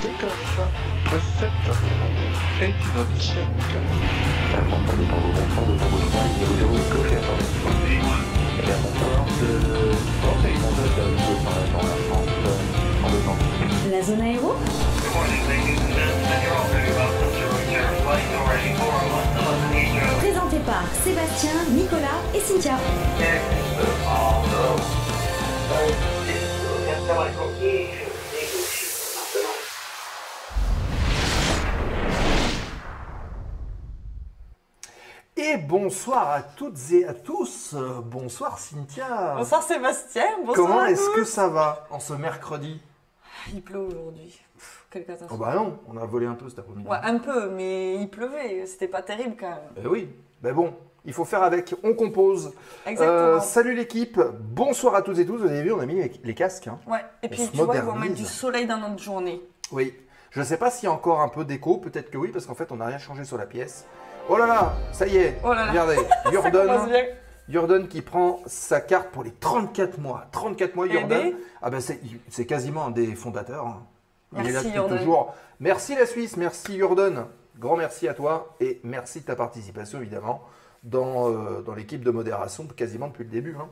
cassa, cassetta, senti una ricetta. Vraiment pas le temps de comprendre le besoin, il y a que faire dans les produits. Et la conférence de conseil mondial de dans la France en 2 ans. La zone aéro. Présenté par Sébastien, Nicolas et Cynthia. Et bonsoir à toutes et à tous. Bonsoir Cynthia. Bonsoir Sébastien, bonsoir Comment à est-ce tous. que ça va en ce mercredi? Il pleut aujourd'hui. Quelle catastrophe. Oh bah non, on a volé un peu cet après-midi. Ouais, un peu, mais il pleuvait. C'était pas terrible quand même. Eh oui, mais bon, il faut faire avec, on compose. Exactement. Salut l'équipe, bonsoir à toutes et tous. Vous avez vu, on a mis les casques. Hein. Ouais, et On puis se tu vois, ils vont modernise. mettre du soleil dans notre journée. Oui, je ne sais pas s'il y a encore un peu d'écho, peut-être que oui, parce qu'en fait on n'a rien changé sur la pièce. Oh là là, ça y est, Oh là là. regardez, Ça commence bien. Jordan qui prend sa carte pour les 34 mois. 34 mois, Eh Jordan. ben. Ah ben c'est quasiment un des fondateurs. Hein. Il est là Merci, depuis Jordan. toujours. Merci la Suisse, merci Jordan. Grand merci à toi et merci de ta participation évidemment dans l'équipe de modération quasiment depuis le début. Hein.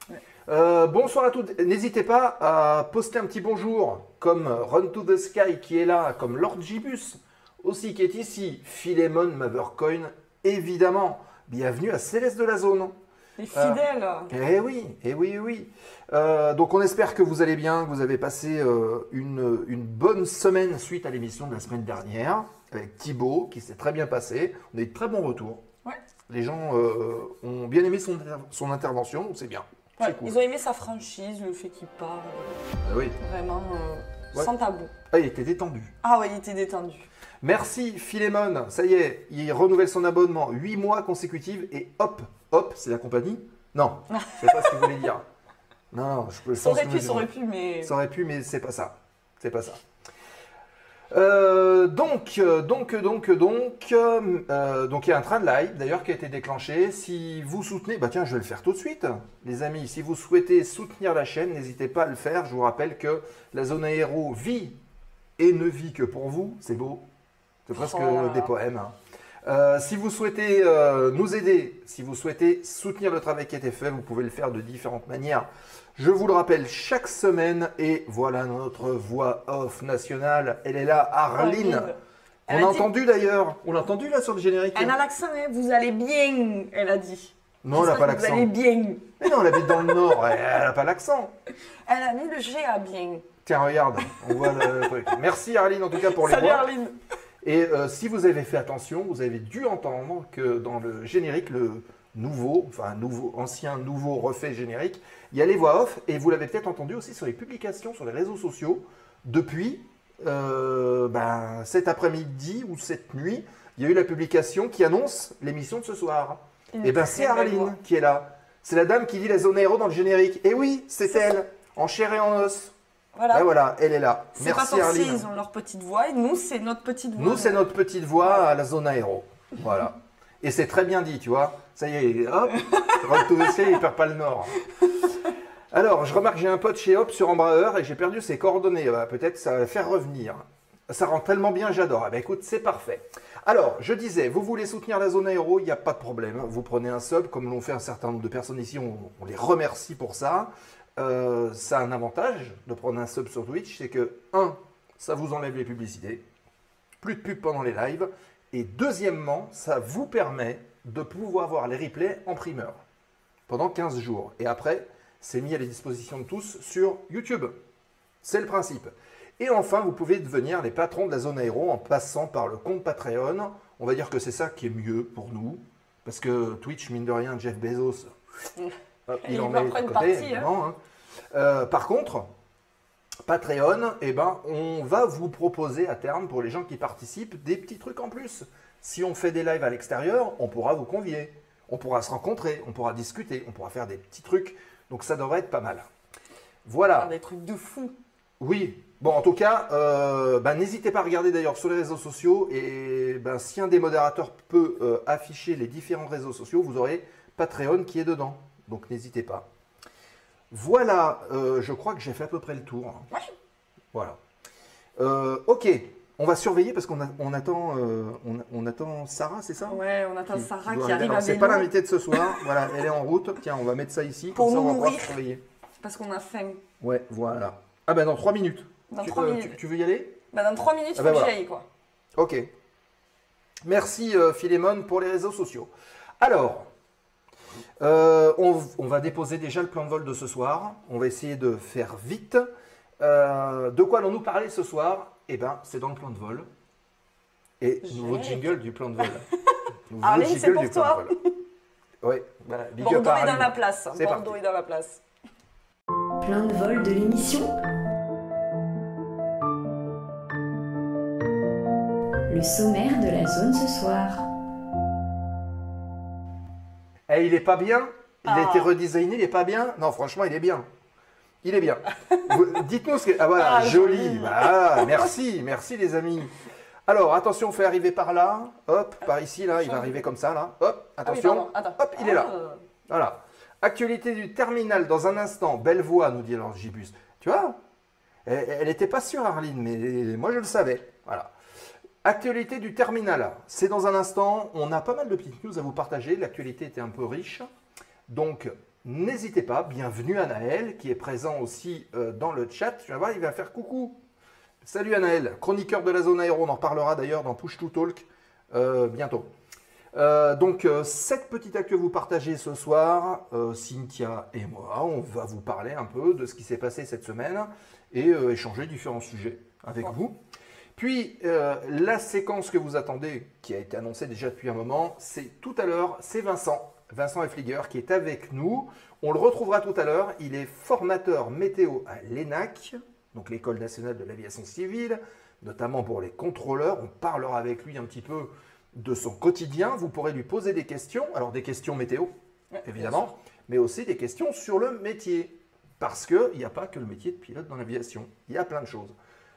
Ouais. Bonsoir à toutes. N'hésitez pas à poster un petit bonjour comme Run to the Sky qui est là, comme Lord Gibus aussi qui est ici, Philemon Mavercoin évidemment. Bienvenue à Céleste de la Zone. Les fidèles. Eh oui, eh oui, eh oui. Donc on espère que vous allez bien, que vous avez passé une bonne semaine suite à l'émission de la semaine dernière avec Thibaut qui s'est très bien passé. On a eu de très bons retours. Ouais. Les gens ont bien aimé son intervention, donc c'est bien. Ouais, C'est cool. ils ont aimé sa franchise, le fait qu'il parle. Ah oui. Vraiment Ouais. sans tabou. Ah, il était détendu. Ah ouais, il était détendu. Merci Philemon, ça y est, il renouvelle son abonnement 8 mois consécutifs et hop, c'est la compagnie? Non, je sais pas ce qu'il voulait dire. Non, je pense Ça aurait que- pu, mais... Ça aurait pu, mais c'est pas ça. C'est pas ça. Donc, il y a un train de live d'ailleurs qui a été déclenché. Si vous soutenez, bah tiens, je vais le faire tout de suite, les amis. Si vous souhaitez soutenir la chaîne, n'hésitez pas à le faire. Je vous rappelle que la zone aéro vit et ne vit que pour vous. C'est beau. C'est presque Oh là là. des poèmes. Hein. Si vous souhaitez nous aider, si vous souhaitez soutenir le travail qui a été fait, vous pouvez le faire de différentes manières. Je vous le rappelle chaque semaine et voilà notre voix off nationale. Elle est là, Arline. On Elle l'a a dit- entendu d'ailleurs. On l'a entendu là sur le générique. Elle a l'accent, hein. Vous allez bien, elle a dit. Non, elle n'a pas J'espère que l'accent. Vous allez bien. Mais non, elle habite dans le Nord. Elle n'a pas l'accent. Elle a mis le G à bien. Tiens, regarde. On voit le truc. Merci Arline en tout cas pour les Salut voix. Arline. Et si vous avez fait attention, vous avez dû entendre que dans le générique, le ancien, nouveau refait générique, il y a les voix off, et vous l'avez peut-être entendu aussi sur les publications, sur les réseaux sociaux, depuis cet après-midi ou cette nuit, il y a eu la publication qui annonce l'émission de ce soir. Une Et bien très c'est belle Arline voix. qui est là. C'est la dame qui dit la zone aéro dans le générique. Et oui, c'est C'est elle, en chair et en os. Voilà. Et voilà, elle est là. C'est pas Merci sorcier, Arline. ils ont leur petite voix et nous, c'est notre petite voix. Nous, c'est notre petite voix à la zone aéro. Voilà. Et c'est très bien dit, tu vois. Ça y est, hop, Road to the Sky, il perd pas le nord. Alors, je remarque que j'ai un pote chez Hop sur Embraer et j'ai perdu ses coordonnées. Bah, peut-être ça va le faire revenir. Ça rend tellement bien, j'adore. Ah bah, écoute, c'est parfait. Alors, je disais, vous voulez soutenir la zone aéro, il n'y a pas de problème. Vous prenez un sub, comme l'ont fait un certain nombre de personnes ici, on les remercie pour ça. Ça a un avantage de prendre un sub sur Twitch, c'est que, ça vous enlève les publicités, plus de pubs pendant les lives, et deuxièmement, ça vous permet de pouvoir voir les replays en primeur pendant 15 jours. Et après, c'est mis à la disposition de tous sur YouTube. C'est le principe. Et enfin, vous pouvez devenir les patrons de la zone aéro en passant par le compte Patreon. On va dire que c'est ça qui est mieux pour nous, parce que Twitch, mine de rien, Jeff Bezos, hop, Il en va met de prendre côté, parti, évidemment, hein. Par contre, Patreon, on va vous proposer à terme, pour les gens qui participent, des petits trucs en plus. Si on fait des lives à l'extérieur, on pourra vous convier. On pourra se rencontrer, on pourra discuter, on pourra faire des petits trucs. Donc ça devrait être pas mal. Voilà. Faire des trucs de fou. Oui. Bon, en tout cas, n'hésitez pas à regarder d'ailleurs sur les réseaux sociaux. Et si un des modérateurs peut afficher les différents réseaux sociaux, vous aurez Patreon qui est dedans. Donc n'hésitez pas. Voilà, je crois que j'ai fait à peu près le tour. Ouais. Voilà. Ok, on va surveiller parce on attend, on attend Sarah, c'est ça? Ouais, on attend Sarah doit qui arrive Alors, à c'est vélo. pas l'invité de ce soir. Voilà, elle est en route. Tiens, on va mettre ça ici. Pour comme ça, on va nous pouvoir nourrir. surveiller. Parce qu'on a faim. Ouais, voilà. Ah ben dans 3 minutes. Dans tu, 3 minutes. tu veux y aller? Bah, dans 3 minutes, il Ah faut bah que voilà. j'y aille, quoi. Ok. Merci Philémone pour les réseaux sociaux. Alors, on va déposer déjà le plan de vol de ce soir. On va essayer de faire vite. De quoi allons-nous parler ce soir? Eh bien, c'est dans le plan de vol. Et nouveau jingle du plan de vol. Nouveau Arline, jingle c'est pour du plan toi. de vol. Oui, voilà. Big up Bordeaux à est dans Arline. la place. C'est Bordeaux parti. est dans la place. Plan de vol de l'émission. Le sommaire de la zone ce soir. Eh, il est pas bien? Il a Ah. été redesigné, il est pas bien? Non, franchement, il est bien. Il est bien. Dites-nous ce que... Ah voilà, Ah, joli. joli. Voilà, merci, merci les amis. Alors, attention, on fait arriver par là. Hop, par ici, là, il va arriver comme ça, là. Hop, Ah oui, attention. pardon, attends. Hop, il est là. Ah. Voilà. Actualité du terminal dans un instant. Belle voix, nous dit alors Gibus. Tu vois? Elle n'était pas sûre, Arline, mais moi je le savais. Voilà. Actualité du terminal. C'est dans un instant. On a pas mal de petites news à vous partager. L'actualité était un peu riche. Donc, n'hésitez pas. Bienvenue à Naël, qui est présent aussi dans le chat. Tu vas voir, il va faire coucou. Salut Anaël, chroniqueur de la zone aéro. On en reparlera d'ailleurs dans Push to Talk bientôt. Donc, cette petite actu que vous partagez ce soir, Cynthia et moi, on va vous parler un peu de ce qui s'est passé cette semaine et échanger différents sujets avec vous. Puis, la séquence que vous attendez, qui a été annoncée déjà depuis un moment, c'est tout à l'heure, c'est Vincent Effliger, qui est avec nous. On le retrouvera tout à l'heure. Il est formateur météo à l'ENAC, donc l'École nationale de l'aviation civile, notamment pour les contrôleurs. On parlera avec lui un petit peu de son quotidien. Vous pourrez lui poser des questions, alors des questions météo, Ouais, évidemment, mais aussi des questions sur le métier. Parce qu'il n'y a pas que le métier de pilote dans l'aviation, il y a plein de choses.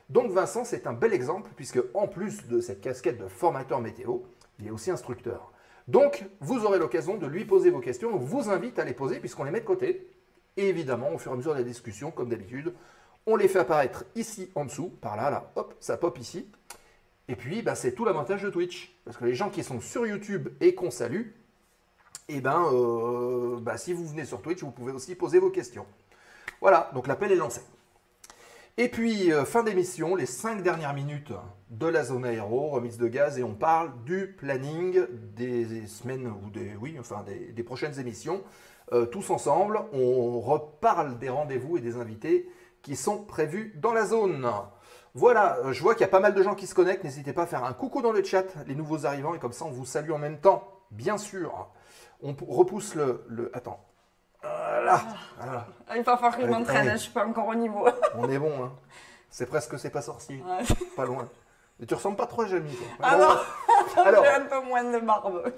Donc Vincent, c'est un bel exemple, puisque en plus de cette casquette de formateur météo, il est aussi instructeur. Donc, vous aurez l'occasion de lui poser vos questions. On vous invite à les poser, puisqu'on les met de côté. Et évidemment, au fur et à mesure de la discussion, comme d'habitude, on les fait apparaître ici en dessous, par là, là, hop, ça pop ici. Et puis, bah, c'est tout l'avantage de Twitch. Parce que les gens qui sont sur YouTube et qu'on salue, eh ben, si vous venez sur Twitch, vous pouvez aussi poser vos questions. Voilà, donc l'appel est lancé. Et puis, fin d'émission, les 5 dernières minutes de la zone aéro, remise de gaz, et on parle du planning des semaines ou des prochaines émissions. Tous ensemble, on reparle des rendez-vous et des invités qui sont prévus dans la zone. Voilà, je vois qu'il y a pas mal de gens qui se connectent. N'hésitez pas à faire un coucou dans le chat, les nouveaux arrivants, et comme ça, on vous salue en même temps, bien sûr. On repousse le... Attends. Voilà. Voilà. Il va falloir que je m'entraîne, Allez. je suis pas encore au niveau. On est bon, hein. C'est presque C'est pas sorcier. Ouais. Pas loin. Mais tu ressembles pas trop à Jamie, toi. Ah Bon, non, alors, j'ai un peu moins de barbe.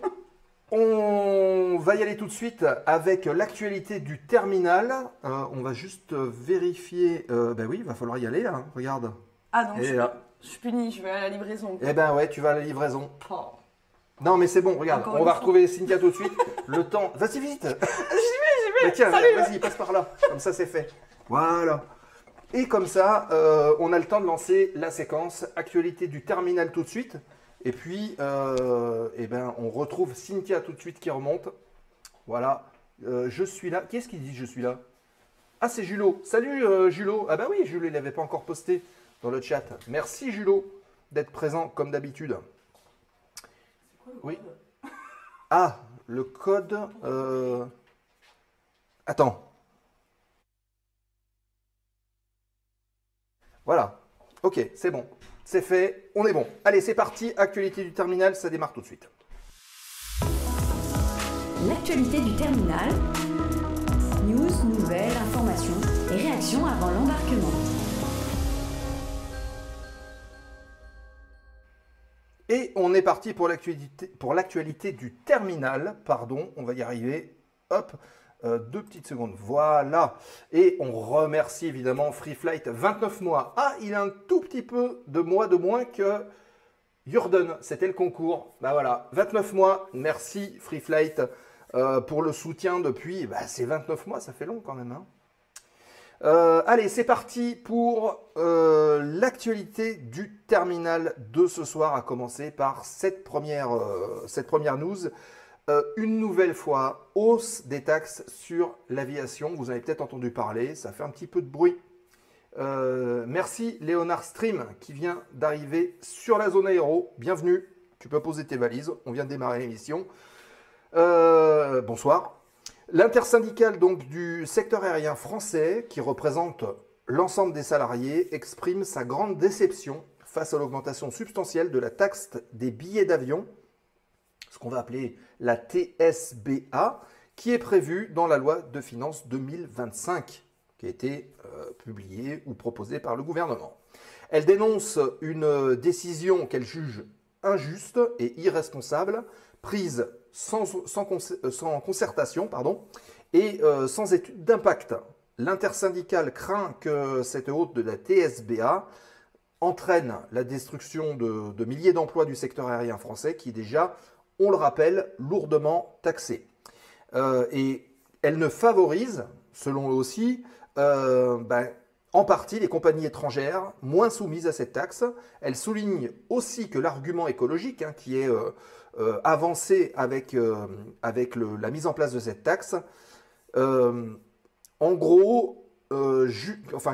on va y aller tout de suite avec l'actualité du terminal. On va juste vérifier. Ben oui, il va falloir y aller, là. Regarde. Ah non, Et là. je suis punie, je vais à la livraison. Eh ben ouais, tu vas à la livraison. Oh. Non, mais c'est bon, regarde. Encore On une va fois. retrouver Cynthia tout de suite. Le temps. Vas-y, vite. J'y vais. Mais tiens, Salut. vas-y, passe par là. Comme ça, c'est fait. Voilà. Et comme ça, on a le temps de lancer la séquence actualité du terminal tout de suite. Et puis, on retrouve Cynthia tout de suite qui remonte. Voilà. Je suis là. Qui est-ce qui dit je suis là? Ah, c'est Julot. Salut Julot. Ah bah oui, Julot, il n'avait pas encore posté dans le chat. Merci Julot d'être présent comme d'habitude. Oui. Ah, le code. Attends. Voilà. Ok, c'est bon. C'est fait. On est bon. Allez, c'est parti. Actualité du terminal, ça démarre tout de suite. L'actualité du terminal. News, nouvelles, informations et réactions avant l'embarquement. Et on est parti pour l'actualité du terminal. Pardon, on va y arriver. Hop, 2 petites secondes. Voilà. Et on remercie évidemment Free Flight 29 mois. Ah, il a un tout petit peu de mois de moins que Jordan. C'était le concours. Bah voilà, 29 mois. Merci Free Flight pour le soutien depuis. Bah, c'est 29 mois, ça fait long quand même. Hein. Allez, c'est parti pour l'actualité du terminal de ce soir, à commencer par cette première news. Une nouvelle fois, hausse des taxes sur l'aviation. Vous en avez peut-être entendu parler, ça fait un petit peu de bruit. Merci Léonard Stream qui vient d'arriver sur la zone aéro. Bienvenue, tu peux poser tes valises, on vient de démarrer l'émission. Bonsoir. L'intersyndicale donc du secteur aérien français, qui représente l'ensemble des salariés, exprime sa grande déception face à l'augmentation substantielle de la taxe des billets d'avion, ce qu'on va appeler la TSBA, qui est prévue dans la loi de finances 2025, qui a été publiée ou proposée par le gouvernement. Elle dénonce une décision qu'elle juge injuste et irresponsable, prise sans concertation et sans étude d'impact. L'intersyndicale craint que cette hausse de la TSBA entraîne la destruction de milliers d'emplois du secteur aérien français qui est déjà, on le rappelle, lourdement taxé. Et elle ne favorise, selon eux aussi, en partie les compagnies étrangères moins soumises à cette taxe. Elle souligne aussi que l'argument écologique qui est avancé avec la mise en place de cette taxe, en gros,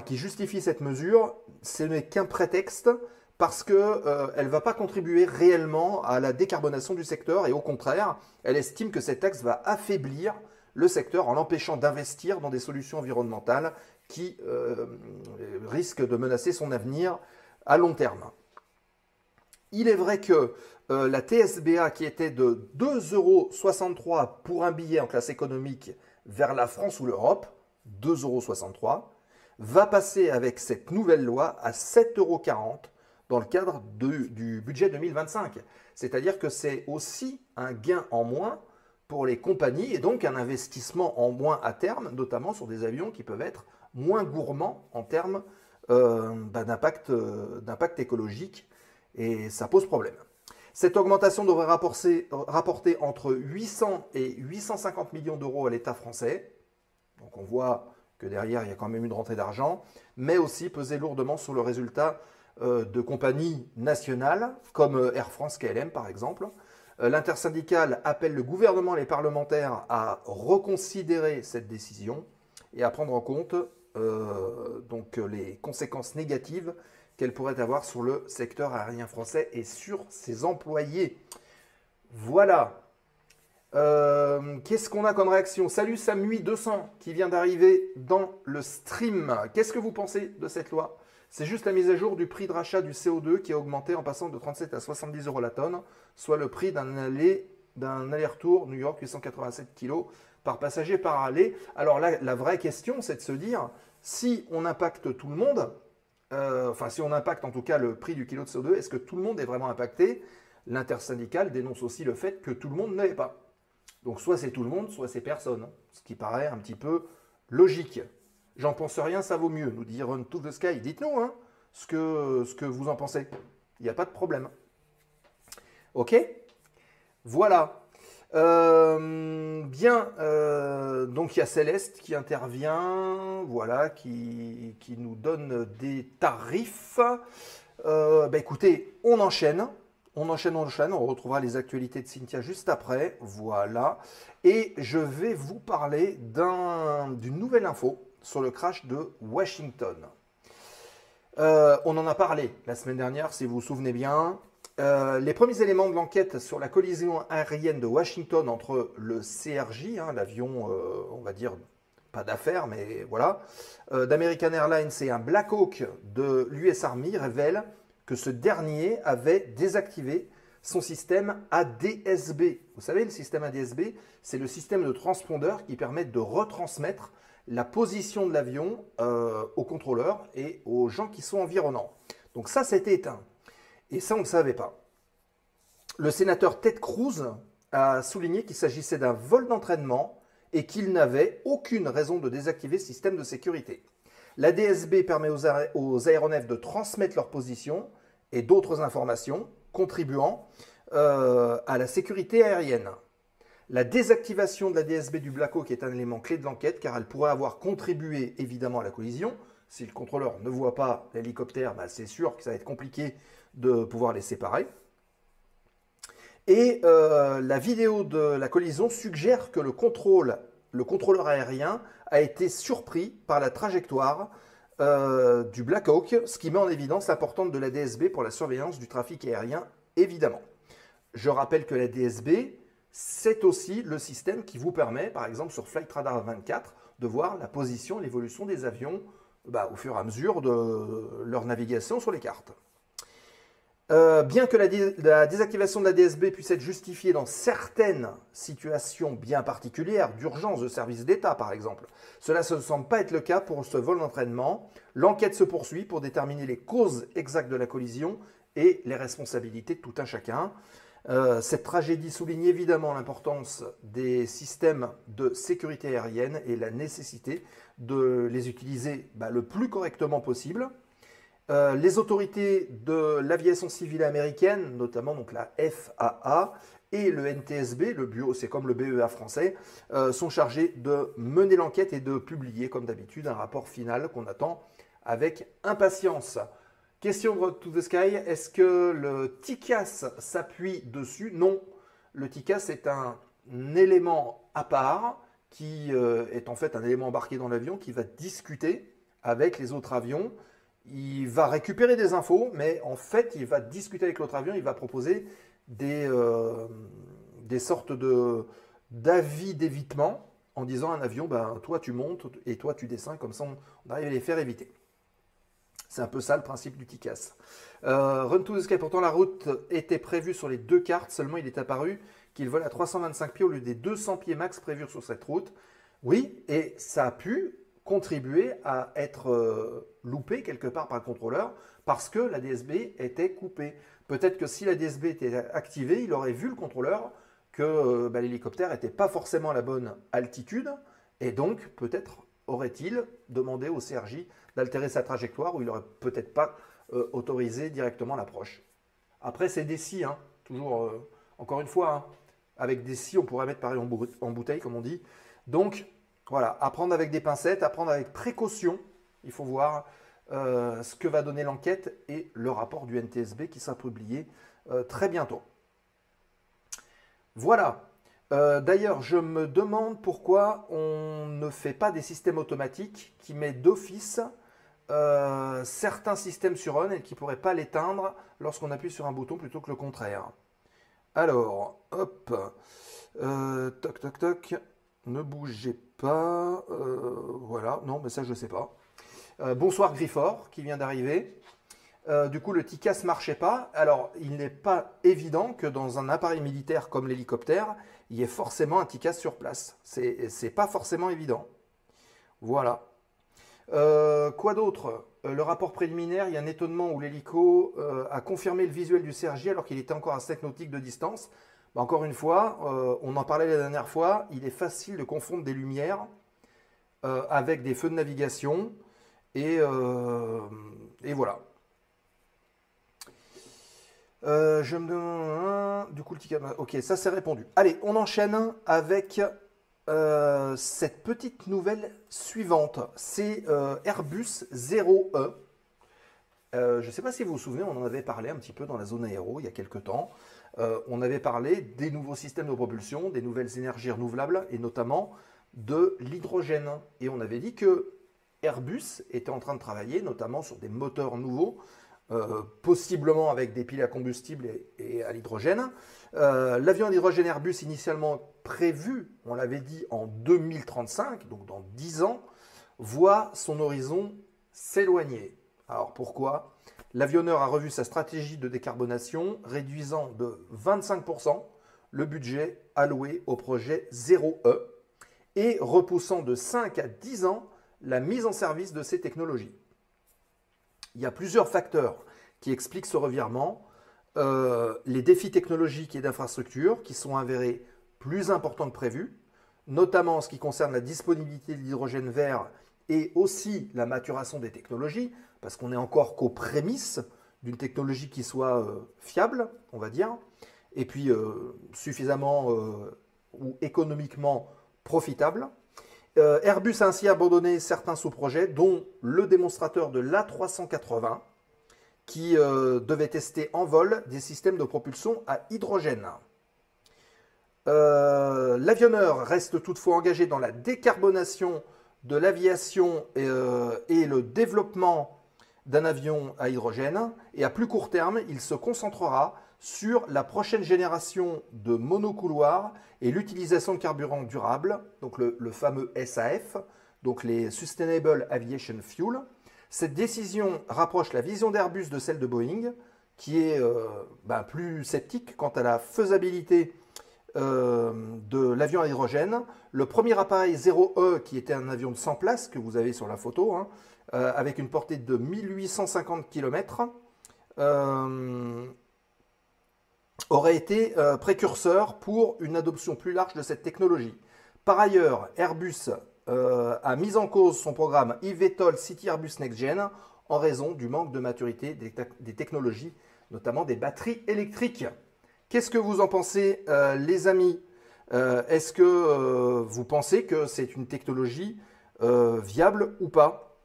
qui justifie cette mesure, ce n'est qu'un prétexte parce qu'elle ne va pas contribuer réellement à la décarbonation du secteur et au contraire, elle estime que cette taxe va affaiblir le secteur en l'empêchant d'investir dans des solutions environnementales qui risquent de menacer son avenir à long terme. Il est vrai que la TSBA, qui était de 2,63 € pour un billet en classe économique vers la France ou l'Europe, 2,63 €, va passer avec cette nouvelle loi à 7,40 € dans le cadre du budget 2025. C'est-à-dire que c'est aussi un gain en moins pour les compagnies et donc un investissement en moins à terme, notamment sur des avions qui peuvent être moins gourmands en termes d'impact écologique, et ça pose problème. Cette augmentation devrait rapporter entre 800 et 850 millions d'euros à l'État français. Donc on voit que derrière, il y a quand même une rentrée d'argent, mais aussi peser lourdement sur le résultat de compagnies nationales, comme Air France KLM par exemple. L'intersyndicale appelle le gouvernement et les parlementaires à reconsidérer cette décision et à prendre en compte les conséquences négatives qu'elle pourrait avoir sur le secteur aérien français et sur ses employés. Voilà. Qu'est-ce qu'on a comme réaction? Salut Samui200 qui vient d'arriver dans le stream. Qu'est-ce que vous pensez de cette loi? C'est juste la mise à jour du prix de rachat du CO2 qui a augmenté en passant de 37 à 70 € la tonne, soit le prix d'un aller-retour New York 887 kg par passager par aller. Alors là, la vraie question, c'est de se dire, si on impacte tout le monde, si on impacte en tout cas le prix du kilo de CO2, est-ce que tout le monde est vraiment impacté? L'intersyndicale dénonce aussi le fait que tout le monde n'avait pas. Donc soit c'est tout le monde, soit c'est personne, ce qui paraît un petit peu logique. J'en pense rien, ça vaut mieux, nous dit Run to the Sky. Dites-nous ce que vous en pensez. Il n'y a pas de problème. Ok? Voilà. Donc il y a Céleste qui intervient, voilà, qui nous donne des tarifs. Écoutez, on enchaîne. On retrouvera les actualités de Cynthia juste après, voilà. Et je vais vous parler d'une nouvelle info sur le crash de Washington. On en a parlé la semaine dernière, si vous vous souvenez bien. Les premiers éléments de l'enquête sur la collision aérienne de Washington entre le CRJ, l'avion, on va dire, pas d'affaires, mais voilà, d'American Airlines et un Black Hawk de l'US Army révèlent que ce dernier avait désactivé son système ADS-B. Vous savez, le système ADS-B, c'est le système de transpondeur qui permet de retransmettre la position de l'avion aux contrôleurs et aux gens qui sont environnants. Donc ça, c'était éteint. Et ça, on ne le savait pas. Le sénateur Ted Cruz a souligné qu'il s'agissait d'un vol d'entraînement et qu'il n'avait aucune raison de désactiver ce système de sécurité. L'ADS-B permet aux aéronefs de transmettre leur position et d'autres informations contribuant à la sécurité aérienne. La désactivation de la DSB du Black Hawk est un élément clé de l'enquête car elle pourrait avoir contribué évidemment à la collision. Si le contrôleur ne voit pas l'hélicoptère, bah, c'est sûr que ça va être compliqué de pouvoir les séparer. Et la vidéo de la collision suggère que le contrôleur aérien a été surpris par la trajectoire du Black Hawk, ce qui met en évidence l'importance de la DSB pour la surveillance du trafic aérien, évidemment. Je rappelle que la DSB, c'est aussi le système qui vous permet, par exemple sur Flight Radar 24, de voir la position et l'évolution des avions au fur et à mesure de leur navigation sur les cartes. Bien que la désactivation de la DSB puisse être justifiée dans certaines situations bien particulières, d'urgence de service d'État par exemple, cela ne semble pas être le cas pour ce vol d'entraînement. L'enquête se poursuit pour déterminer les causes exactes de la collision et les responsabilités de tout un chacun. Cette tragédie souligne évidemment l'importance des systèmes de sécurité aérienne et la nécessité de les utiliser le plus correctement possible. Les autorités de l'aviation civile américaine, notamment donc la FAA et le NTSB, le bureau, c'est comme le BEA français, sont chargés de mener l'enquête et de publier, comme d'habitude, un rapport final qu'on attend avec impatience. Question de Road to the Sky, est-ce que le TICAS s'appuie dessus? Non, le TICAS est un élément à part qui est en fait un élément embarqué dans l'avion qui va discuter avec les autres avions. Il va récupérer des infos, mais en fait, il va discuter avec l'autre avion, il va proposer des sortes d'avis d'évitement en disant à un avion, toi tu montes et toi tu descends, comme ça on arrive à les faire éviter. C'est un peu ça le principe du TICAS. Run to the Sky, pourtant la route était prévue sur les deux cartes, seulement il est apparu qu'il vole à 325 pieds au lieu des 200 pieds max prévus sur cette route. Oui, et ça a pu contribuer à être loupé quelque part par le contrôleur parce que la DSB était coupée. Peut-être que si la DSB était activée, il aurait vu le contrôleur que l'hélicoptère n'était pas forcément à la bonne altitude et donc peut-être aurait-il demandé au CRJ d'altérer sa trajectoire ou il n'aurait peut-être pas autorisé directement l'approche. Après, c'est des si, hein, toujours, encore une fois, hein, avec des si, on pourrait mettre pareil en bouteille, comme on dit. Donc, voilà, apprendre avec des pincettes, apprendre avec précaution. Il faut voir ce que va donner l'enquête et le rapport du NTSB qui sera publié très bientôt. Voilà. D'ailleurs, je me demande pourquoi on ne fait pas des systèmes automatiques qui mettent d'office certains systèmes sur on et qui ne pourraient pas l'éteindre lorsqu'on appuie sur un bouton plutôt que le contraire. Alors, hop, toc, toc, toc, ne bougez pas, voilà, non, mais ça je ne sais pas. Bonsoir Grifford qui vient d'arriver. Du coup, le TICAS ne marchait pas. Alors, il n'est pas évident que dans un appareil militaire comme l'hélicoptère, il y ait forcément un TICAS sur place. C'est pas forcément évident. Voilà. Quoi d'autre? Le rapport préliminaire, il y a un étonnement où l'hélico a confirmé le visuel du CRJ alors qu'il était encore à 5 nautiques de distance. Encore une fois, on en parlait la dernière fois, il est facile de confondre des lumières avec des feux de navigation. Et voilà. Je me demande... Du coup, le ticket... Ok, ça c'est répondu. Allez, on enchaîne avec cette petite nouvelle suivante. C'est Airbus 0E. Je ne sais pas si vous vous souvenez, on en avait parlé un petit peu dans la zone aéro il y a quelques temps. On avait parlé des nouveaux systèmes de propulsion, des nouvelles énergies renouvelables et notamment de l'hydrogène. Et on avait dit que Airbus était en train de travailler notamment sur des moteurs nouveaux, possiblement avec des piles à combustible et à l'hydrogène. L'avion à l'hydrogène Airbus initialement prévu, on l'avait dit, en 2035, donc dans 10 ans, voit son horizon s'éloigner. Alors pourquoi? L'avionneur a revu sa stratégie de décarbonation, réduisant de 25% le budget alloué au projet 0E et repoussant de 5 à 10 ans la mise en service de ces technologies. Il y a plusieurs facteurs qui expliquent ce revirement. Les défis technologiques et d'infrastructure qui sont avérés plus importants que prévu, notamment en ce qui concerne la disponibilité de l'hydrogène vert et aussi la maturation des technologies, parce qu'on n'est encore qu'aux prémices d'une technologie qui soit fiable, on va dire, et puis suffisamment ou économiquement profitable. Airbus a ainsi abandonné certains sous-projets, dont le démonstrateur de l'A380, qui devait tester en vol des systèmes de propulsion à hydrogène. L'avionneur reste toutefois engagé dans la décarbonation de l'aviation et le développement d'un avion à hydrogène. Et à plus court terme, il se concentrera sur la prochaine génération de monocouloirs et l'utilisation de carburants durables, donc le fameux SAF, donc les Sustainable Aviation Fuel. Cette décision rapproche la vision d'Airbus de celle de Boeing, qui est plus sceptique quant à la faisabilité de l'avion à hydrogène. Le premier appareil 0E, qui était un avion de 100 places, que vous avez sur la photo, hein, avec une portée de 1850 km, aurait été précurseur pour une adoption plus large de cette technologie. Par ailleurs, Airbus a mis en cause son programme eVTOL City Airbus NextGen en raison du manque de maturité des technologies, notamment des batteries électriques. Qu'est-ce que vous en pensez, les amis? Est-ce que vous pensez que c'est une technologie viable ou pas,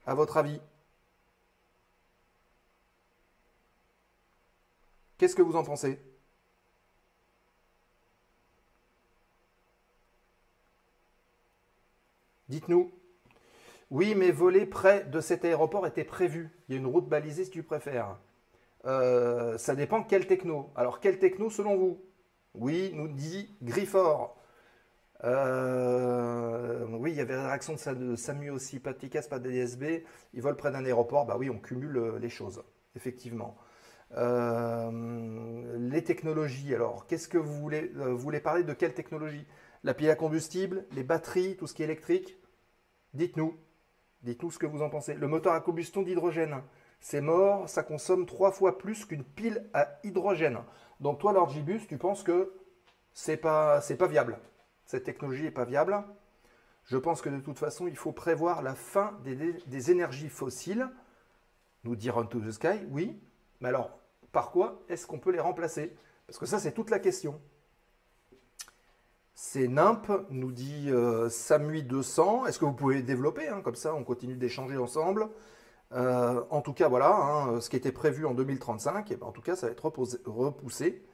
à votre avis? Qu'est-ce que vous en pensez? Dites-nous. Oui, mais voler près de cet aéroport était prévu. Il y a une route balisée si tu préfères. Ça dépend quelle techno. Alors, quelle techno selon vous? Oui, nous dit Grifford. Oui, il y avait la réaction de Samu aussi. Pas de TICAS, pas de DSB. Ils volent près d'un aéroport. Bah oui, on cumule les choses, effectivement. Les technologies, alors, qu'est-ce que vous voulez parler de quelle technologie? La pile à combustible, les batteries, tout ce qui est électrique? Dites-nous. Dites-nous ce que vous en pensez. Le moteur à combustion d'hydrogène, c'est mort, ça consomme 3 fois plus qu'une pile à hydrogène. Donc toi, Lord Gibus, tu penses que c'est pas viable. Cette technologie n'est pas viable. Je pense que de toute façon, il faut prévoir la fin des énergies fossiles. Nous dit Run to the Sky, oui. Mais alors, par quoi est-ce qu'on peut les remplacer? Parce que ça, c'est toute la question. C'est NIMP, nous dit Samui 200. Est-ce que vous pouvez développer, hein, comme ça, on continue d'échanger ensemble. En tout cas, voilà, hein, ce qui était prévu en 2035, et ben, en tout cas, ça va être repoussé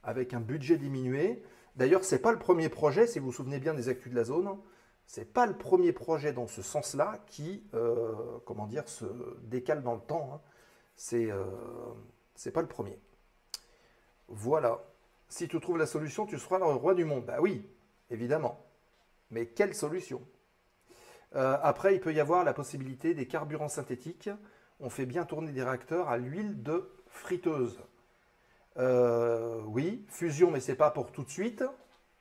avec un budget diminué. D'ailleurs, ce n'est pas le premier projet, si vous vous souvenez bien des actus de la zone, ce n'est pas le premier projet dans ce sens-là qui, comment dire, se décale dans le temps. Hein. C'est pas le premier. Voilà. Si tu trouves la solution, tu seras le roi du monde. Bah oui, évidemment. Mais quelle solution? Après, il peut y avoir la possibilité des carburants synthétiques. On fait bien tourner des réacteurs à l'huile de friteuse. Oui, fusion, mais ce n'est pas pour tout de suite,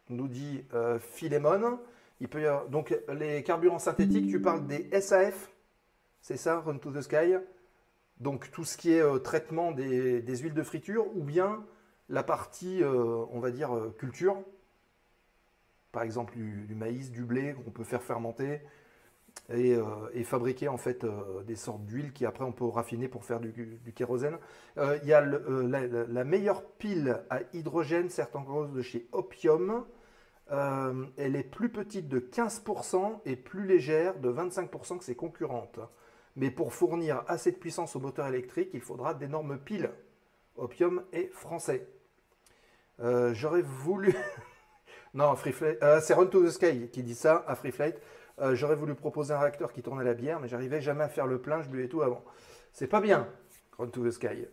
nous dit Philémon. Il peut y avoir, donc, les carburants synthétiques, tu parles des SAF, c'est ça, Run to the Sky? Donc, tout ce qui est traitement des huiles de friture, ou bien la partie, on va dire, culture. Par exemple, du maïs, du blé, qu'on peut faire fermenter et fabriquer en fait des sortes d'huile qui après on peut raffiner pour faire du kérosène. Il y a la meilleure pile à hydrogène, certains causes de chez Opium. Elle est plus petite de 15% et plus légère de 25% que ses concurrentes. Mais pour fournir assez de puissance au moteur électrique, il faudra d'énormes piles. Opium est français. J'aurais voulu... non, c'est Run to the Sky qui dit ça à Free Flight. J'aurais voulu proposer un réacteur qui tourne à la bière, mais j'arrivais jamais à faire le plein, je buvais tout avant. C'est pas bien, Run to the Sky.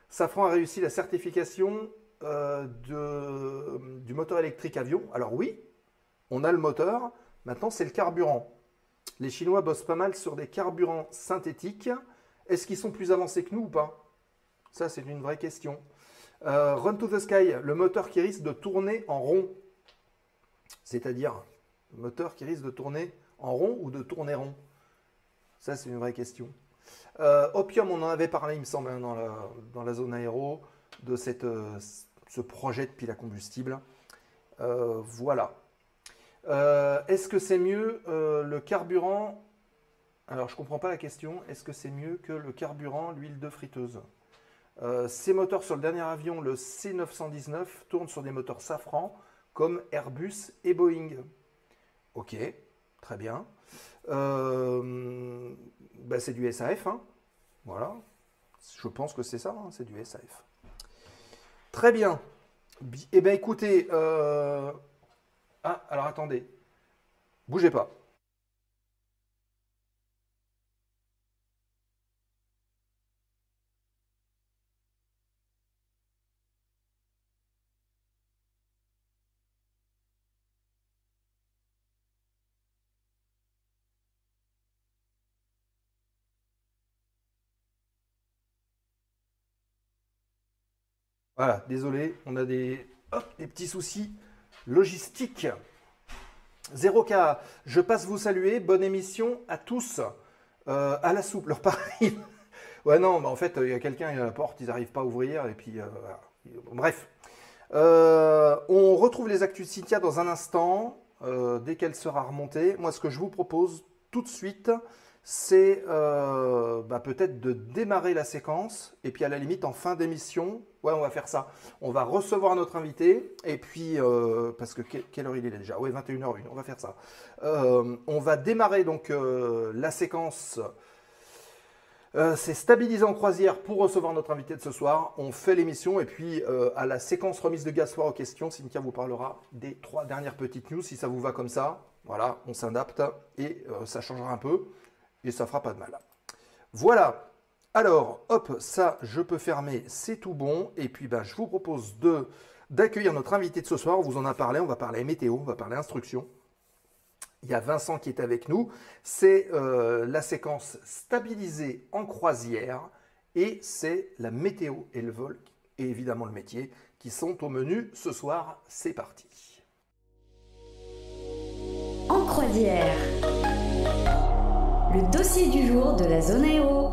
Safran a réussi la certification du moteur électrique avion. Alors oui, on a le moteur, maintenant c'est le carburant. Les Chinois bossent pas mal sur des carburants synthétiques. Est-ce qu'ils sont plus avancés que nous ou pas? Ça, c'est une vraie question. Run to the Sky, le moteur qui risque de tourner en rond. C'est-à-dire, le moteur qui risque de tourner en rond ou de tourner rond? Ça, c'est une vraie question. Opium, on en avait parlé, il me semble, hein, dans la zone aéro, de ce projet de pile à combustible. Voilà. Est-ce que c'est mieux le carburant? Alors, je ne comprends pas la question. Est-ce que c'est mieux que le carburant, l'huile de friteuse? Ces moteurs sur le dernier avion, le C919, tournent sur des moteurs Safran comme Airbus et Boeing. Ok, très bien. C'est du SAF, hein. Voilà. Je pense que c'est ça, hein, c'est du SAF. Très bien. Eh bien, écoutez... Ah, alors attendez. Bougez pas. Voilà, désolé, on a des petits soucis logistiques. 0K, je passe vous saluer. Bonne émission à tous. À la soupe, leur pari. Ouais, non, en fait, il y a quelqu'un à la porte, ils n'arrivent pas à ouvrir. Et puis, voilà. Bref. On retrouve les actus de Cynthia dans un instant, dès qu'elle sera remontée. Moi, ce que je vous propose tout de suite, c'est peut-être de démarrer la séquence. Et puis, à la limite, en fin d'émission, ouais, on va faire ça. On va recevoir notre invité. Et puis, parce que quelle heure il est déjà? Ouais, 21h01, on va faire ça. On va démarrer donc la séquence. C'est stabilisé en croisière pour recevoir notre invité de ce soir. On fait l'émission et puis à la séquence remise de Gaspard aux questions, Cynthia vous parlera des 3 dernières petites news si ça vous va comme ça. Voilà, on s'adapte et ça changera un peu et ça fera pas de mal. Voilà. Alors, hop, ça je peux fermer, c'est tout bon. Et puis je vous propose d'accueillir notre invité de ce soir. On vous en a parlé, on va parler météo, on va parler instruction. Il y a Vincent qui est avec nous. C'est la séquence stabilisée en croisière et c'est la météo et le vol et évidemment le métier qui sont au menu ce soir. C'est parti. En croisière, le dossier du jour de la zone aéro.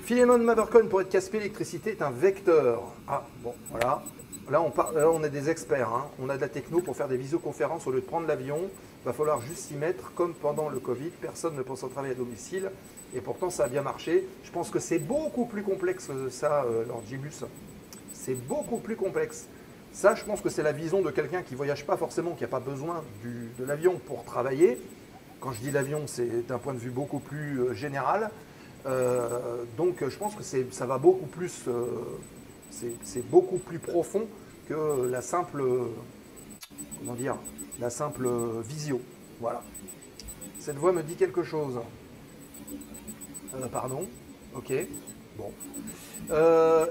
Philemon Mavercoin pour être Caspé, l'électricité est un vecteur. Ah bon, voilà. Là, on est des experts, hein. On a de la techno pour faire des visioconférences au lieu de prendre l'avion. Il va falloir juste s'y mettre, comme pendant le Covid. Personne ne pense au travail à domicile. Et pourtant, ça a bien marché. Je pense que c'est beaucoup plus complexe que ça, Lord Jibus. C'est beaucoup plus complexe. Ça, je pense que c'est la vision de quelqu'un qui ne voyage pas forcément, qui n'a pas besoin de l'avion pour travailler. Quand je dis l'avion, c'est d'un point de vue beaucoup plus général. Donc, je pense que ça va beaucoup plus... c'est beaucoup plus profond que la simple, visio. Voilà. Cette voix me dit quelque chose. Pardon. Ok. Bon.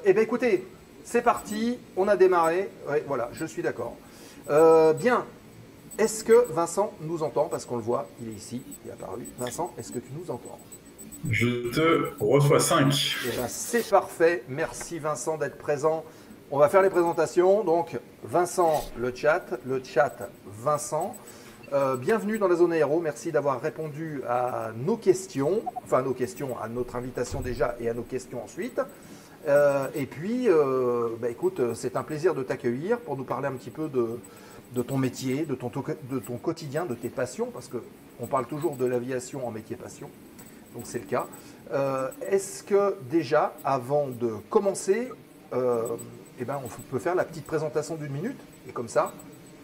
Eh bien, écoutez, c'est parti. On a démarré. Ouais, voilà, je suis d'accord. Bien. Est-ce que Vincent nous entend? Parce qu'on le voit, il est ici, il est apparu. Vincent, est-ce que tu nous entends? Je te reçois 5. Eh bien, c'est parfait. Merci Vincent d'être présent. On va faire les présentations. Donc, Vincent, le chat Vincent. Bienvenue dans la zone aéro. Merci d'avoir répondu à nos questions. Enfin, nos questions, à notre invitation déjà et à nos questions ensuite. Et puis, écoute, c'est un plaisir de t'accueillir pour nous parler un petit peu de ton métier, de ton quotidien, de tes passions. Parce qu'on parle toujours de l'aviation en métier passion. Donc c'est le cas. Est-ce que déjà, avant de commencer, on peut faire la petite présentation d'1 minute et comme ça,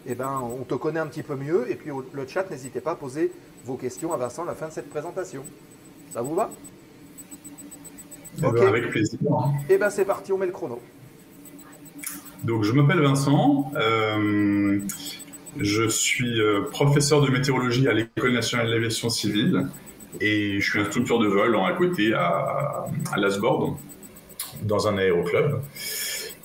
on te connaît un petit peu mieux et puis le chat, n'hésitez pas à poser vos questions à Vincent à la fin de cette présentation. Ça vous va? Ok. Avec plaisir. Et c'est parti, on met le chrono. Donc je m'appelle Vincent. Je suis professeur de météorologie à l'École nationale de l'aviation civile. Et je suis instructeur de vol à côté à Lasborg, dans un aéroclub.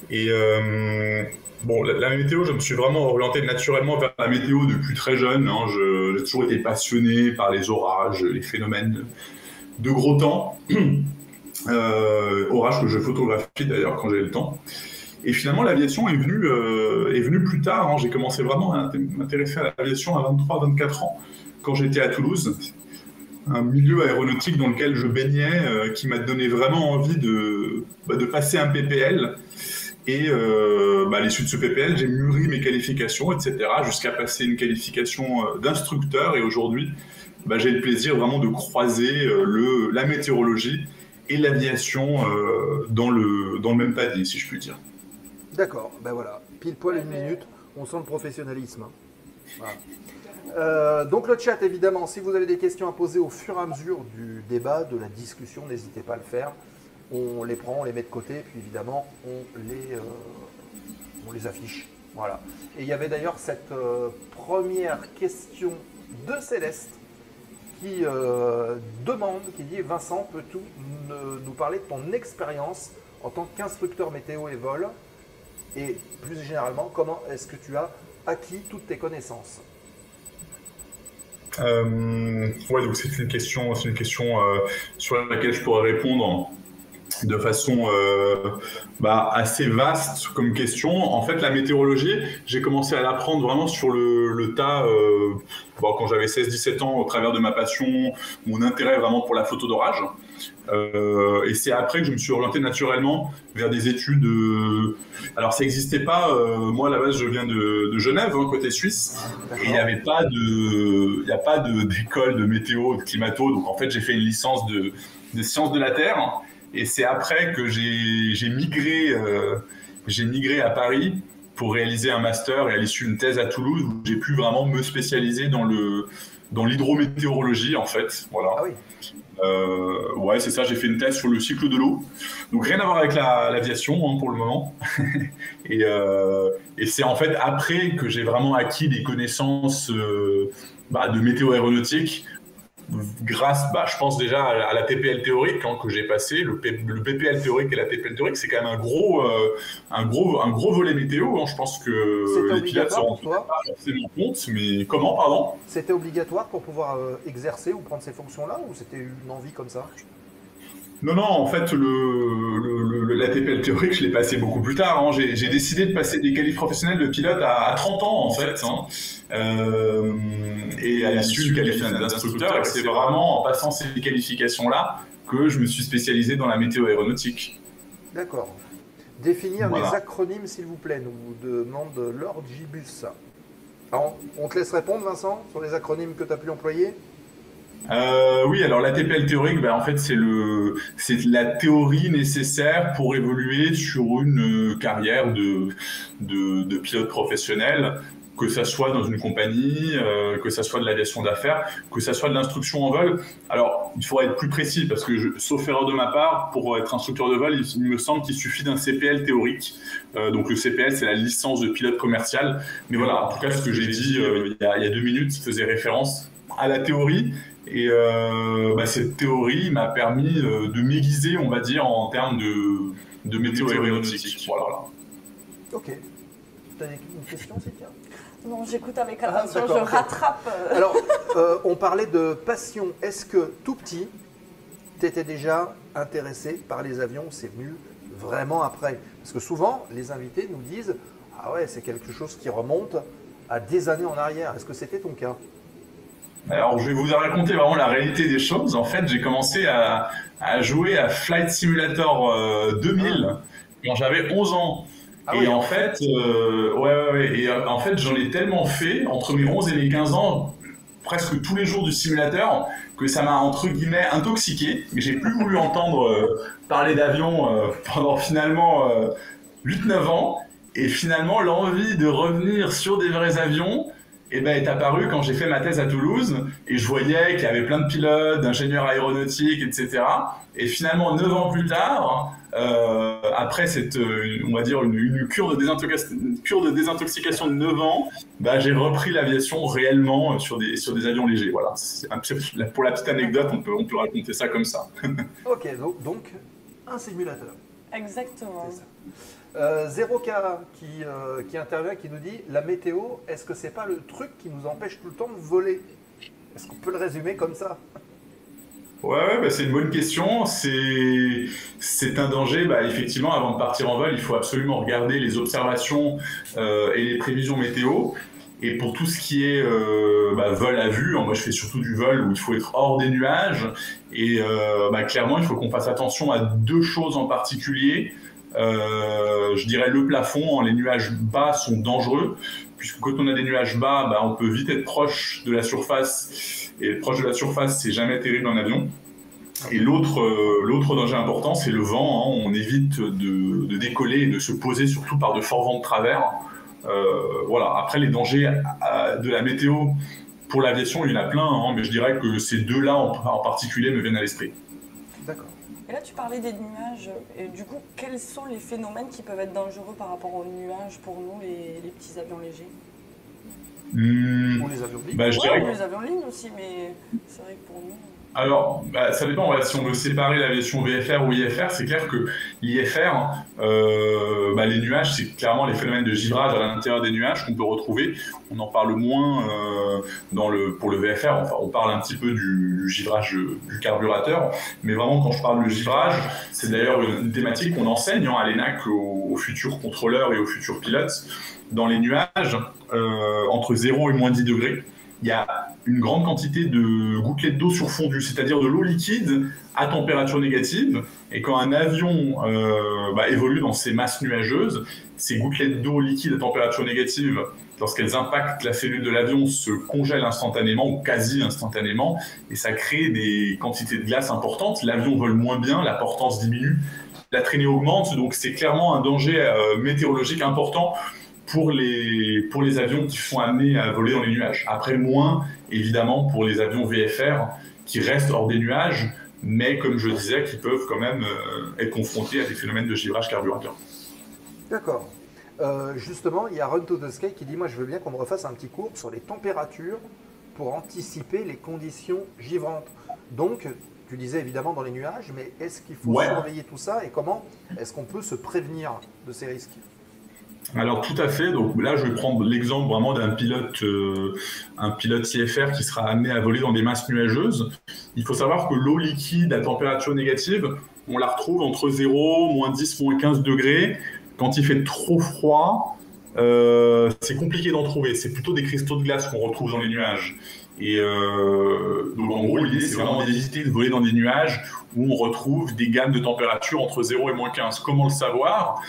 Et la météo, je me suis vraiment orienté naturellement vers la météo depuis très jeune. Hein. J'ai toujours été passionné par les orages, les phénomènes de gros temps. Orages que je photographie d'ailleurs quand j'ai le temps. Et finalement, l'aviation est venue plus tard. Hein. J'ai commencé vraiment à m'intéresser à l'aviation à 23-24 ans, quand j'étais à Toulouse. Un milieu aéronautique dans lequel je baignais, qui m'a donné vraiment envie de passer un PPL. Et à l'issue de ce PPL, j'ai mûri mes qualifications, etc., jusqu'à passer une qualification d'instructeur. Et aujourd'hui, j'ai le plaisir vraiment de croiser la météorologie et l'aviation dans le même panier, si je puis dire. D'accord, ben voilà, pile poil une minute, on sent le professionnalisme. Hein. Voilà. Donc le chat, évidemment, si vous avez des questions à poser au fur et à mesure du débat, de la discussion, n'hésitez pas à le faire. On les prend, on les met de côté, puis évidemment, on les affiche. Voilà. Et il y avait d'ailleurs cette première question de Céleste qui demande, qui dit « Vincent, peux-tu nous parler de ton expérience en tant qu'instructeur météo et vol et plus généralement, comment est-ce que tu as acquis toutes tes connaissances ?» Ouais, donc c'est une question sur laquelle je pourrais répondre de façon assez vaste comme question. En fait, la météorologie, j'ai commencé à l'apprendre vraiment sur le tas quand j'avais 16-17 ans, au travers de ma passion, mon intérêt vraiment pour la photo d'orage. Et c'est après que je me suis orienté naturellement vers des études. Alors, ça n'existait pas. Moi, à la base, je viens de Genève, côté suisse. Et il n'y avait pas d'école de météo, de climato. Donc, en fait, j'ai fait une licence de sciences de la Terre. Et c'est après que j'ai migré à Paris pour réaliser un master et à l'issue une thèse à Toulouse où j'ai pu vraiment me spécialiser dans l'hydrométéorologie, en fait. Voilà. Ah oui. Ouais, c'est ça, j'ai fait une thèse sur le cycle de l'eau. Donc rien à voir avec l'aviation pour le moment. Et c'est en fait après que j'ai vraiment acquis des connaissances de météo aéronautique grâce, je pense déjà à la TPL théorique que j'ai passé. Le PPL théorique et la TPL théorique, c'est quand même un gros volet météo. Je pense que les pilotes se rendent pas forcément compte. Mais comment, pardon ? C'était obligatoire pour pouvoir exercer ou prendre ces fonctions-là, ou c'était une envie comme ça ? Non, en fait, la TPL théorique, je l'ai passé beaucoup plus tard. J'ai décidé de passer des qualifs professionnels de pilote à 30 ans, en fait. Et à l'issue du qualif d'instructeur, c'est vraiment en passant ces qualifications-là que je me suis spécialisé dans la météo aéronautique. D'accord. Définir les acronymes, s'il vous plaît, nous demande Lord Gibus. Alors, on te laisse répondre, Vincent, sur les acronymes que tu as pu employer ? Oui, alors la TPL théorique, en fait, c'est la théorie nécessaire pour évoluer sur une carrière de pilote professionnel, que ça soit dans une compagnie, que ça soit de l'aviation d'affaires, que ça soit de l'instruction en vol. Alors, il faudra être plus précis parce que, sauf erreur de ma part, pour être instructeur de vol, il me semble qu'il suffit d'un CPL théorique. Donc le CPL, c'est la licence de pilote commercial. Mais voilà, en tout cas, ce que j'ai dit il y a 2 minutes faisait référence à la théorie. Et cette théorie m'a permis de m'aiguiser, on va dire, en termes de météo aéronautique. Voilà. Ok. Tu as une question, Cynthia ? Non, j'écoute avec attention, je ok. rattrape. Alors, on parlait de passion. Est-ce que tout petit, tu étais déjà intéressé par les avions? C'est venu vraiment après? Parce que souvent, les invités nous disent « Ah ouais, c'est quelque chose qui remonte à des années en arrière ». Est-ce que c'était ton cas? Alors, je vais vous raconter vraiment la réalité des choses. En fait, j'ai commencé à jouer à Flight Simulator 2000 quand j'avais 11 ans. En fait, en fait, j'en ai tellement fait entre mes 11 et mes 15 ans, presque tous les jours du simulateur, que ça m'a entre guillemets intoxiqué. Mais j'ai plus voulu entendre parler d'avion pendant finalement 8-9 ans. Et finalement, l'envie de revenir sur des vrais avions est apparu quand j'ai fait ma thèse à Toulouse et je voyais qu'il y avait plein de pilotes, d'ingénieurs aéronautiques, etc. Et finalement, 9 ans plus tard, après cette, on va dire, une cure de désintoxication de 9 ans, j'ai repris l'aviation réellement sur des avions légers. Voilà. Pour la petite anecdote, on peut raconter ça comme ça. Ok, donc un simulateur. Exactement. C'est ça. 0K qui intervient, qui nous dit la météo, est-ce que c'est pas le truc qui nous empêche tout le temps de voler? Est-ce qu'on peut le résumer comme ça? Ouais, c'est une bonne question. C'est un danger. Effectivement, avant de partir en vol, il faut absolument regarder les observations et les prévisions météo. Et pour tout ce qui est vol à vue, moi je fais surtout du vol où il faut être hors des nuages. Et clairement, il faut qu'on fasse attention à 2 choses en particulier. Je dirais le plafond, les nuages bas sont dangereux, puisque quand on a des nuages bas, on peut vite être proche de la surface, et proche de la surface, c'est jamais terrible en avion. Et l'autre danger important, c'est le vent. Hein. On évite de décoller et de se poser, surtout par de forts vents de travers. Voilà. Après, les dangers de la météo pour l'aviation, il y en a plein, hein, mais je dirais que ces deux-là en particulier me viennent à l'esprit. D'accord. Et là, tu parlais des nuages. Et du coup, quels sont les phénomènes qui peuvent être dangereux par rapport aux nuages pour nous, les petits avions légers? Ou les avions de ligne. Je dirais les avions de ligne aussi, mais c'est vrai que pour nous... Alors, ça dépend. Voilà, si on veut séparer l'aviation VFR ou IFR, c'est clair que l'IFR, les nuages, c'est clairement les phénomènes de givrage à l'intérieur des nuages qu'on peut retrouver. On en parle moins pour le VFR. Enfin, on parle un petit peu du givrage du carburateur. Mais vraiment, quand je parle de givrage, c'est d'ailleurs une thématique qu'on enseigne à l'ENAC aux futurs contrôleurs et aux futurs pilotes. Dans les nuages, entre 0 et moins 10 degrés, il y a une grande quantité de gouttelettes d'eau surfondues, c'est-à-dire de l'eau liquide à température négative. Et quand un avion évolue dans ces masses nuageuses, ces gouttelettes d'eau liquide à température négative, lorsqu'elles impactent la cellule de l'avion, se congèlent instantanément ou quasi instantanément, et ça crée des quantités de glace importantes. L'avion vole moins bien, la portance diminue, la traînée augmente, donc c'est clairement un danger météorologique important pour les avions qui sont amenés à voler dans les nuages. Après, moins, évidemment, pour les avions VFR qui restent hors des nuages, mais comme je disais, qui peuvent quand même être confrontés à des phénomènes de givrage carburateur. D'accord. Justement, il y a Run to the Sky qui dit « Moi, je veux bien qu'on me refasse un petit cours sur les températures pour anticiper les conditions givrantes. » Donc, tu disais évidemment dans les nuages, mais est-ce qu'il faut surveiller tout ça et comment est-ce qu'on peut se prévenir de ces risques ? Alors tout à fait, donc là je vais prendre l'exemple vraiment d'un pilote IFR qui sera amené à voler dans des masses nuageuses. Il faut savoir que l'eau liquide à température négative, on la retrouve entre 0, moins 10, moins 15 degrés. Quand il fait trop froid, c'est compliqué d'en trouver, c'est plutôt des cristaux de glace qu'on retrouve dans les nuages. Et donc en gros l'idée c'est vraiment d'éviter de voler dans des nuages où on retrouve des gammes de température entre 0 et moins 15. Comment le savoir ?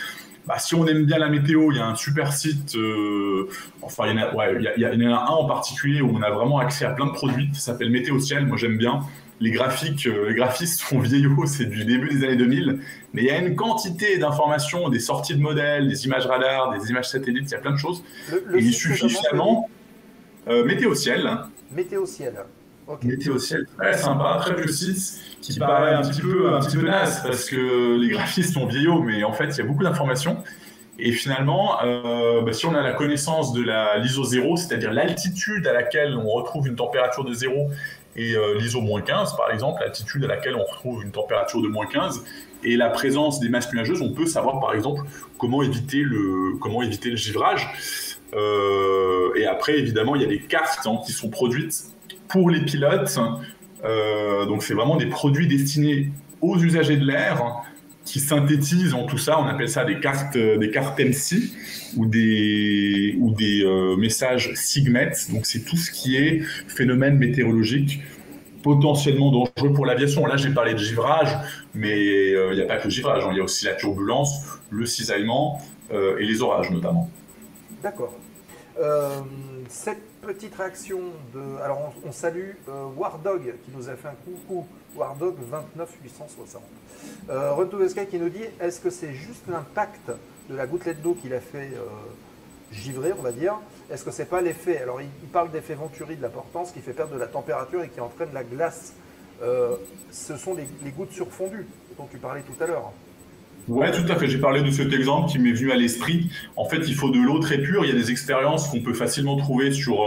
Si on aime bien la météo, il y a un super site, il y en a un en particulier où on a vraiment accès à plein de produits, ça s'appelle Météo Ciel, moi j'aime bien. Les graphistes sont vieillots, c'est du début des années 2000, mais il y a une quantité d'informations, des sorties de modèles, des images radars, des images satellites, il y a plein de choses. Il suffit finalement, Météo Ciel. Météo Ciel. Okay. Météo Ciel, très sympa, très vieux site, qui paraît un petit peu naze parce que les graphistes sont vieillots, mais en fait il y a beaucoup d'informations. Et finalement, si on a la connaissance de l'ISO 0, c'est-à-dire l'altitude à laquelle on retrouve une température de 0, et l'ISO moins 15 par exemple, l'altitude à laquelle on retrouve une température de moins 15, et la présence des masses nuageuses, on peut savoir par exemple comment éviter le givrage. Et après évidemment il y a des cartes qui sont produites pour les pilotes, donc c'est vraiment des produits destinés aux usagers de l'air qui synthétisent en tout ça. On appelle ça des cartes MC ou des messages SIGMET. Donc c'est tout ce qui est phénomène météorologique potentiellement dangereux pour l'aviation. Là j'ai parlé de givrage, mais il n'y a pas que le givrage, il y a aussi la turbulence, le cisaillement et les orages notamment. D'accord. Cette petite réaction de... Alors on salue Wardog qui nous a fait un coucou, Wardog 29860. Run to the Sky qui nous dit, est-ce que c'est juste l'impact de la gouttelette d'eau qui l'a fait givrer, on va dire? Est-ce que c'est pas l'effet? Alors il parle d'effet Venturi de la portance qui fait perdre de la température et qui entraîne la glace. Ce sont les gouttes surfondues dont tu parlais tout à l'heure. Ouais, tout à fait. J'ai parlé de cet exemple qui m'est venu à l'esprit. En fait, il faut de l'eau très pure. Il y a des expériences qu'on peut facilement trouver sur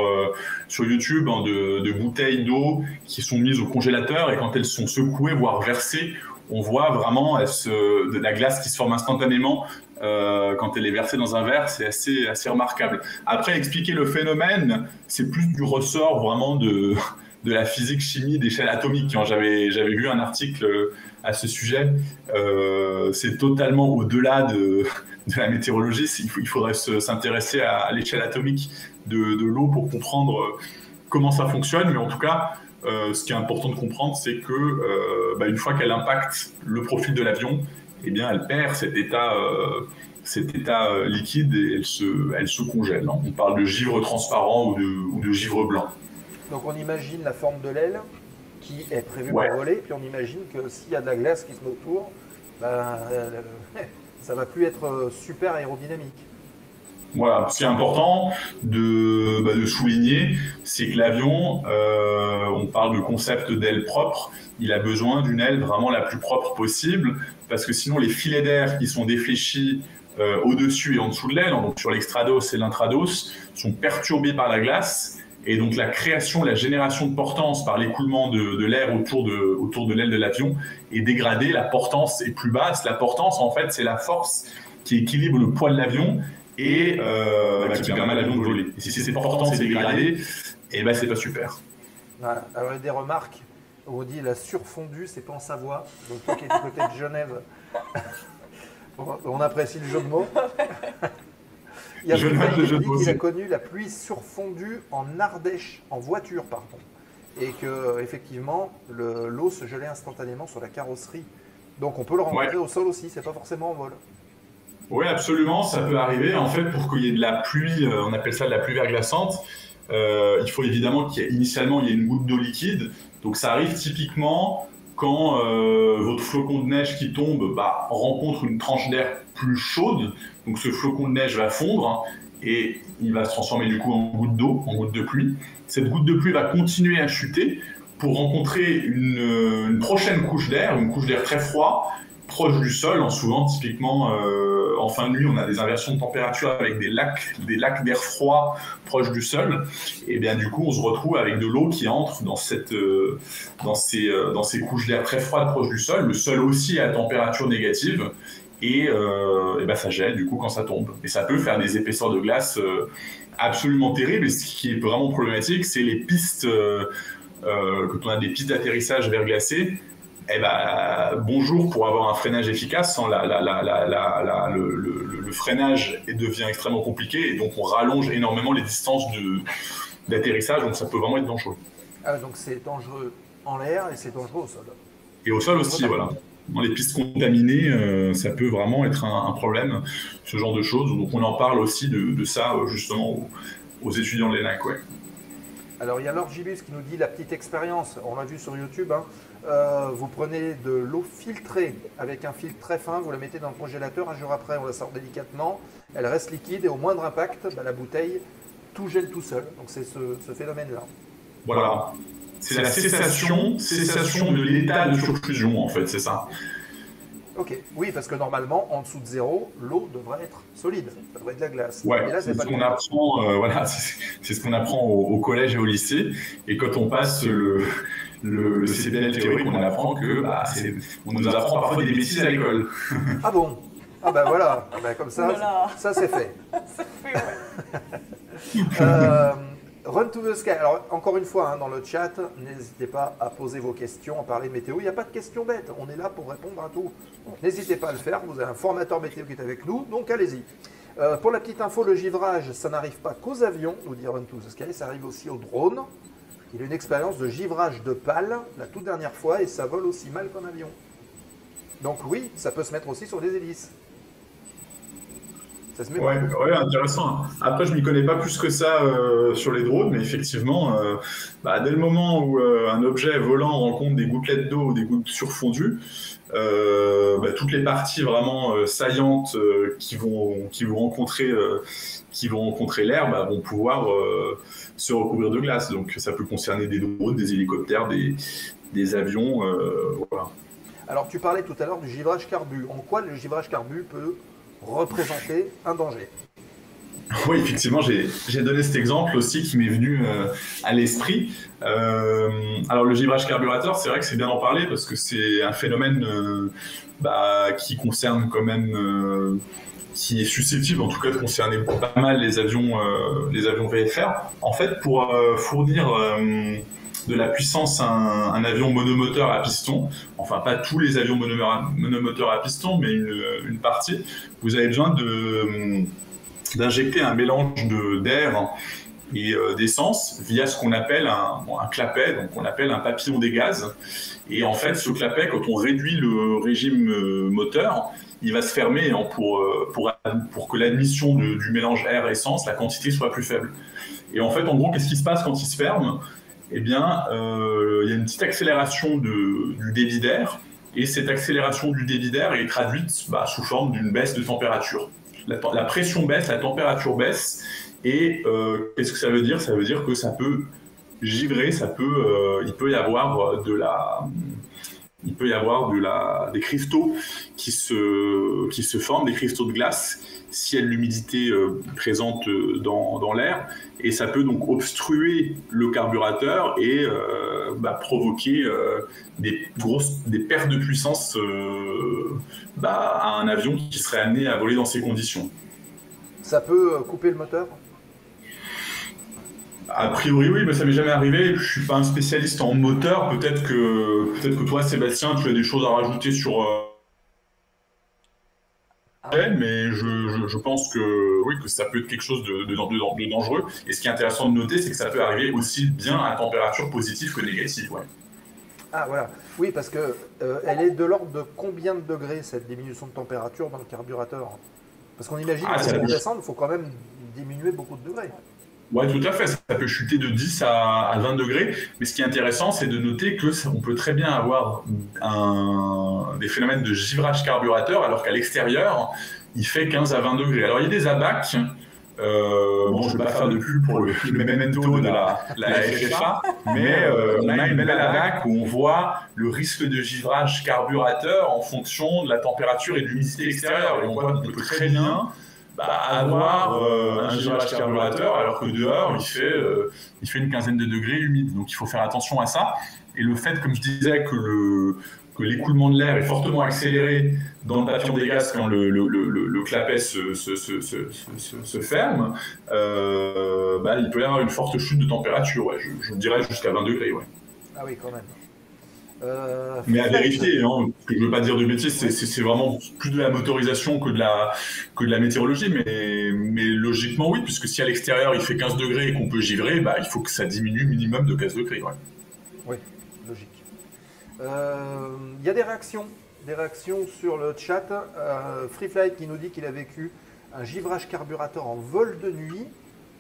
YouTube de bouteilles d'eau qui sont mises au congélateur et quand elles sont secouées, voire versées, on voit vraiment de la glace qui se forme instantanément quand elle est versée dans un verre. C'est assez remarquable. Après, expliquer le phénomène, c'est plus du ressort vraiment de la physique-chimie d'échelle atomique. J'avais vu un article à ce sujet. C'est totalement au-delà de la météorologie. Il faudrait s'intéresser à l'échelle atomique de l'eau pour comprendre comment ça fonctionne. Mais en tout cas, ce qui est important de comprendre, c'est que une fois qu'elle impacte le profil de l'avion, eh bien, elle perd cet état liquide et elle se congèle. On parle de givre transparent ou de givre blanc. Donc on imagine la forme de l'aile qui est prévu Ouais. pour voler, puis on imagine que s'il y a de la glace qui se met autour, ben, ça va plus être super aérodynamique. Voilà, ce qui est important de souligner, c'est que l'avion, on parle de concept d'aile propre, il a besoin d'une aile vraiment la plus propre possible, parce que sinon les filets d'air qui sont défléchis au-dessus et en dessous de l'aile, donc sur l'extrados et l'intrados, sont perturbés par la glace, et donc la création, la génération de portance par l'écoulement de l'air autour de l'aile de l'avion est dégradée, la portance est plus basse. La portance, en fait, c'est la force qui équilibre le poids de l'avion et qui permet à l'avion de voler. Et si cette portance est dégradée, et ben c'est pas super. Voilà. Alors, il y a des remarques. On dit la surfondue, c'est pas en Savoie. Donc, toi qui es du côté de Genève, on apprécie le jeu de mots. Il y a Je note le jeu de dit mots qu'il a aussi. connu la pluie surfondue en Ardèche, en voiture, pardon. Et que, effectivement, l'eau se gelait instantanément sur la carrosserie. Donc, on peut le rencontrer au sol aussi, c'est pas forcément en vol. Oui, absolument, ça peut arriver. En fait, pour qu'il y ait de la pluie, on appelle ça de la pluie verglaçante, il faut évidemment initialement il y ait une goutte d'eau liquide. Donc ça arrive typiquement quand votre flocon de neige qui tombe rencontre une tranche d'air plus chaude. Donc ce flocon de neige va fondre et il va se transformer du coup en goutte d'eau, en goutte de pluie. Cette goutte de pluie va continuer à chuter pour rencontrer une prochaine couche d'air, une couche d'air très froid, proche du sol. Souvent, typiquement, en fin de nuit, on a des inversions de température avec des lacs d'air froid proche du sol. Et bien, du coup, on se retrouve avec de l'eau qui entre dans ces couches d'air très froides proche du sol. Le sol aussi est à température négative. Et ça gèle, du coup, quand ça tombe. Et ça peut faire des épaisseurs de glace absolument terribles. Et ce qui est vraiment problématique, c'est les pistes, quand on a des pistes d'atterrissage verglacées. Bonjour pour avoir un freinage efficace. Sans le freinage devient extrêmement compliqué et donc on rallonge énormément les distances d'atterrissage, donc ça peut vraiment être dangereux. Ah, donc c'est dangereux en l'air et c'est dangereux au sol. Et au sol aussi, voilà. Dans les pistes contaminées, ça peut vraiment être un problème, ce genre de choses. Donc on en parle aussi de ça justement aux étudiants de l'ENAC. Ouais. Alors il y a Laure Gibus qui nous dit la petite expérience, on l'a vu sur YouTube, vous prenez de l'eau filtrée avec un filtre très fin, vous la mettez dans le congélateur, un jour après on la sort délicatement, elle reste liquide et au moindre impact, la bouteille tout gèle tout seul. Donc c'est ce phénomène-là. Voilà, c'est la cessation de l'état de surfusion en fait, c'est ça. Ok, oui, parce que normalement, en dessous de zéro, l'eau devrait être solide, ça devrait être de la glace. Ouais, et là, c'est pas ce qu'on apprend, c'est ce qu'on apprend au collège et au lycée. Et quand on passe le CPL théorique, on apprend que on nous apprend parfois des bêtises à l'école. Ah bon? Ah ben voilà, comme ça, Voilà. ça c'est fait. C'est fait, ouais. Run to the Sky. Alors, encore une fois, dans le chat, n'hésitez pas à poser vos questions, à parler de météo. Il n'y a pas de questions bêtes. On est là pour répondre à tout. N'hésitez pas à le faire. Vous avez un formateur météo qui est avec nous, donc allez-y. Pour la petite info, le givrage, ça n'arrive pas qu'aux avions, nous dit Run to the Sky, ça arrive aussi aux drones. Il a une expérience de givrage de pales la toute dernière fois et ça vole aussi mal qu'un avion. Donc oui, ça peut se mettre aussi sur les hélices. Ça se met Ouais, intéressant. Après, je m'y connais pas plus que ça sur les drones, mais effectivement, dès le moment où un objet volant rencontre des gouttelettes d'eau ou des gouttes surfondues, toutes les parties vraiment saillantes qui vont rencontrer l'air vont pouvoir se recouvrir de glace. Donc, ça peut concerner des drones, des hélicoptères, des avions. Voilà. Alors, tu parlais tout à l'heure du givrage carbu. En quoi le givrage carbu peut représenter un danger? Oui, effectivement, j'ai donné cet exemple aussi qui m'est venu à l'esprit. Alors, le givrage carburateur, c'est vrai que c'est bien d'en parler parce que c'est un phénomène qui concerne quand même, qui est susceptible en tout cas de concerner pas mal les avions VFR. En fait, pour fournir de la puissance à un avion monomoteur à piston, enfin pas tous les avions monomoteurs à piston, mais une partie, vous avez besoin d'injecter un mélange d'air et d'essence via ce qu'on appelle un clapet, donc on appelle un papillon des gaz. Et en fait, ce clapet, quand on réduit le régime moteur, il va se fermer pour que l'admission du mélange air-essence, la quantité soit plus faible. Et en fait, en gros, qu'est-ce qui se passe quand il se ferme ? eh bien, il y a une petite accélération du débit d'air, et cette accélération du débit d'air est traduite sous forme d'une baisse de température. La pression baisse, la température baisse, et qu'est-ce que ça veut dire? Ça veut dire que ça peut givrer, il peut y avoir des cristaux qui se forment, des cristaux de glace, s'il y a de l'humidité présente dans l'air, et ça peut donc obstruer le carburateur et provoquer des pertes de puissance à un avion qui serait amené à voler dans ces conditions. Ça peut couper le moteur? A priori, oui, mais ça m'est jamais arrivé. Je suis pas un spécialiste en moteur. Peut-être que toi, Sébastien, tu as des choses à rajouter sur. Mais je pense que oui, que ça peut être quelque chose de dangereux. Et ce qui est intéressant de noter, c'est que ça peut arriver aussi bien à température positive que négative. Ouais. Ah voilà, oui, parce que elle est de l'ordre de combien de degrés cette diminution de température dans le carburateur? Parce qu'on imagine que pour descendre, il faut quand même diminuer beaucoup de degrés. Oui, tout à fait. Ça peut chuter de 10 à 20 degrés. Mais ce qui est intéressant, c'est de noter qu'on peut très bien avoir des phénomènes de givrage carburateur, alors qu'à l'extérieur, il fait 15 à 20 degrés. Alors, il y a des abacs. Je ne vais pas faire de pub pour le memento de la FFA, mais on a une belle abac où on voit le risque de givrage carburateur en fonction de la température et de l'humidité extérieure. Et on voit qu'on peut très bien avoir un givrage carburateur alors que dehors il fait une quinzaine de degrés humide. Donc il faut faire attention à ça. Et le fait, comme je disais, que l'écoulement de l'air est fortement accéléré dans le papillon des gaz quand le clapet se ferme, il peut y avoir une forte chute de température, ouais. Je dirais jusqu'à 20 degrés. Ouais. Ah oui, quand même. Mais à vérifier, hein, je ne veux pas dire de bêtises, c'est vraiment plus de la motorisation que de la météorologie, mais logiquement oui, puisque si à l'extérieur il fait 15 degrés et qu'on peut givrer, il faut que ça diminue minimum de 15 degrés. Ouais. Oui, logique. Il y a des réactions sur le chat. Freeflight qui nous dit qu'il a vécu un givrage carburateur en vol de nuit.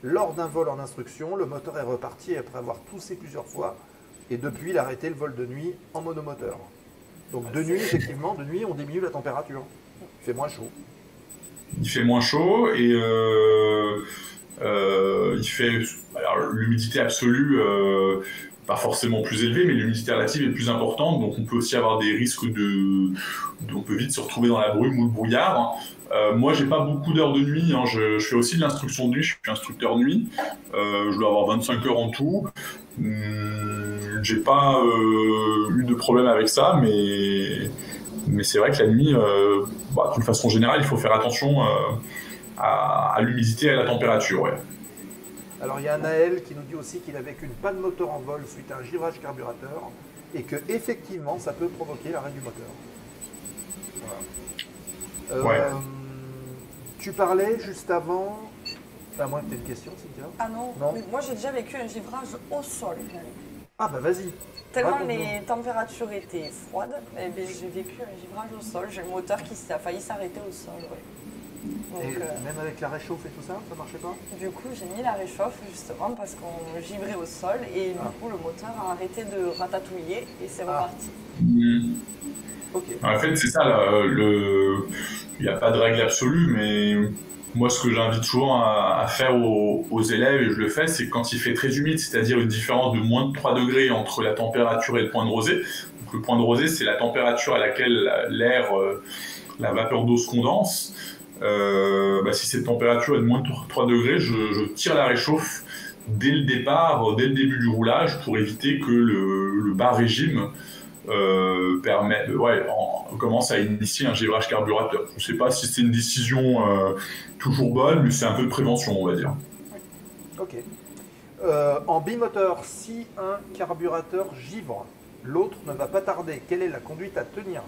Lors d'un vol en instruction, le moteur est reparti après avoir toussé plusieurs fois. Et depuis, il a arrêté le vol de nuit en monomoteur. Donc de nuit, effectivement, on diminue la température. Il fait moins chaud. Il fait moins chaud et il fait... Alors, l'humidité absolue, pas forcément plus élevée, mais l'humidité relative est plus importante. Donc on peut aussi avoir des risques on peut vite se retrouver dans la brume ou le brouillard. Moi, j'ai pas beaucoup d'heures de nuit. Hein. Je fais aussi de l'instruction de nuit. Je suis instructeur de nuit. Je dois avoir 25 heures en tout. J'ai pas eu de problème avec ça, mais c'est vrai que la nuit, d'une façon générale, il faut faire attention à l'humidité et à la température. Ouais. Alors il y a Naël qui nous dit aussi qu'il a vécu une panne moteur en vol suite à un givrage carburateur et que effectivement ça peut provoquer l'arrêt du moteur. Voilà. Tu parlais juste avant. À moins que tu aies une question, Cynthia. Ah non, moi j'ai déjà vécu un givrage au sol. Ah bah vas-y. Tellement les températures étaient froides, j'ai vécu un givrage au sol. J'ai le moteur qui a failli s'arrêter au sol. Ouais. Donc, et même avec la réchauffe et tout ça, ça marchait pas? Du coup, j'ai mis la réchauffe justement parce qu'on givrait au sol et du coup le moteur a arrêté de ratatouiller et c'est reparti. Okay. En fait, c'est ça, il n'y a pas de règle absolue, mais moi, ce que j'invite toujours à faire aux élèves, et je le fais, c'est quand il fait très humide, c'est-à-dire une différence de moins de 3 degrés entre la température et le point de rosée. Donc, le point de rosée, c'est la température à laquelle l'air, la vapeur d'eau se condense. Si cette température est de moins de 3 degrés, je tire la réchauffe dès le départ, dès le début du roulage, pour éviter que le bas régime commence à initier un givrage carburateur. Je ne sais pas si c'est une décision toujours bonne, mais c'est un peu de prévention, on va dire. Ok. En bimoteur, si un carburateur givre, l'autre ne va pas tarder. Quelle est la conduite à tenir?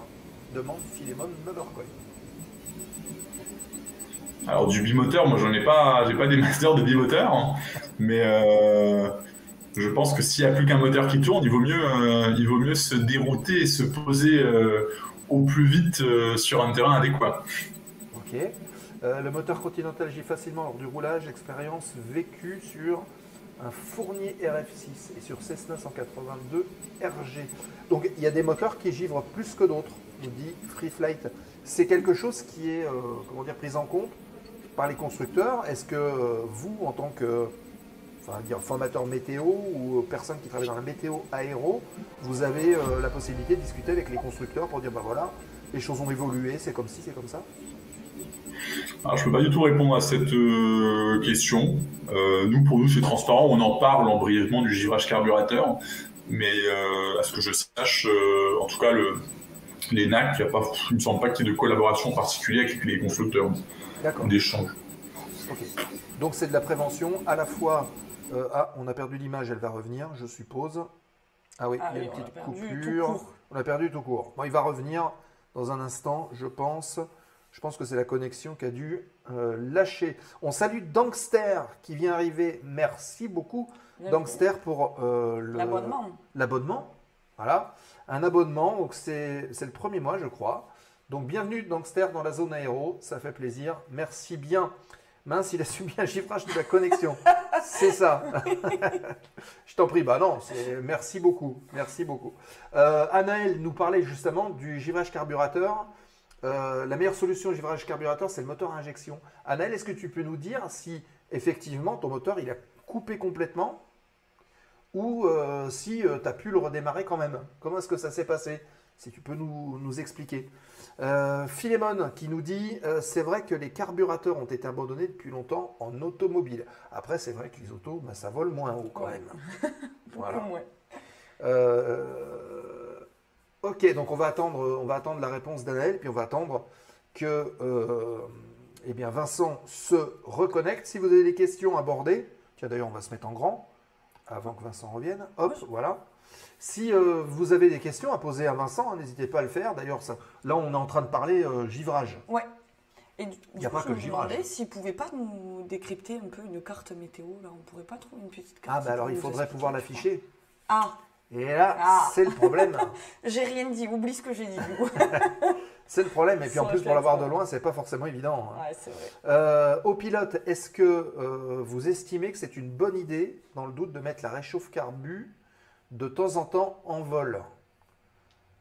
Demande Philémon Mevercoy. Alors du bimoteur, moi j'ai pas des masters de bimoteur, hein, mais je pense que s'il n'y a plus qu'un moteur qui tourne, il vaut mieux se dérouter et se poser au plus vite sur un terrain adéquat. Ok. Le moteur Continental gît facilement lors du roulage. Expérience vécue sur un Fournier RF6 et sur Cessna 182 RG. Donc il y a des moteurs qui givrent plus que d'autres, nous dit Free Flight. C'est quelque chose qui est comment dire, pris en compte par les constructeurs. Est-ce que vous, en tant que formateur météo ou personne qui travaille dans la météo aéro, vous avez la possibilité de discuter avec les constructeurs pour dire bah voilà, les choses ont évolué, c'est comme ci, c'est comme ça? Alors, je ne peux pas du tout répondre à cette question. Pour nous, c'est transparent. On en parle brièvement du givrage carburateur. Mais à ce que je sache, en tout cas, les NAC, il ne me semble pas qu'il y ait de collaboration particulière avec les constructeurs. D'accord. D'échange. Ok. Donc, c'est de la prévention à la fois. On a perdu l'image, elle va revenir, je suppose. Ah oui, il y a une petite coupure. On a perdu tout court. Bon, il va revenir dans un instant, je pense. Je pense que c'est la connexion qui a dû lâcher. On salue Dankster qui vient arriver. Merci beaucoup, Dankster, pour l'abonnement. Voilà, un abonnement. Donc c'est le premier mois, je crois. Donc bienvenue, Dankster, dans la zone aéro. Ça fait plaisir. Merci bien. Mince, il a subi un chiffrage de la connexion. C'est ça. Je t'en prie. Bah non, merci beaucoup. Merci beaucoup. Anaël nous parlait justement du givrage carburateur. La meilleure solution au givrage carburateur, c'est le moteur à injection. Anaël, est-ce que tu peux nous dire si effectivement ton moteur il a coupé complètement ou si tu as pu le redémarrer quand même? Comment est-ce que ça s'est passé? Si tu peux nous expliquer. Philémon qui nous dit c'est vrai que les carburateurs ont été abandonnés depuis longtemps en automobile. Après, c'est vrai que les autos, bah, ça vole moins haut quand même. Voilà. Moins. Ok, donc on va attendre la réponse d'Anaël, puis on va attendre que eh bien Vincent se reconnecte. Si vous avez des questions abordées, tiens d'ailleurs on va se mettre en grand avant que Vincent revienne. Hop, voilà. Si vous avez des questions à poser à Vincent, hein, n'hésitez pas à le faire. D'ailleurs, là on est en train de parler givrage. Ouais. Et Il n'y a pas que le givrage. Je me demandais s'il ne pouvait pas nous décrypter un peu une carte météo. Là, on ne pourrait pas trouver une petite carte. Ah bah alors il faudrait pouvoir l'afficher. Ah. Et là, c'est le problème. J'ai rien dit, oublie ce que j'ai dit du coup. C'est le problème. Et puis en plus, pour l'avoir de loin, c'est pas forcément évident. Hein. Ouais, c'est vrai. Au pilote, est-ce que vous estimez que c'est une bonne idée, dans le doute, de mettre la réchauffe carbu de temps en temps en vol?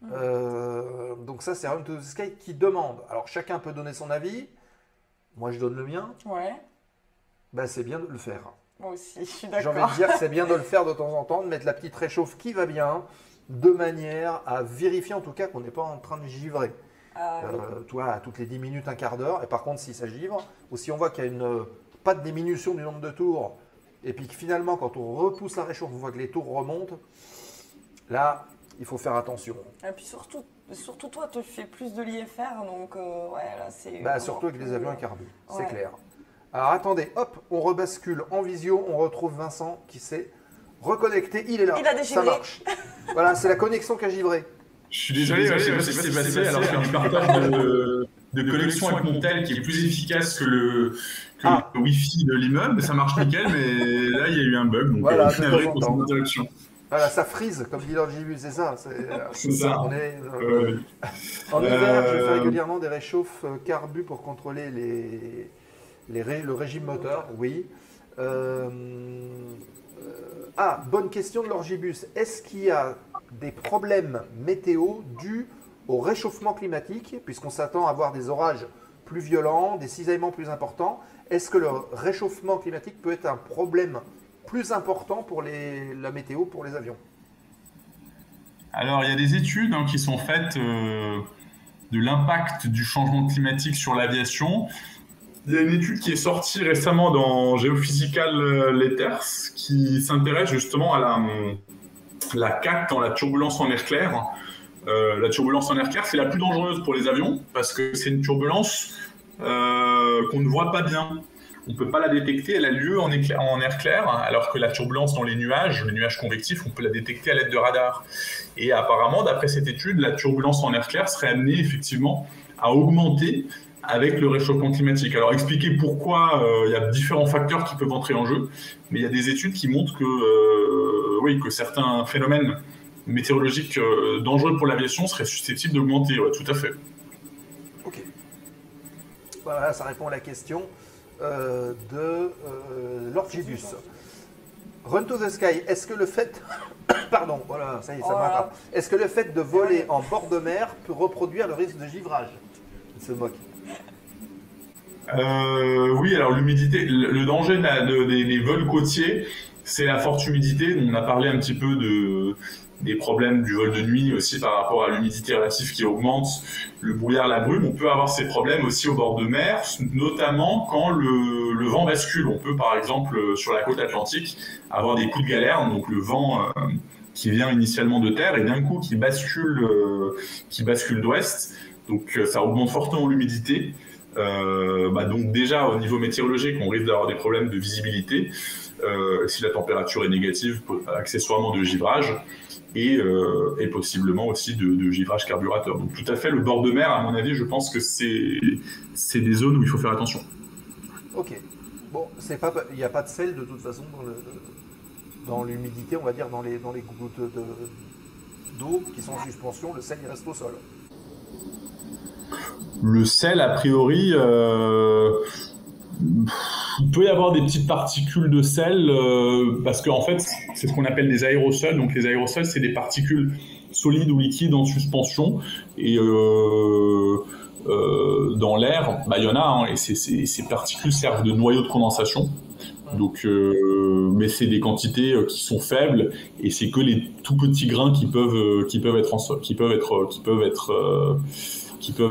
Donc ça, c'est Run to the Sky qui demande. Alors chacun peut donner son avis. Moi, je donne le mien. Ouais. Ben, c'est bien de le faire. Moi aussi, je suis J'ai d'accord. envie de dire que c'est bien de le faire de temps en temps, de mettre la petite réchauffe qui va bien, de manière à vérifier en tout cas qu'on n'est pas en train de givrer. Toi, à toutes les 10 minutes, un quart d'heure. Et par contre, si ça givre, ou si on voit qu'il y a pas de diminution du nombre de tours, et puis que finalement, quand on repousse la réchauffe, on voit que les tours remontent, là, il faut faire attention. Et puis surtout toi, tu fais plus de l'IFR, donc ouais, là, c'est... Bah, surtout avec les avions à carbu, c'est Ouais. clair. Alors attendez, hop, on rebascule en visio, on retrouve Vincent qui s'est reconnecté, il est là, Il a dégivré. ça marche. Voilà, c'est la connexion qui a givré. Je suis désolé, je sais pas ce qui s'est passé. Alors, je fais un partage de connexion avec mon tel qui est plus efficace que le Wi-Fi de l'immeuble. Ça marche nickel, mais là, il y a eu un bug. Donc, Voilà, je suis navré pour cette interruption. Voilà, ça frise, comme dit l'Orgibu, c'est ça. C'est ça. On est, en hiver, je fais régulièrement des réchauffes carbu pour contrôler le régime moteur, oui. Bonne question de l'Orgibus. Est-ce qu'il y a des problèmes météo dus au réchauffement climatique, puisqu'on s'attend à avoir des orages plus violents, des cisaillements plus importants? Est-ce que le réchauffement climatique peut être un problème plus important pour la météo, pour les avions? Alors, il y a des études qui sont faites de l'impact du changement climatique sur l'aviation. Il y a une étude qui est sortie récemment dans Geophysical Letters qui s'intéresse justement à la CAC dans la turbulence en air clair. La turbulence en air clair, c'est la plus dangereuse pour les avions parce que c'est une turbulence qu'on ne voit pas bien. On ne peut pas la détecter, elle a lieu en air clair, alors que la turbulence dans les nuages convectifs, on peut la détecter à l'aide de radars. Et apparemment, d'après cette étude, la turbulence en air clair serait amenée effectivement à augmenter avec le réchauffement climatique. Alors, expliquer pourquoi il y a différents facteurs qui peuvent entrer en jeu, mais il y a des études qui montrent que certains phénomènes météorologiques dangereux pour l'aviation seraient susceptibles d'augmenter. Ouais, tout à fait. Ok. Voilà, ça répond à la question de l'Orgibus. Run to the Sky, est-ce que le fait... Pardon, voilà, ça y est, ça Oh me là. rattrape. Est-ce que le fait de voler en bord de mer peut reproduire le risque de givrage? Il se moque. Oui, alors l'humidité, le danger des vols côtiers, c'est la forte humidité. On a parlé un petit peu des problèmes du vol de nuit aussi par rapport à l'humidité relative qui augmente, le brouillard, la brume. On peut avoir ces problèmes aussi au bord de mer, notamment quand le vent bascule. On peut par exemple sur la côte atlantique avoir des coups de galère, donc le vent qui vient initialement de terre et d'un coup qui bascule d'ouest. Donc ça augmente fortement l'humidité. Donc déjà au niveau météorologique, on risque d'avoir des problèmes de visibilité si la température est négative, accessoirement de givrage et possiblement aussi de givrage carburateur. Donc tout à fait, le bord de mer, à mon avis, je pense que c'est des zones où il faut faire attention. Ok. Bon, il n'y a pas de sel de toute façon dans l'humidité, on va dire, dans les gouttes d'eau qui sont en suspension, le sel il reste au sol. Le sel, a priori, il peut y avoir des petites particules de sel parce qu'en fait, c'est ce qu'on appelle des aérosols. Donc les aérosols, c'est des particules solides ou liquides en suspension. Et dans l'air, il y en a, hein, et ces particules servent de noyau de condensation. Donc, mais c'est des quantités qui sont faibles et c'est que les tout petits grains qui peuvent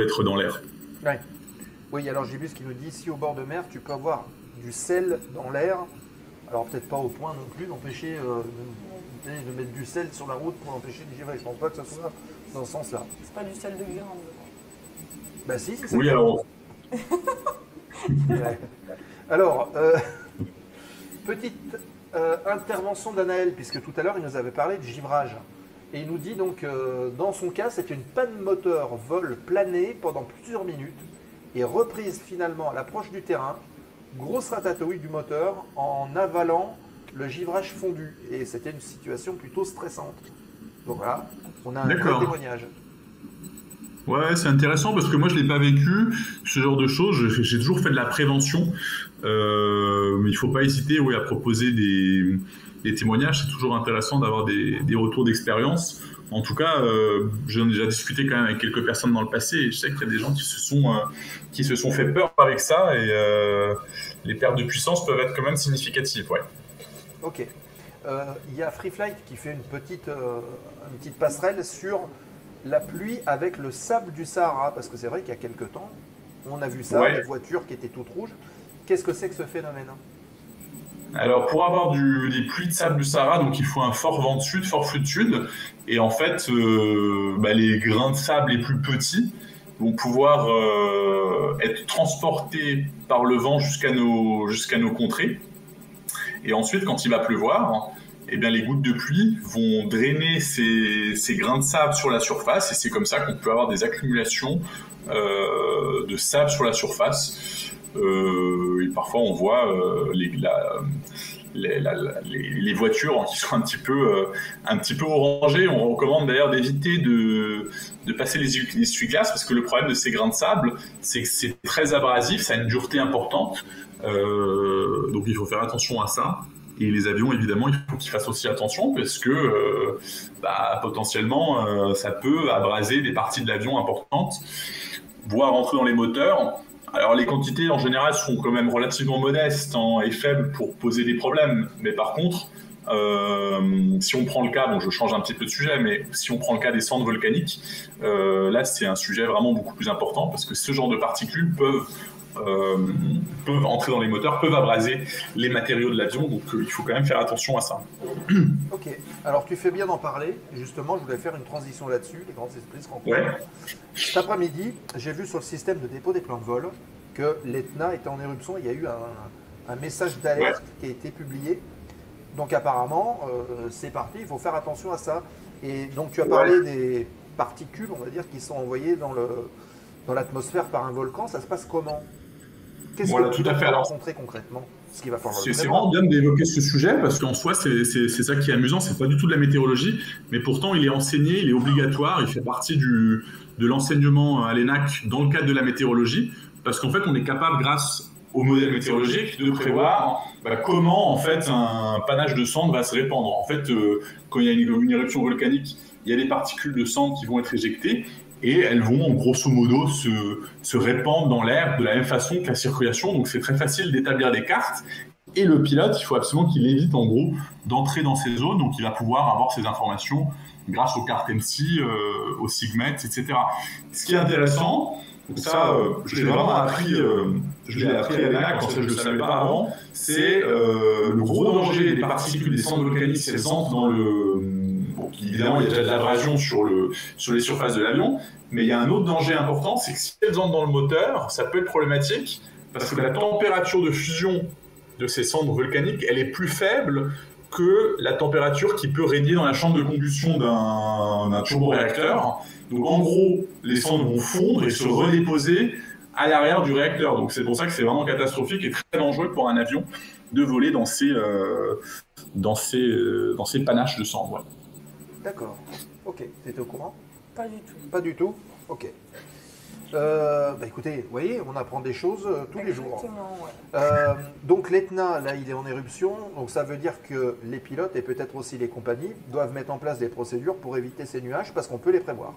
être dans l'air. Ouais. Oui, alors j'ai vu ce qu'il nous dit, si au bord de mer, tu peux avoir du sel dans l'air, alors peut-être pas au point non plus d'empêcher de mettre du sel sur la route pour empêcher de givrer. Je pense pas que ça soit dans ce sens-là. C'est pas du sel de viande. Bah si, c'est ça. Oui, alors... Ouais. Alors, petite intervention d'Anaël, puisque tout à l'heure il nous avait parlé de givrage. Et il nous dit donc, dans son cas, c'est une panne moteur vol plané pendant plusieurs minutes et reprise finalement à l'approche du terrain, grosse ratatouille du moteur en avalant le givrage fondu. Et c'était une situation plutôt stressante. Donc voilà, on a un vrai témoignage. Ouais, c'est intéressant parce que moi je l'ai pas vécu, ce genre de choses. J'ai toujours fait de la prévention, mais il ne faut pas hésiter à proposer des témoignages. C'est toujours intéressant d'avoir des retours d'expérience. En tout cas, j'en ai déjà discuté quand même avec quelques personnes dans le passé et je sais qu'il y a des gens qui se sont fait peur avec ça et les pertes de puissance peuvent être quand même significatives. Ouais. Ok. Il y a Freeflight qui fait une petite passerelle sur la pluie avec le sable du Sahara, parce que c'est vrai qu'il y a quelques temps, on a vu ça, les voitures qui étaient toutes rouges. Qu'est-ce que c'est que ce phénomène? Alors, pour avoir des pluies de sable du Sahara, donc il faut un fort vent de sud, fort flux de sud. Et en fait, les grains de sable les plus petits vont pouvoir être transportés par le vent jusqu'à nos contrées. Et ensuite, quand il va pleuvoir, eh bien, les gouttes de pluie vont drainer ces grains de sable sur la surface. Et c'est comme ça qu'on peut avoir des accumulations de sable sur la surface. Et parfois on voit les voitures qui sont un petit peu orangées. On recommande d'ailleurs d'éviter de passer les essuie-glaces parce que le problème de ces grains de sable, c'est que c'est très abrasif, ça a une dureté importante. Donc il faut faire attention à ça. Et les avions, évidemment, il faut qu'ils fassent aussi attention parce que potentiellement, ça peut abraser des parties de l'avion importantes, voire rentrer dans les moteurs. Alors les quantités en général sont quand même relativement modestes et faibles pour poser des problèmes. Mais par contre, si on prend le cas, je change un petit peu de sujet, mais si on prend le cas des cendres volcaniques, là c'est un sujet vraiment beaucoup plus important parce que ce genre de particules peuvent entrer dans les moteurs, peuvent abraser les matériaux de l'avion, donc il faut quand même faire attention à ça. Ok, alors tu fais bien d'en parler, justement je voulais faire une transition là-dessus, les grands esprits se rencontrent. Ouais. Cet après-midi, j'ai vu sur le système de dépôt des plans de vol que l'Etna était en éruption, il y a eu un message d'alerte qui a été publié, donc apparemment c'est parti, il faut faire attention à ça. Et donc tu as parlé des particules, on va dire, qui sont envoyées dans l'atmosphère par un volcan, ça se passe comment? Qu'est-ce que tu vas rencontrer concrètement? C'est vraiment bien d'évoquer ce sujet parce qu'en soi, c'est ça qui est amusant. C'est pas du tout de la météorologie, mais pourtant il est enseigné, il est obligatoire, il fait partie de l'enseignement à l'ENAC dans le cadre de la météorologie parce qu'en fait, on est capable, grâce au modèle météorologique de prévoir comment en fait un panache de cendres va se répandre. En fait, quand il y a une éruption volcanique, il y a des particules de cendres qui vont être éjectées et elles vont grosso modo se répandre dans l'air de la même façon que la circulation. Donc c'est très facile d'établir des cartes. Et le pilote, il faut absolument qu'il évite en gros d'entrer dans ces zones, donc il va pouvoir avoir ces informations grâce aux cartes MC, aux SIGMET, etc. Ce qui est intéressant, ça, je l'ai vraiment appris, je l'ai appris à l'ENAC, quand ça, je ne le savais pas avant, c'est le gros danger des particules des cendres volcaniques si elles entrent dans le... Bon, évidemment, il y a déjà de l'abrasion sur les surfaces de l'avion, mais il y a un autre danger important, c'est que si elles entrent dans le moteur, ça peut être problématique, parce que la température de fusion de ces cendres volcaniques, elle est plus faible que la température qui peut régner dans la chambre de combustion d'un turboréacteur. Donc en gros, les cendres vont fondre et se redéposer à l'arrière du réacteur. Donc c'est pour ça que c'est vraiment catastrophique et très dangereux pour un avion de voler dans ces panaches de cendres. Ouais. D'accord. Ok. T'étais au courant? Pas du tout. Pas du tout? Ok. Écoutez, vous voyez, on apprend des choses tous les jours. Exactement, ouais. Donc l'Etna, là, il est en éruption. Donc ça veut dire que les pilotes et peut-être aussi les compagnies doivent mettre en place des procédures pour éviter ces nuages parce qu'on peut les prévoir.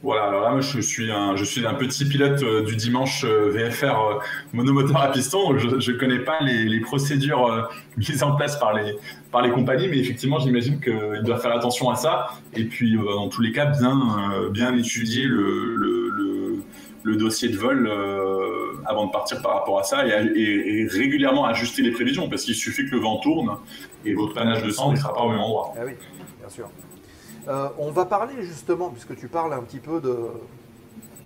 Voilà, alors là, moi, je suis un petit pilote du dimanche VFR monomoteur à piston, donc je ne connais pas les procédures mises en place par les compagnies, mais effectivement, j'imagine qu'ils doivent faire attention à ça, et puis dans tous les cas, bien étudier le dossier de vol avant de partir par rapport à ça, et régulièrement ajuster les prévisions, parce qu'il suffit que le vent tourne, et votre panache de cendres ne sera pas au même endroit. Ah oui, bien sûr. On va parler justement, puisque tu parles un petit peu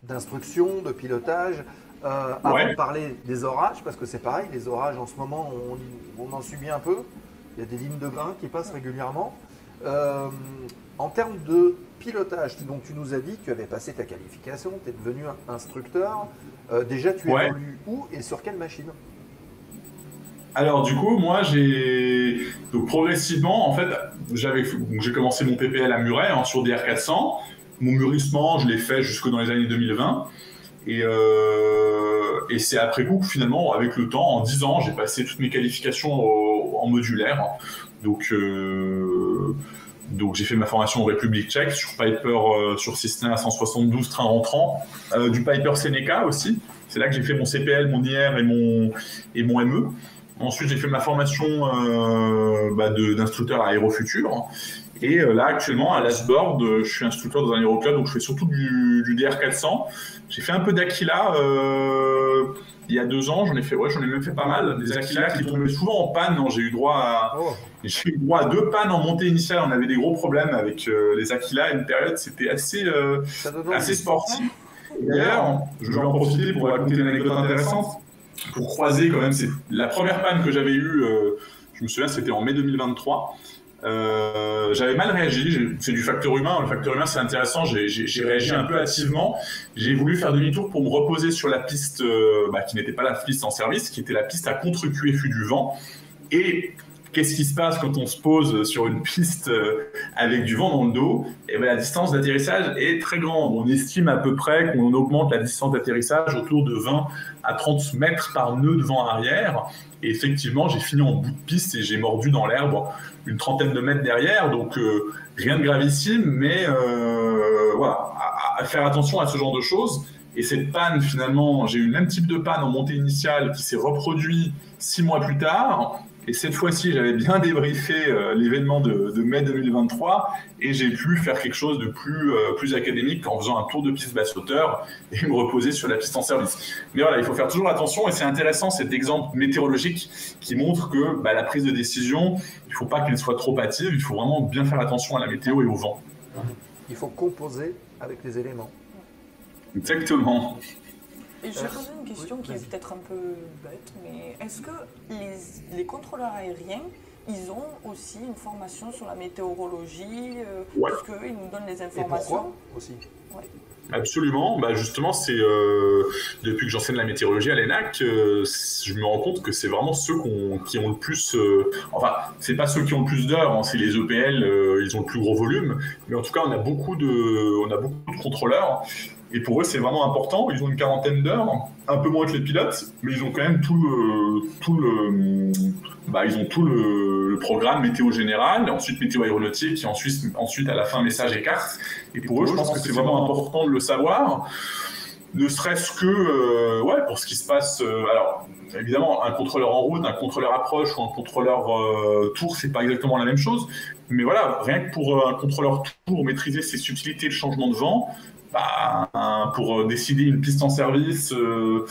d'instruction, de pilotage, avant de parler des orages, parce que c'est pareil, les orages en ce moment, on en subit un peu. Il y a des lignes de grains qui passent régulièrement. En termes de pilotage, donc tu nous as dit que tu avais passé ta qualification, tu es devenu instructeur. Déjà, tu évolues où et sur quelle machine? Alors du coup, moi donc progressivement, en fait, j'ai commencé mon PPL à Muret sur DR400. Mon mûrissement, je l'ai fait jusque dans les années 2020. Et c'est après coup, finalement, avec le temps, en 10 ans, j'ai passé toutes mes qualifications en modulaire. Donc j'ai fait ma formation en République tchèque sur Piper, sur Cessna 172 train rentrant, du Piper Seneca aussi. C'est là que j'ai fait mon CPL, mon IR et mon ME. Ensuite, j'ai fait ma formation d'instructeur à Aérofutur. Et là, actuellement, à l'Asboard, je suis instructeur dans un aéroclub, donc je fais surtout du DR400. J'ai fait un peu d'Aquila il y a 2 ans, j'en ai même fait pas mal. Des Aquila qui tombaient souvent en panne. J'ai eu droit à 2 pannes en montée initiale. On avait des gros problèmes avec les Aquila à une période, c'était assez sportif. Et d'ailleurs, je vais en profiter pour raconter une anecdote intéressante. Pour croiser quand même, c'est la première panne que j'avais eue, je me souviens, c'était en mai 2023. J'avais mal réagi, c'est du facteur humain. Le facteur humain, c'est intéressant, j'ai réagi un peu hâtivement. J'ai voulu faire demi-tour pour me reposer sur la piste qui n'était pas la piste en service, qui était la piste à contre-QFU du vent. Et qu'est-ce qui se passe quand on se pose sur une piste avec du vent dans le dos? Et la distance d'atterrissage est très grande. On estime à peu près qu'on augmente la distance d'atterrissage autour de 20 à 30 mètres par nœud de vent-arrière. Et effectivement, j'ai fini en bout de piste et j'ai mordu dans l'herbe une trentaine de mètres derrière. Donc, rien de gravissime, mais voilà, à faire attention à ce genre de choses. Et cette panne, finalement, j'ai eu le même type de panne en montée initiale qui s'est reproduit 6 mois plus tard. Et cette fois-ci, j'avais bien débriefé l'événement de mai 2023 et j'ai pu faire quelque chose de plus académique en faisant un tour de piste basse hauteur et me reposer sur la piste en service. Mais voilà, il faut faire toujours attention et c'est intéressant cet exemple météorologique qui montre que la prise de décision, il ne faut pas qu'elle soit trop hâtive, il faut vraiment bien faire attention à la météo et au vent. Il faut composer avec les éléments. Exactement. Et je vais poser une question qui est peut-être un peu bête, mais est-ce que les contrôleurs aériens, ils ont aussi une formation sur la météorologie, parce qu'ils nous donnent les informations? Et pourquoi aussi? Absolument. Justement, c'est depuis que j'enseigne la météorologie à l'ENAC, je me rends compte que c'est vraiment ceux qui ont le plus... enfin, c'est pas ceux qui ont le plus d'heures, c'est les EPL, ils ont le plus gros volume, mais en tout cas, on a beaucoup de contrôleurs. Et pour eux, c'est vraiment important. Ils ont une quarantaine d'heures, un peu moins que les pilotes, mais ils ont quand même ils ont tout le programme météo général, ensuite météo aéronautique, et ensuite à la fin message et carte. Et pour eux, je pense que c'est vraiment important de le savoir, ne serait-ce que pour ce qui se passe. Alors, évidemment, un contrôleur en route, un contrôleur approche ou un contrôleur tour, c'est pas exactement la même chose. Mais voilà, rien que pour un contrôleur tour maîtriser ses subtilités de changement de vent, pour décider une piste en service, rien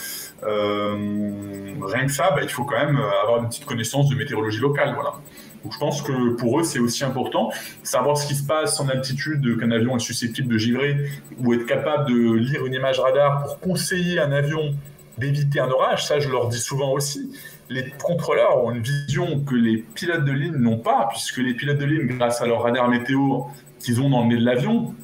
que ça, il faut quand même avoir une petite connaissance de météorologie locale. Voilà. Donc je pense que pour eux, c'est aussi important. Savoir ce qui se passe en altitude, qu'un avion est susceptible de givrer, ou être capable de lire une image radar pour conseiller à un avion d'éviter un orage, ça je leur dis souvent aussi. Les contrôleurs ont une vision que les pilotes de ligne n'ont pas, puisque les pilotes de ligne, grâce à leur radar météo qu'ils ont dans le nez de l'avion,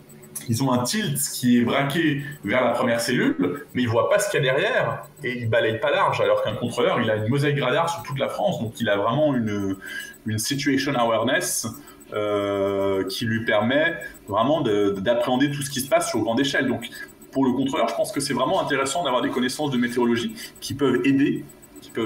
ils ont un tilt qui est braqué vers la première cellule, mais ils ne voient pas ce qu'il y a derrière et ils ne balayent pas large, alors qu'un contrôleur, il a une mosaïque radar sur toute la France, donc il a vraiment une situation awareness qui lui permet vraiment d'appréhender tout ce qui se passe sur grande échelle. Donc pour le contrôleur, je pense que c'est vraiment intéressant d'avoir des connaissances de météorologie qui peuvent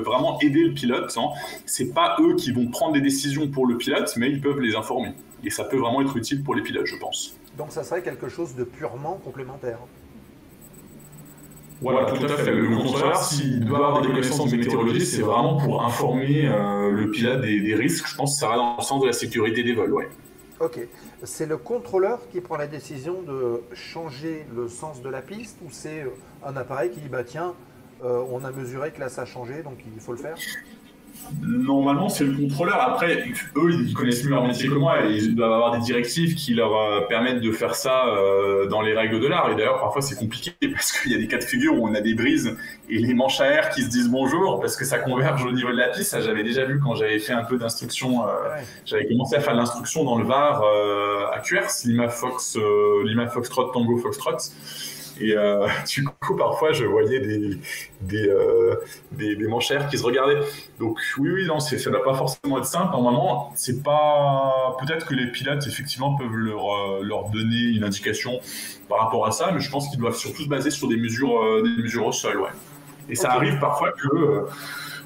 vraiment aider le pilote. Hein. C'est pas eux qui vont prendre des décisions pour le pilote, mais ils peuvent les informer. Et ça peut vraiment être utile pour les pilotes, je pense. Donc ça serait quelque chose de purement complémentaire. Voilà, tout à fait. Le contrôleur, s'il doit avoir des connaissances de météorologie, c'est vraiment pour informer le pilote des risques. Je pense que ça va dans le sens de la sécurité des vols. Ouais. Ok. C'est le contrôleur qui prend la décision de changer le sens de la piste ou c'est un appareil qui dit tiens, on a mesuré que là ça a changé, donc il faut le faire? Normalement, c'est le contrôleur. Après, eux, ils connaissent mieux leur métier que moi et ils doivent avoir des directives qui leur permettent de faire ça dans les règles de l'art. Et d'ailleurs, parfois, c'est compliqué parce qu'il y a des cas de figure où on a des brises et les manches à air qui se disent bonjour parce que ça converge au niveau de la piste. Ça, j'avais déjà vu quand j'avais fait un peu d'instruction. J'avais commencé à faire de l'instruction dans le Var à QRS, Lima Foxtrot, Tango Foxtrot. Et du coup, parfois, je voyais des manchères qui se regardaient. Donc oui, non, ça ne va pas forcément être simple. Normalement, c'est pas. Peut-être que les pilotes, effectivement, peuvent leur donner une indication par rapport à ça, mais je pense qu'ils doivent surtout se baser sur des mesures au sol, ouais. Et ça arrive parfois que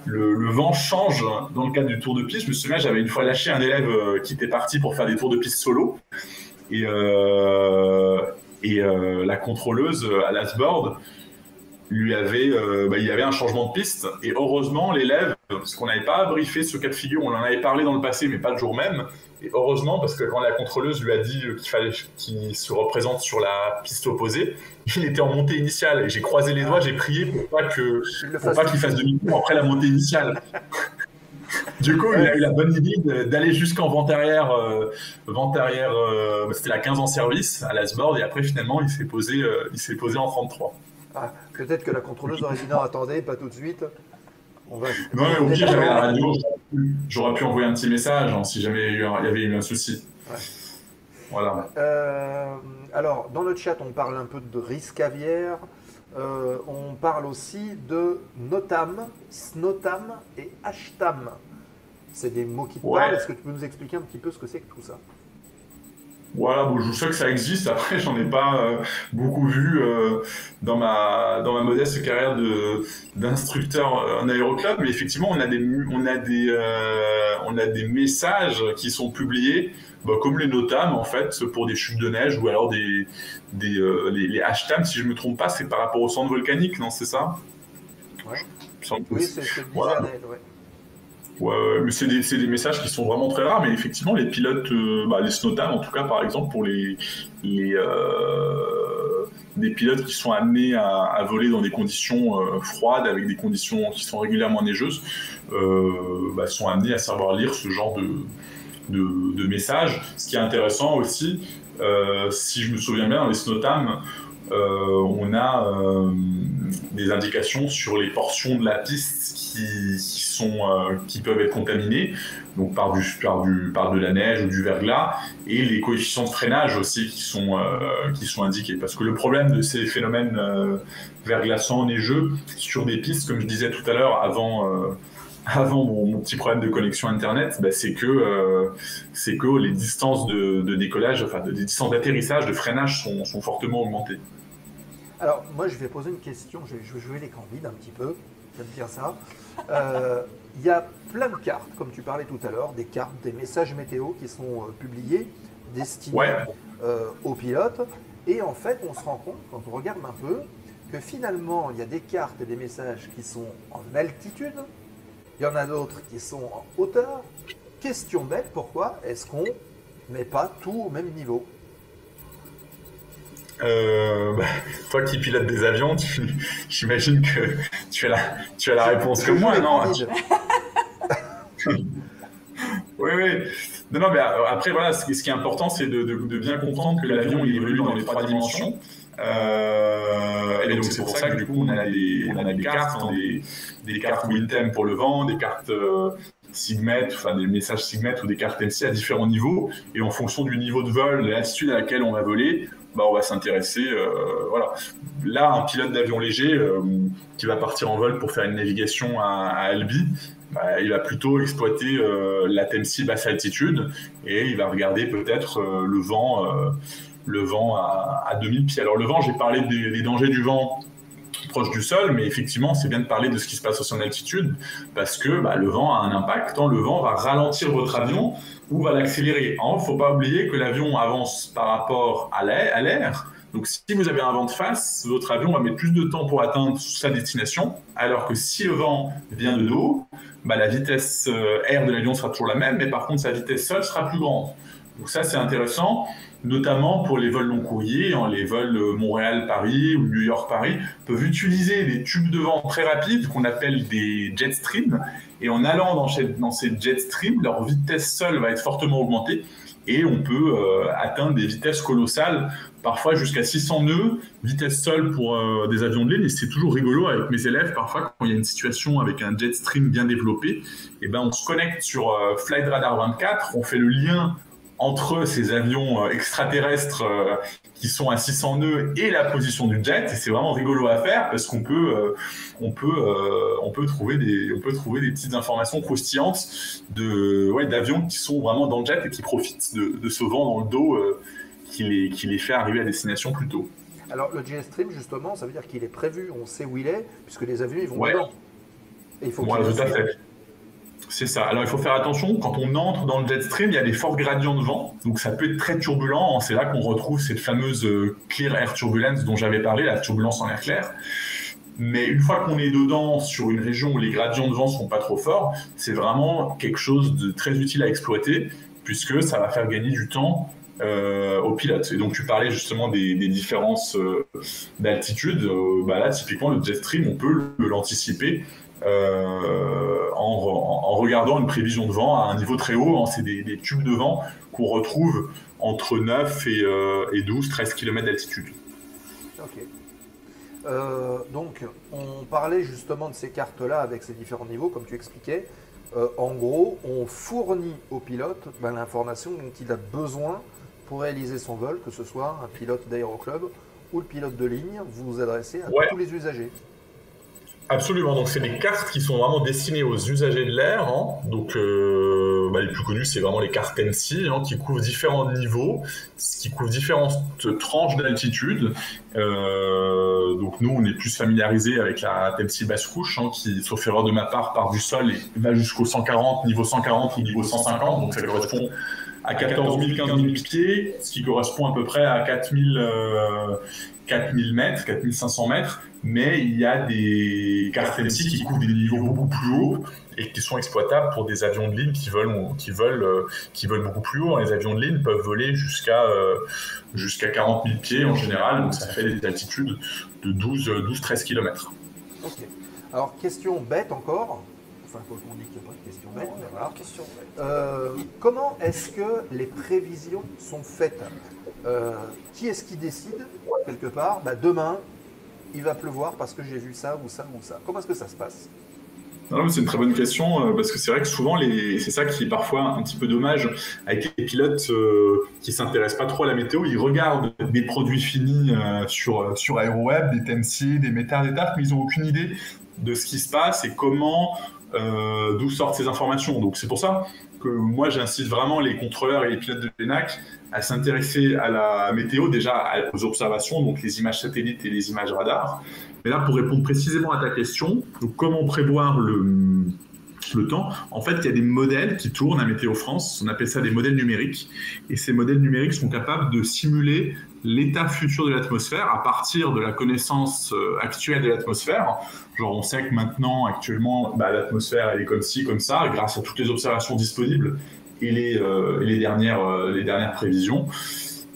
le vent change dans le cadre du tour de piste. Je me souviens, j'avais une fois lâché un élève qui était parti pour faire des tours de piste solo. Et la contrôleuse à l'Asboard il y avait un changement de piste et heureusement l'élève, parce qu'on n'avait pas briefé ce cas de figure, on en avait parlé dans le passé mais pas le jour même, et heureusement parce que quand la contrôleuse lui a dit qu'il fallait qu'il se représente sur la piste opposée, il était en montée initiale et j'ai croisé les doigts, j'ai prié pour pas qu'il fasse demi-tour après la montée initiale. Du coup, il a eu la bonne idée d'aller jusqu'en vent arrière, c'était la 15 en service à l'Asboard, et après finalement il s'est posé en 33. Ah, peut-être que la contrôleuse aurait dit non, attendez, pas tout de suite. Non, mais au pire, j'avais la radio, j'aurais pu envoyer un petit message si jamais il y avait eu un souci. Ouais. Voilà. Alors, dans le chat, on parle un peu de risque aviaire. On parle aussi de NOTAM, SNOTAM et HTAM. C'est des mots qui te parlent. Est-ce que tu peux nous expliquer un petit peu ce que c'est que tout ça? Voilà, bon, je sais que ça existe. Après, j'en ai pas beaucoup vu dans ma modeste carrière d'instructeur en aéroclub. Mais effectivement, on a des messages qui sont publiés, comme les NOTAM en fait, pour des chutes de neige, ou alors les HTAM, si je me trompe pas, c'est par rapport au centre volcanique, non, c'est ça? Ouais. Oui, c'est voilà. Ouais. Ouais, mais c'est des messages qui sont vraiment très rares, mais effectivement, les pilotes, les SNOTAM en tout cas, par exemple, pour des pilotes qui sont amenés à voler dans des conditions froides, avec des conditions qui sont régulièrement neigeuses, sont amenés à savoir lire ce genre de messages. Ce qui est intéressant aussi, si je me souviens bien, dans les SNOTAM, on a des indications sur les portions de la piste qui peuvent être contaminées, donc par de la neige ou du verglas, et les coefficients de freinage aussi qui sont indiqués. Parce que le problème de ces phénomènes verglaçants, neigeux, sur des pistes, comme je disais tout à l'heure, avant mon petit problème de connexion Internet, c'est que les distances de décollage, enfin des distances d'atterrissage, de freinage sont fortement augmentées. Alors, moi, je vais poser une question. Je vais jouer les candides un petit peu. J'aime bien ça. Il y a plein de cartes, comme tu parlais tout à l'heure, des cartes, des messages météo qui sont publiés, destinés aux pilotes. Et en fait, on se rend compte, quand on regarde un peu, que finalement, il y a des cartes et des messages qui sont en altitude. Il y en a d'autres qui sont en hauteur. Question bête, pourquoi est-ce qu'on ne met pas tout au même niveau? Toi qui pilotes des avions, j'imagine que tu as la réponse comme moi, non? Oui. Non, mais après, voilà, ce qui est important, c'est de bien comprendre que l'avion il évolue dans les 3 dimensions. Et donc, c'est pour ça que du coup, on a des cartes, des cartes WinTem pour le vent, des cartes Sigmet, enfin des messages Sigmet ou des cartes MC à différents niveaux. Et en fonction du niveau de vol, de l'altitude à laquelle on va voler, on va s'intéresser. Voilà. Là, un pilote d'avion léger qui va partir en vol pour faire une navigation à Albi, il va plutôt exploiter la TMC basse altitude et il va regarder peut-être le vent à 2000 pieds. Alors le vent, j'ai parlé des dangers du vent proche du sol, mais effectivement, c'est bien de parler de ce qui se passe aussi en altitude, parce que le vent a un impact. Le vent va ralentir votre avion ou va l'accélérer. Il ne faut pas oublier que l'avion avance par rapport à l'air. Donc si vous avez un vent de face, votre avion va mettre plus de temps pour atteindre sa destination, alors que si le vent vient de dos, la vitesse air de l'avion sera toujours la même, mais par contre sa vitesse sol sera plus grande. Donc ça, c'est intéressant, notamment pour les vols long courriers, les vols Montréal-Paris ou New York-Paris peuvent utiliser des tubes de vent très rapides qu'on appelle des jet streams. Et en allant dans ces jet streams, leur vitesse sol va être fortement augmentée et on peut atteindre des vitesses colossales, parfois jusqu'à 600 nœuds, vitesse sol pour des avions de ligne. Et c'est toujours rigolo avec mes élèves, parfois quand il y a une situation avec un jet stream bien développé, on se connecte sur Flight Radar 24, on fait le lien entre ces avions extraterrestres qui sont à 600 nœuds et la position du jet, et c'est vraiment rigolo à faire parce qu'on peut trouver des petites informations croustillantes d'avions qui sont vraiment dans le jet et qui profitent de ce vent dans le dos qui les fait arriver à destination plus tôt. Alors le jet stream, justement, ça veut dire qu'il est prévu, on sait où il est, puisque les avions ils vont dedans. Et il faut tout à fait. C'est ça. Alors, il faut faire attention, quand on entre dans le jet stream, il y a des forts gradients de vent, donc ça peut être très turbulent. C'est là qu'on retrouve cette fameuse clear air turbulence dont j'avais parlé, la turbulence en air clair. Mais une fois qu'on est dedans, sur une région où les gradients de vent ne sont pas trop forts, c'est vraiment quelque chose de très utile à exploiter, puisque ça va faire gagner du temps aux pilotes. Et donc, tu parlais justement des différences d'altitude. Là, typiquement, le jet stream, on peut l'anticiper en regardant une prévision de vent à un niveau très haut. C'est des tubes de vent qu'on retrouve entre 9 et 12, 13 km d'altitude. Ok. Donc, on parlait justement de ces cartes-là avec ces différents niveaux, comme tu expliquais. En gros, on fournit au pilote l'information dont il a besoin pour réaliser son vol, que ce soit un pilote d'aéroclub ou le pilote de ligne. Vous vous adressez à tous les usagers. Absolument, donc c'est des cartes qui sont vraiment destinées aux usagers de l'air. Donc les plus connues, c'est vraiment les cartes MC qui couvrent différents niveaux, qui couvrent différentes tranches d'altitude. Donc nous, on est plus familiarisés avec la TMC basse couche, qui, sauf erreur de ma part, part du sol et va jusqu'au 140, niveau 140 ou niveau 150. Donc ça correspond à 14 000, 15 000 pieds, ce qui correspond à peu près à 4 000 mètres, 4 500 mètres. Mais il y a des cartes MC qui couvrent des niveaux beaucoup plus hauts et qui sont exploitables pour des avions de ligne qui volent beaucoup plus haut. Les avions de ligne peuvent voler jusqu'à 40 000 pieds en général, donc ça fait des altitudes de 12-13 km. Ok. Alors, question bête encore. Enfin, faut qu'on dise qu'il n'y a pas de question bête. Non, voilà. question bête. Comment est-ce que les prévisions sont faites? Qui est-ce qui décide, quelque part, demain, il va pleuvoir parce que j'ai vu ça ou ça ou ça? Comment est-ce que ça se passe? Non, c'est une très bonne question parce que c'est vrai que souvent, c'est ça qui est parfois un petit peu dommage avec les pilotes qui ne s'intéressent pas trop à la météo. Ils regardent des produits finis sur AeroWeb, des TMC, des METAR, des TARC, mais ils n'ont aucune idée de ce qui se passe et comment d'où sortent ces informations. Donc c'est pour ça que moi j'incite vraiment les contrôleurs et les pilotes de l'ENAC à s'intéresser à la météo, déjà aux observations, donc les images satellites et les images radars. Mais là, pour répondre précisément à ta question, donc comment prévoir le temps, en fait, il y a des modèles qui tournent à Météo France, on appelle ça des modèles numériques, et ces modèles numériques sont capables de simuler l'état futur de l'atmosphère à partir de la connaissance actuelle de l'atmosphère. Genre, on sait que maintenant, actuellement, l'atmosphère, elle est comme ci, comme ça, grâce à toutes les observations disponibles et les dernières prévisions.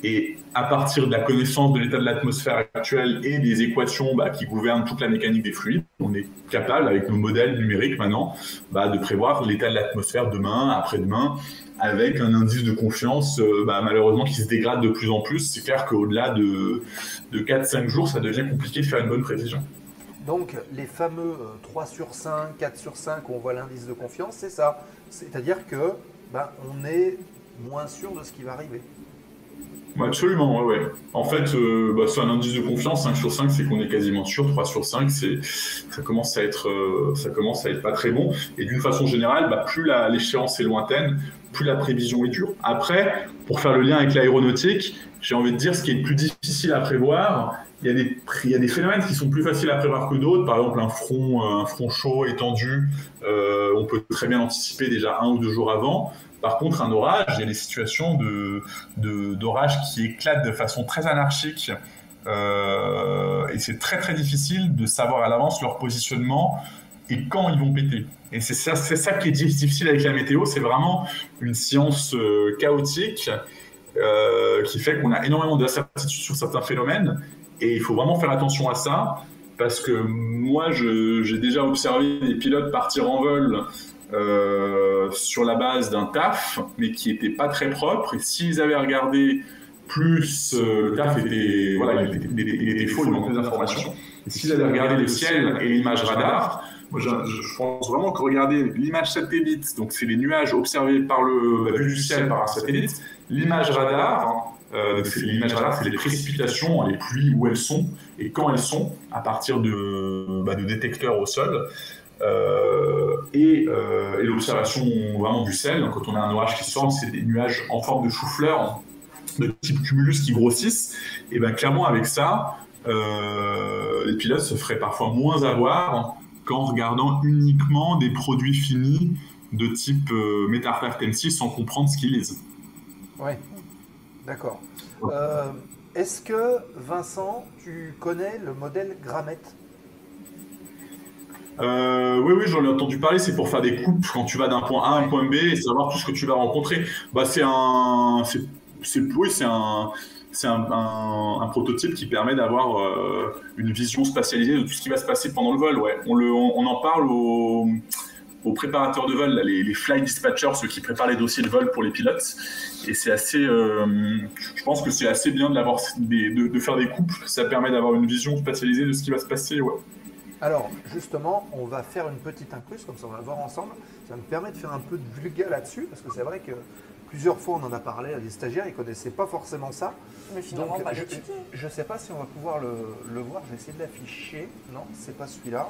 Et à partir de la connaissance de l'état de l'atmosphère actuelle et des équations qui gouvernent toute la mécanique des fluides, on est capable, avec nos modèles numériques maintenant, de prévoir l'état de l'atmosphère demain, après-demain, avec un indice de confiance malheureusement qui se dégrade de plus en plus. C'est clair qu'au-delà de 4-5 jours, ça devient compliqué de faire une bonne prévision. Donc les fameux 3 sur 5, 4 sur 5 où on voit l'indice de confiance, c'est ça. C'est-à-dire que on est moins sûr de ce qui va arriver. Absolument, ouais. En fait, c'est un indice de confiance. 5 sur 5, c'est qu'on est quasiment sûr. 3 sur 5, ça commence à être pas très bon. Et d'une façon générale, plus l'échéance est lointaine, plus la prévision est dure. Après, pour faire le lien avec l'aéronautique, j'ai envie de dire ce qui est le plus difficile à prévoir. Il y a des phénomènes qui sont plus faciles à prévoir que d'autres. Par exemple, un front chaud étendu, on peut très bien l'anticiper déjà 1 ou 2 jours avant. Par contre, un orage, il y a des situations d'orage qui éclatent de façon très anarchique et c'est très très difficile de savoir à l'avance leur positionnement et quand ils vont péter. Et c'est ça qui est difficile avec la météo, c'est vraiment une science chaotique qui fait qu'on a énormément d'incertitudes sur certains phénomènes et il faut vraiment faire attention à ça parce que moi, j'ai déjà observé des pilotes partir en vol sur la base d'un TAF, mais qui n'était pas très propre. Et s'ils avaient regardé plus, le TAF il était faux, il manquait des informations. Et s'ils avaient regardé le ciel et l'image radar, moi je pense vraiment que regarder l'image satellite, donc c'est les nuages observés par la vue du ciel par un satellite, l'image radar, l'image radar, c'est les précipitations, les pluies, où elles sont et quand elles sont, à partir de détecteurs au sol. Et l'observation vraiment du ciel, quand on a un orage qui sort, c'est des nuages en forme de chou-fleur de type cumulus qui grossissent, et clairement avec ça, les pilotes se feraient parfois moins avoir qu'en regardant uniquement des produits finis de type MetaCraft M6 sans comprendre ce qu'ils lisent. Oui, d'accord. Est-ce que, Vincent, tu connais le modèle Gramet ? Oui, j'en ai entendu parler. C'est pour faire des coupes quand tu vas d'un point A à un point B et savoir tout ce que tu vas rencontrer. C'est un prototype qui permet d'avoir une vision spatialisée de tout ce qui va se passer pendant le vol. Ouais. On en parle aux préparateurs de vol, là, les flight dispatchers, ceux qui préparent les dossiers de vol pour les pilotes. Et c'est assez, je pense que c'est assez bien de faire des coupes. Ça permet d'avoir une vision spatialisée de ce qui va se passer. Ouais. Alors, justement, on va faire une petite incruse, comme ça on va le voir ensemble. Ça me permet de faire un peu de vulga là-dessus, parce que c'est vrai que plusieurs fois on en a parlé à des stagiaires, ils ne connaissaient pas forcément ça. Mais finalement, donc, pas je ne sais pas si on va pouvoir le voir, je vais essayer de l'afficher. Non, c'est pas celui-là.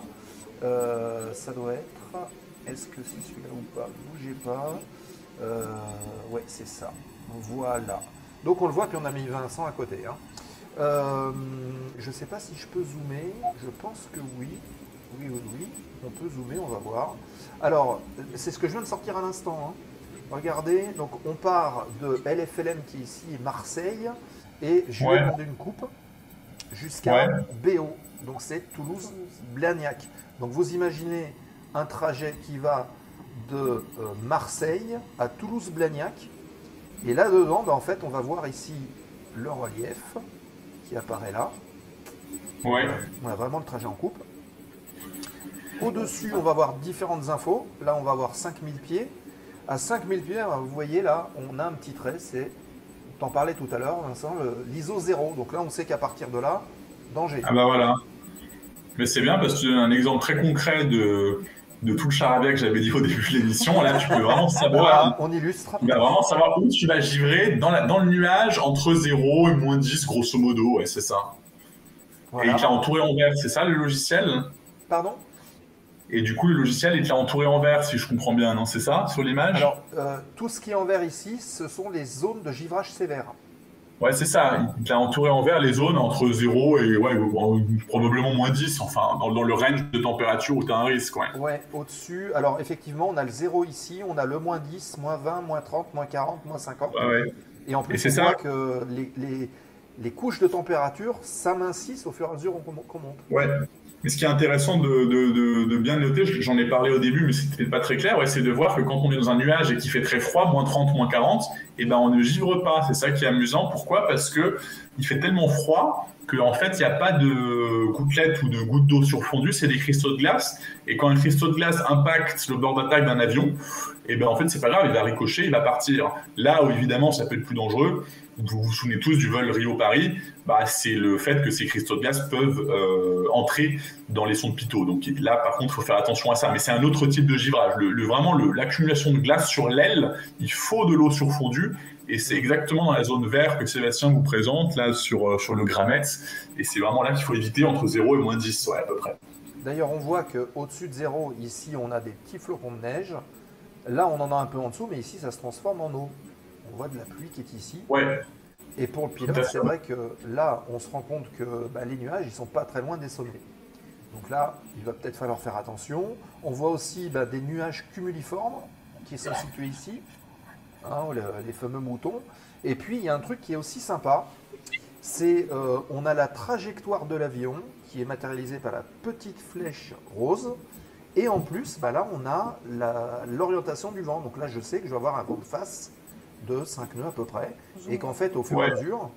Ça doit être... Est-ce que c'est celui-là ou pas? Bougez pas. Ouais, c'est ça. Voilà. Donc on le voit, puis on a mis Vincent à côté. Hein. Je ne sais pas si je peux zoomer, je pense que oui. Oui, on peut zoomer, on va voir. Alors, c'est ce que je viens de sortir à l'instant. Hein. Regardez, donc on part de LFLM qui est ici, Marseille, et je lui ai demandé une coupe jusqu'à BO, donc c'est Toulouse-Blagnac. Donc vous imaginez un trajet qui va de Marseille à Toulouse-Blagnac, et là-dedans, en fait, on va voir ici le relief qui apparaît là. Ouais. On a vraiment le trajet en coupe. Au-dessus, on va voir différentes infos. Là, on va voir 5000 pieds. À 5000 pieds, vous voyez là, on a un petit trait. C'est, t'en parlais tout à l'heure, Vincent, l'ISO 0. Donc là, on sait qu'à partir de là, danger. Ah bah voilà. Mais c'est bien parce que tu as un exemple très concret de tout le charabia que j'avais dit au début de l'émission. Là, tu peux vraiment savoir. On illustre. Tu vas vraiment savoir où tu vas givrer dans le nuage entre 0 et moins 10, grosso modo. Ouais, c'est ça. Voilà. Et il t'a entouré en vert, c'est ça le logiciel? Pardon? Et du coup, le logiciel est entouré en vert, si je comprends bien, non? C'est ça, sur l'image? Alors, tout ce qui est en vert ici, ce sont les zones de givrage sévère. Ouais, c'est ça. Il a entouré en vert les zones entre 0 et probablement moins 10, enfin, dans le range de température où tu as un risque. Ouais. Ouais, au-dessus. Alors, effectivement, on a le 0 ici, on a le moins 10, moins 20, moins 30, moins 40, moins 50. Ouais. Et en plus, on voit que les couches de température s'amincissent au fur et à mesure qu'on monte. Ouais. Mais ce qui est intéressant de bien noter, j'en ai parlé au début, mais c'était pas très clair, c'est de voir que quand on est dans un nuage et qu'il fait très froid, moins 30, moins 40, et ben on ne givre pas. C'est ça qui est amusant. Pourquoi? Parce que il fait tellement froid qu'en fait, il n'y a pas de gouttelettes ou de gouttes d'eau surfondues, c'est des cristaux de glace. Et quand un cristaux de glace impacte le bord d'attaque d'un avion, et ben en fait, c'est pas grave, il va ricocher, il va partir. Là où évidemment, ça peut être plus dangereux, vous vous souvenez tous du vol Rio-Paris, c'est le fait que ces cristaux de glace peuvent entrer dans les sondes pitot. Donc là, par contre, il faut faire attention à ça. Mais c'est un autre type de givrage. Vraiment, l'accumulation de glace sur l'aile, il faut de l'eau surfondue. Et c'est exactement dans la zone verte que Sébastien vous présente, là, sur le Gramet. Et c'est vraiment là qu'il faut éviter entre 0 et moins 10, ouais, à peu près. D'ailleurs, on voit qu'au-dessus de 0, ici, on a des petits flocons de neige. Là, on en a un peu en dessous, mais ici, ça se transforme en eau. On voit de la pluie qui est ici. Ouais. Et pour le pilote, c'est vrai que là, on se rend compte que les nuages, ils sont pas très loin des sommets. Donc là, il va peut-être falloir faire attention. On voit aussi des nuages cumuliformes qui sont situés ici, les fameux moutons. Et puis, il y a un truc qui est aussi sympa, c'est on a la trajectoire de l'avion qui est matérialisée par la petite flèche rose. Et en plus, là, on a l'orientation du vent. Donc là, je sais que je vais avoir un vent de face de 5 nœuds à peu près. Zoom. Et qu'en fait, au fur et à mesure,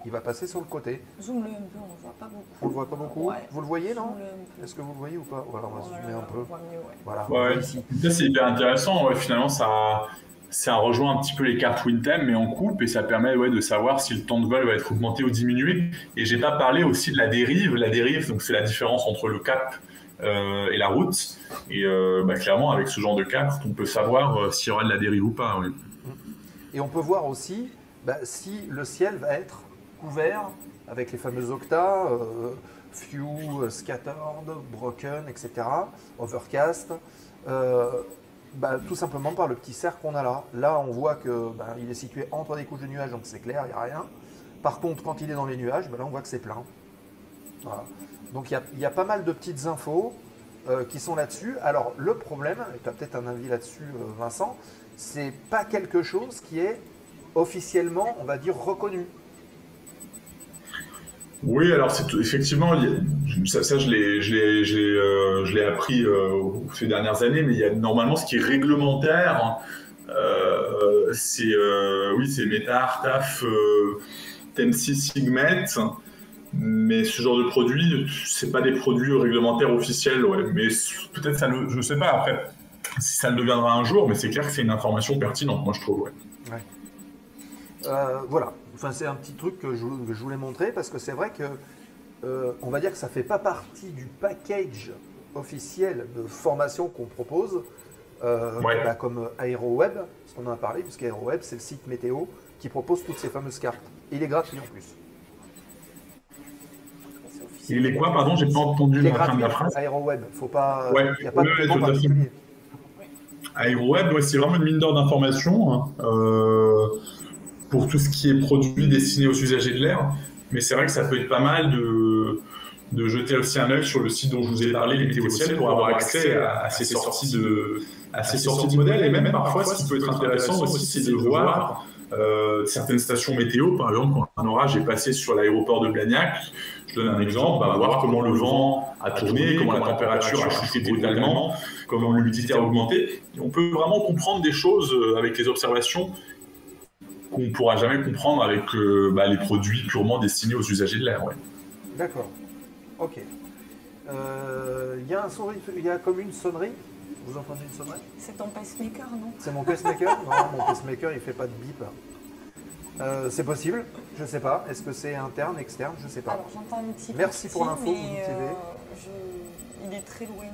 il va passer sur le côté. Zoom-le un peu, on ne voit pas beaucoup. On le voit pas beaucoup? Ouais. Vous le voyez, non? Est-ce que vous le voyez ou pas? Voilà, on va zoomer un peu. Voilà, ouais. Ici. Ça, c'est hyper intéressant. Ouais, finalement, ça rejoint un petit peu les cartes WinTime, mais en coupe, et ça permet de savoir si le temps de vol va être augmenté ou diminué. Et j'ai pas parlé aussi de la dérive. La dérive, donc c'est la différence entre le cap et la route. Et clairement, avec ce genre de carte, on peut savoir s'il y aura de la dérive ou pas. Ouais. Et on peut voir aussi si le ciel va être couvert avec les fameux octas, few, scattered, broken, etc., overcast, tout simplement par le petit cercle qu'on a là. Là, on voit qu'il est situé entre des couches de nuages, donc c'est clair, il n'y a rien. Par contre, quand il est dans les nuages, là, on voit que c'est plein. Voilà. Donc, il y a pas mal de petites infos qui sont là-dessus. Alors, le problème, et tu as peut-être un avis là-dessus, Vincent, c'est pas quelque chose qui est officiellement, on va dire, reconnu. Oui, alors effectivement, ça je l'ai appris ces dernières années, mais il y a normalement ce qui est réglementaire, c'est METAR, TAF, TEN6, Sigmet, mais ce genre de produits, c'est pas des produits réglementaires officiels, ouais, mais peut-être ça je sais pas après. Si ça le deviendra un jour, mais c'est clair que c'est une information pertinente, moi je trouve. Ouais. Voilà, enfin, c'est un petit truc que je voulais montrer parce que c'est vrai que on va dire que ça ne fait pas partie du package officiel de formation qu'on propose, comme AeroWeb, parce qu'on en a parlé, puisque AeroWeb c'est le site météo qui propose toutes ces fameuses cartes. Et il est gratuit en plus. Il est quoi, pardon, j'ai pas entendu la fin de la phrase. AeroWeb, faut pas, il n'y a pas de paiement particulier. AeroWeb, c'est vraiment une mine d'or d'informations pour tout ce qui est produit destiné aux usagers de l'air. Mais c'est vrai que ça peut être pas mal de jeter aussi un œil sur le site dont je vous ai parlé, les météos ciel, pour avoir accès à ces sorties de modèles. Et même parfois, ce qui peut être intéressant aussi, c'est de voir certaines stations météo. Par exemple, quand un orage est passé sur l'aéroport de Blagnac, je donne un exemple, voir comment le vent a tourné, comment la température a chuté brutalement, comment l'humidité a augmenté. Et on peut vraiment comprendre des choses avec les observations qu'on ne pourra jamais comprendre avec les produits purement destinés aux usagers de l'air. Ouais. D'accord. Ok. Il y a comme une sonnerie. Vous entendez une sonnerie? C'est ton pacemaker, non? C'est mon pacemaker? Non, mon pacemaker, il ne fait pas de bip. C'est possible, je ne sais pas. Est-ce que c'est interne, externe? Je ne sais pas. Alors, j'entends un petit Merci pour l'info, vous motivez. Il est très loin.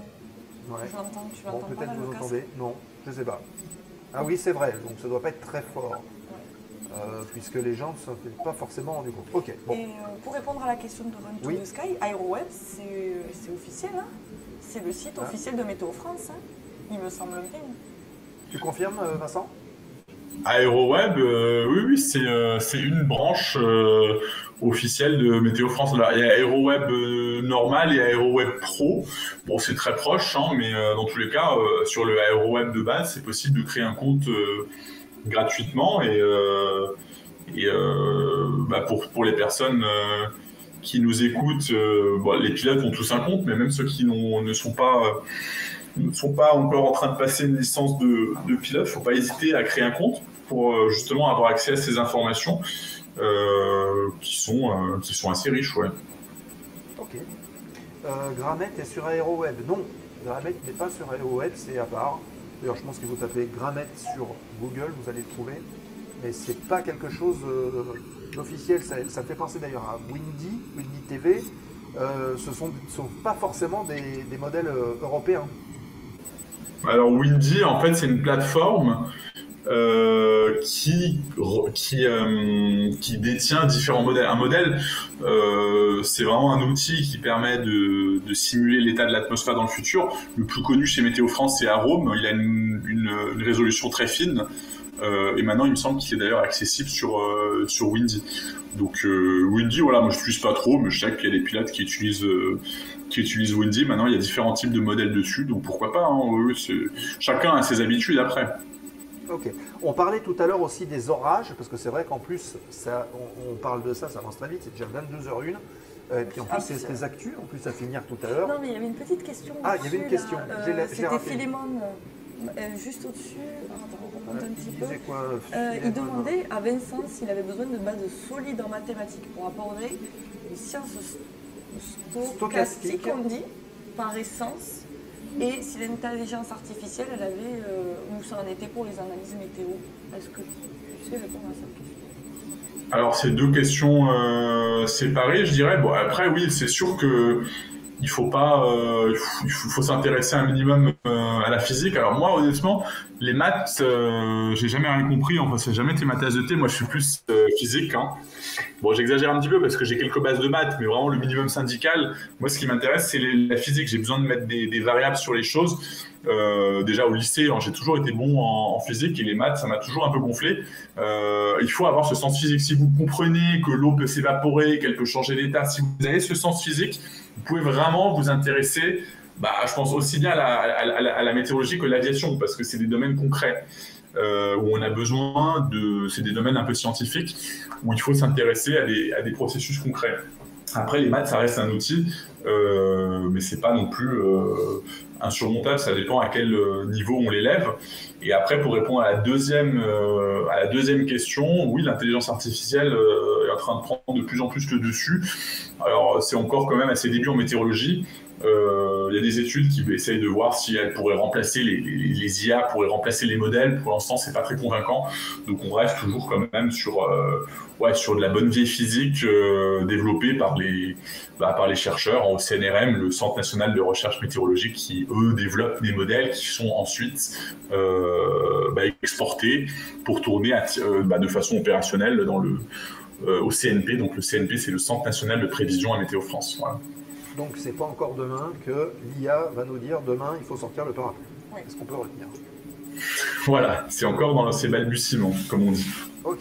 Ouais. Tu l'entends pas? Peut-être vous entendez. Non, je ne sais pas. Ah oui, c'est vrai, donc ça ne doit pas être très fort. Puisque les gens ne sont pas forcément rendus compte. Ok. Bon. Et pour répondre à la question de Run to the Sky, AeroWeb, c'est officiel, hein? c'est le site officiel de Météo France, hein, il me semble bien. Tu confirmes, Vincent? AeroWeb, oui, c'est une branche officielle de Météo France. Là, il y a AeroWeb normal et AeroWeb Pro. Bon, c'est très proche, hein, mais dans tous les cas, sur le AeroWeb de base, c'est possible de créer un compte gratuitement pour les personnes qui nous écoutent, les pilotes ont tous un compte, mais même ceux qui ne sont pas encore en train de passer une licence de pilote, il ne faut pas hésiter à créer un compte pour justement avoir accès à ces informations qui sont assez riches. Ouais. Ok. Gramet est sur AeroWeb. Non, Gramet n'est pas sur AeroWeb, c'est à part. D'ailleurs, je pense que vous tapez Gramet sur Google, vous allez le trouver. Mais ce n'est pas quelque chose d'officiel. Ça me fait penser d'ailleurs à Windy TV. Ce ne sont pas forcément des modèles européens. Alors Windy, en fait, c'est une plateforme qui détient différents modèles. Un modèle, c'est vraiment un outil qui permet de simuler l'état de l'atmosphère dans le futur. Le plus connu chez Météo France, c'est Arome. Il a une résolution très fine. Et maintenant, il me semble qu'il est d'ailleurs accessible sur Windy. Donc Windy, voilà, moi je l'utilise pas trop, mais je sais qu'il y a des pilotes qui utilisent Windy. Maintenant, il y a différents types de modèles dessus, donc pourquoi pas, hein, chacun a ses habitudes après. Ok. On parlait tout à l'heure aussi des orages, parce que c'est vrai qu'en plus, on parle de ça avance très vite, c'est déjà 22h01. Et puis en plus, c'est des actus, en plus à finir tout à l'heure. Non, mais il y avait une petite question. Ah, il y avait une question. C'était Philémon, juste au-dessus. On remonte un petit peu. Il demandait à Vincent s'il avait besoin de bases solides en mathématiques pour aborder les sciences stochastiques, on dit, par essence. Et si l'intelligence artificielle, elle avait, où ça en était pour les analyses météo. Est-ce que tu sais répondre à cette question? Alors, c'est deux questions séparées, je dirais. Bon, après, oui, c'est sûr que il faut s'intéresser un minimum à la physique. Alors moi, honnêtement, les maths, j'ai jamais rien compris. Enfin, ça n'a jamais été ma tasse de thé. Moi, je suis plus physique. Hein. Bon, j'exagère un petit peu parce que j'ai quelques bases de maths, mais vraiment le minimum syndical. Moi, ce qui m'intéresse, c'est la physique. J'ai besoin de mettre des variables sur les choses. Déjà au lycée, hein, j'ai toujours été bon en physique et les maths, ça m'a toujours un peu gonflé. Il faut avoir ce sens physique. Si vous comprenez que l'eau peut s'évaporer, qu'elle peut changer d'état, si vous avez ce sens physique, vous pouvez vraiment vous intéresser, je pense aussi bien à la météorologie que l'aviation, parce que c'est des domaines concrets où on a besoin c'est des domaines un peu scientifiques où il faut s'intéresser à des processus concrets. Après, les maths, ça reste un outil, mais c'est pas non plus insurmontable. Ça dépend à quel niveau on l'élève. Et après, pour répondre à la deuxième question, oui, l'intelligence artificielle est en train de prendre de plus en plus le dessus. Alors, c'est encore quand même à ses débuts en météorologie. Il y a des études qui essayent de voir si elles pourraient remplacer les IA, pourraient remplacer les modèles. Pour l'instant, c'est pas très convaincant. Donc, on reste toujours quand même sur de la bonne vieille physique développée par les chercheurs au CNRM, le Centre national de recherche météorologique, qui eux développent des modèles qui sont ensuite exportés pour tourner de façon opérationnelle au CNP. Donc, le CNP, c'est le Centre national de prévision à Météo France. Voilà. Donc, c'est pas encore demain que l'IA va nous dire demain, il faut sortir le parapluie. Oui. Est-ce qu'on peut retenir? Voilà, c'est encore dans ces balbutiements, comme on dit. Ok.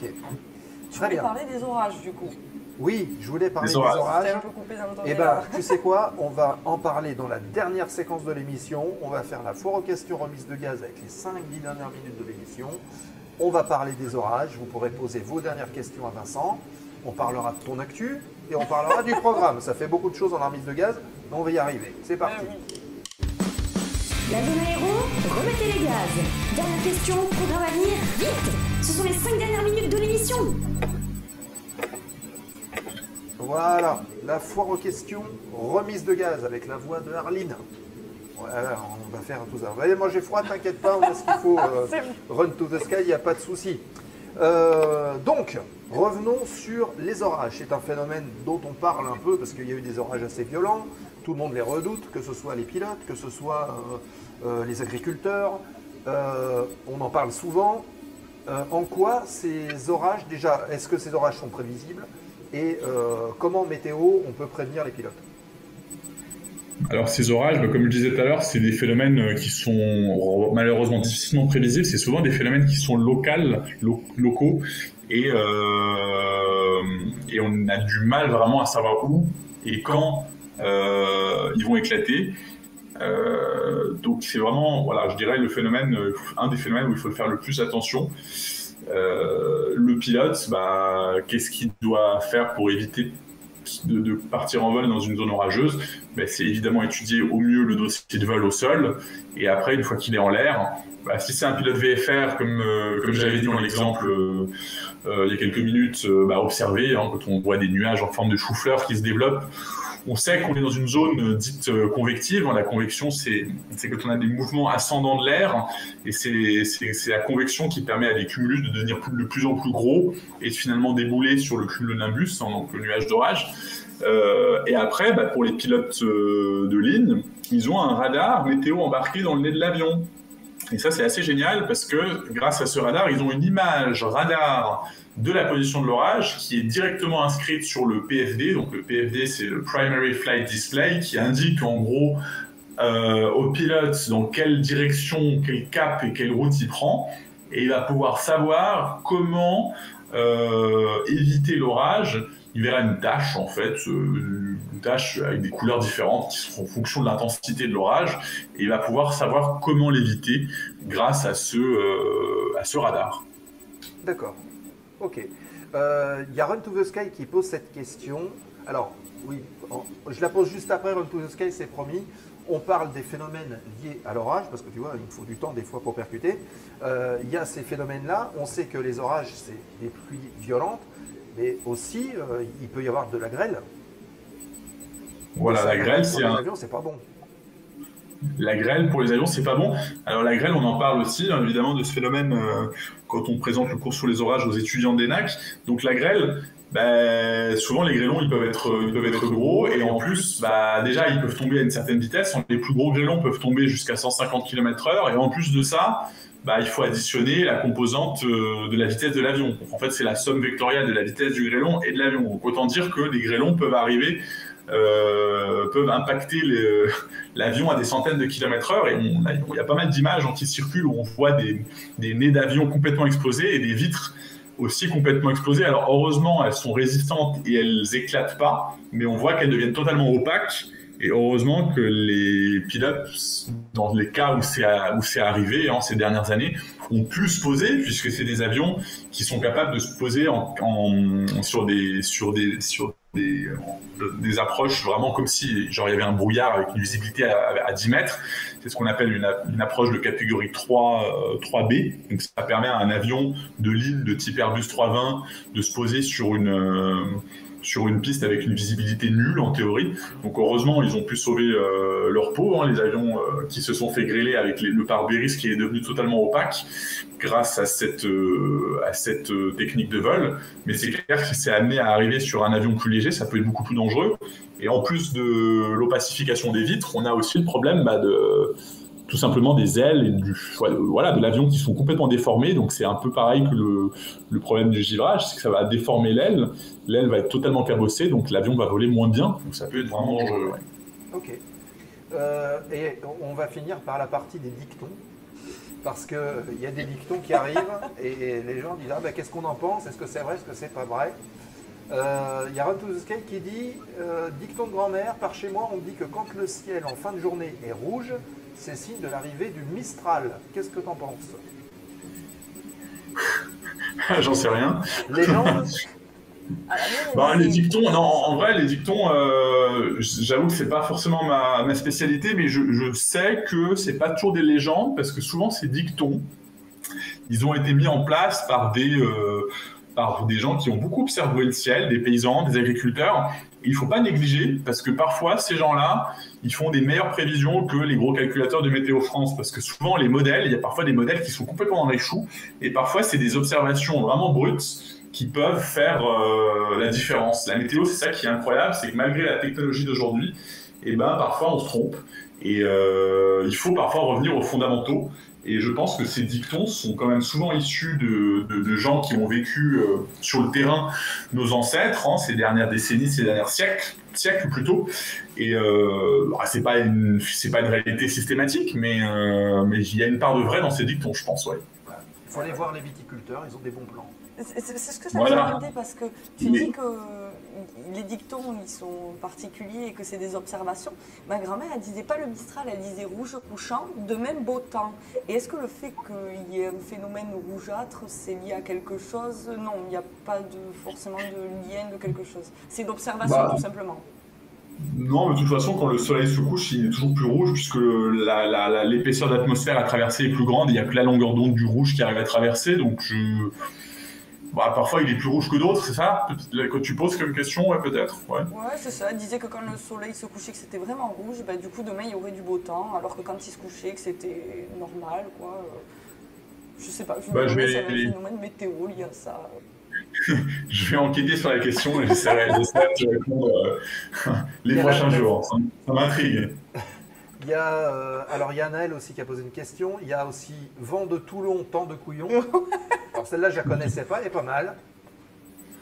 Tu voulais parler des orages, du coup? Oui, je voulais parler des orages. C'était un peu coupé dans le temps. Eh bien, tu sais quoi? On va en parler dans la dernière séquence de l'émission. On va faire la foire aux questions remise de gaz avec les 5-10 dernières minutes de l'émission. On va parler des orages. Vous pourrez poser vos dernières questions à Vincent. On parlera de ton actu et on parlera du programme. Ça fait beaucoup de choses en remise de gaz, mais on va y arriver. C'est parti. La zone aéro, remettez les gaz. Dernière question, programme à venir, vite. Ce sont les 5 dernières minutes de l'émission. Voilà, la foire aux questions remise de gaz avec la voix de Arline. Voilà, on va faire tout ça. Allez, moi j'ai froid, t'inquiète pas, on a ce qu'il faut. Run to the sky, il n'y a pas de souci. Donc, revenons sur les orages. C'est un phénomène dont on parle un peu parce qu'il y a eu des orages assez violents. Tout le monde les redoute, que ce soit les pilotes, que ce soit les agriculteurs. On en parle souvent. En quoi ces orages, déjà, est-ce que ces orages sont prévisibles? Et comment météo, on peut prévenir les pilotes? Alors ces orages, comme je disais tout à l'heure, c'est des phénomènes qui sont malheureusement difficilement prévisibles. C'est souvent des phénomènes qui sont locaux, et on a du mal vraiment à savoir où et quand ils vont éclater. Donc c'est vraiment, voilà, je dirais un des phénomènes où il faut faire le plus attention. Le pilote, qu'est-ce qu'il doit faire pour éviter de partir en vol dans une zone orageuse? C'est évidemment étudier au mieux le dossier de vol au sol, et après, une fois qu'il est en l'air, si c'est un pilote VFR, comme j'avais dit dans l'exemple il y a quelques minutes, observer, quand on voit des nuages en forme de chou-fleur qui se développent. On sait qu'on est dans une zone dite convective. La convection, c'est quand on a des mouvements ascendants de l'air, et c'est la convection qui permet à des cumulus de devenir de plus en plus gros et de finalement débouler sur le cumulonimbus, donc le nuage d'orage. Et après, pour les pilotes de ligne, ils ont un radar météo embarqué dans le nez de l'avion. Et ça, c'est assez génial parce que grâce à ce radar, ils ont une image radar de la position de l'orage qui est directement inscrite sur le PFD. Donc le PFD, c'est le Primary Flight Display, qui indique en gros au pilote dans quelle direction, quel cap et quelle route il prend. Et il va pouvoir savoir comment éviter l'orage. Il verra une tache, en fait, une tache avec des couleurs différentes qui seront en fonction de l'intensité de l'orage, et il va pouvoir savoir comment l'éviter grâce à ce radar. D'accord. Ok. Il y a Run to the Sky qui pose cette question. Alors, oui, je la pose juste après Run to the Sky, c'est promis. On parle des phénomènes liés à l'orage, parce que tu vois, il faut du temps des fois pour percuter. Il y a ces phénomènes-là. On sait que les orages, c'est des pluies violentes, mais aussi, il peut y avoir de la grêle. Voilà, la grêle, c'est un... avions, c'est pas bon. La grêle pour les avions, c'est pas bon. Alors la grêle, on en parle aussi, évidemment, de ce phénomène quand on présente le cours sur les orages aux étudiants d'ENAC. Donc la grêle, souvent les grêlons, ils peuvent être gros, et en plus, déjà, ils peuvent tomber à une certaine vitesse. Les plus gros grêlons peuvent tomber jusqu'à 150 km/h, et en plus de ça, il faut additionner la composante de la vitesse de l'avion. Donc en fait, c'est la somme vectorielle de la vitesse du grêlon et de l'avion. Donc autant dire que les grêlons peuvent impacter l'avion à des centaines de kilomètres/heure, et il y a pas mal d'images qui circulent où on voit des nez d'avion complètement explosés et des vitres aussi complètement explosées. Alors heureusement, elles sont résistantes et elles éclatent pas, mais on voit qu'elles deviennent totalement opaques. Et heureusement que les pilotes, dans les cas où c'est arrivé ces dernières années, ont pu se poser, puisque c'est des avions qui sont capables de se poser sur des approches vraiment comme si il y avait un brouillard avec une visibilité à 10 mètres. C'est ce qu'on appelle une approche de catégorie 3B. Donc ça permet à un avion de ligne de type Airbus 320 de se poser sur une piste avec une visibilité nulle en théorie. Donc heureusement, ils ont pu sauver leur peau, les avions qui se sont fait grêler avec le pare-brise qui est devenu totalement opaque grâce à cette technique de vol. Mais c'est clair que si c'est amené à arriver sur un avion plus léger, ça peut être beaucoup plus dangereux. Et en plus de l'opacification des vitres, on a aussi le problème tout simplement des ailes et de l'avion qui sont complètement déformées. Donc c'est un peu pareil que le problème du givrage, c'est que ça va déformer l'aile. L'aile va être totalement cabossée, donc l'avion va voler moins bien. Donc ça peut être vraiment dangereux. Ouais. Ok. Et on va finir par la partie des dictons. Parce qu'il y a des dictons qui arrivent et les gens disent qu'est-ce qu'on en pense? Est-ce que c'est vrai? Est-ce que c'est pas vrai? Il y a Run to the Sky qui dit dicton de grand-mère, par chez moi on dit que quand le ciel en fin de journée est rouge, c'est signe de l'arrivée du Mistral. Qu'est-ce que t'en penses? J'en sais rien. Légende? Les dictons, non, en vrai, les dictons, j'avoue que c'est pas forcément ma spécialité, mais je sais que c'est pas toujours des légendes, parce que souvent ces dictons, ils ont été mis en place par des gens qui ont beaucoup observé le ciel, des paysans, des agriculteurs. Il ne faut pas négliger, parce que parfois, ces gens-là, ils font des meilleures prévisions que les gros calculateurs de Météo France, parce que souvent, les modèles, il y a parfois des modèles qui sont complètement dans les choux, et parfois, c'est des observations vraiment brutes qui peuvent faire la différence. La météo, c'est ça qui est incroyable, c'est que malgré la technologie d'aujourd'hui, parfois, on se trompe. Et il faut parfois revenir aux fondamentaux. Et je pense que ces dictons sont quand même souvent issus de gens qui ont vécu sur le terrain, nos ancêtres, hein, ces dernières décennies, ces derniers siècles plutôt. Et c'est pas une réalité systématique, mais il y a une part de vrai dans ces dictons, je pense, ouais. Il faut aller voir les viticulteurs, ils ont des bons plans. C'est ce que j'avais demandé parce que tu dis que les dictons ils sont particuliers et que c'est des observations. Ma grand-mère elle disait pas le Mistral, elle disait rouge couchant, de même beau temps. Et est-ce que le fait qu'il y ait un phénomène rougeâtre c'est lié à quelque chose? Non, il n'y a pas forcément de lien de quelque chose. C'est l'observation tout simplement. Non, mais de toute façon, quand le soleil se couche, il est toujours plus rouge puisque l'épaisseur d'atmosphère à traverser est plus grande. Il n'y a que la longueur d'onde du rouge qui arrive à traverser. Donc, parfois, il est plus rouge que d'autres, c'est ça? Quand tu poses comme question, ouais, peut-être. Ouais, c'est ça. Elle disait que quand le soleil se couchait, que c'était vraiment rouge, du coup, demain, il y aurait du beau temps. Alors que quand il se couchait, que c'était normal, quoi. Je sais pas. Je me demandais s'il y avait un phénomène météo lié à ça. Je vais enquêter sur la question et j'essaierai de répondre les prochains jours. Ça m'intrigue. Il y a Anaël aussi qui a posé une question. Il y a aussi vent de Toulon, temps de couillon. Alors celle-là, je la connaissais pas, elle est pas mal.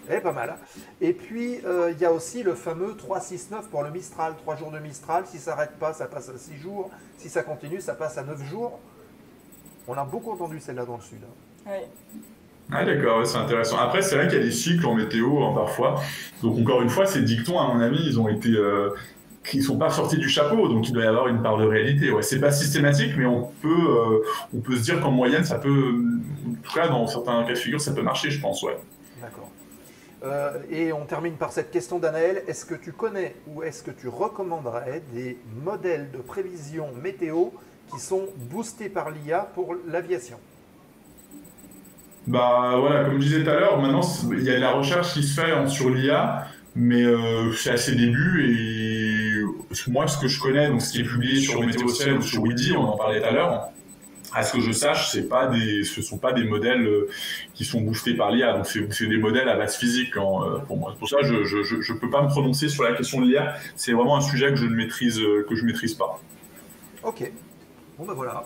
Elle est pas mal. Et puis, il y a aussi le fameux 3-6-9 pour le Mistral. 3 jours de Mistral. Si ça n'arrête pas, ça passe à 6 jours. Si ça continue, ça passe à 9 jours. On a beaucoup entendu celle-là dans le sud. Oui. Ah d'accord, ouais, c'est intéressant. Après, c'est vrai qu'il y a des cycles en météo parfois. Donc encore une fois, ces dictons, à mon avis, ils ont été, qui sont pas sortis du chapeau, donc il doit y avoir une part de réalité. Ouais, c'est pas systématique, mais on peut se dire qu'en moyenne, ça peut, en tout cas dans certains cas de figure, ça peut marcher, je pense, ouais. D'accord. Et on termine par cette question d'Anaël. Est-ce que tu connais ou est-ce que tu recommanderais des modèles de prévision météo qui sont boostés par l'IA pour l'aviation? Voilà, comme je disais tout à l'heure, maintenant il y a de la recherche qui se fait sur l'IA, mais c'est à ses débuts et moi ce que je connais, donc ce qui est publié sur Météo-Ciel ou sur Widi, on en parlait tout à l'heure, à ce que je sache, ce sont pas des modèles qui sont boostés par l'IA, donc c'est des modèles à base physique pour moi. Pour ça, je peux pas me prononcer sur la question de l'IA, c'est vraiment un sujet que je maîtrise pas. Ok, bon voilà,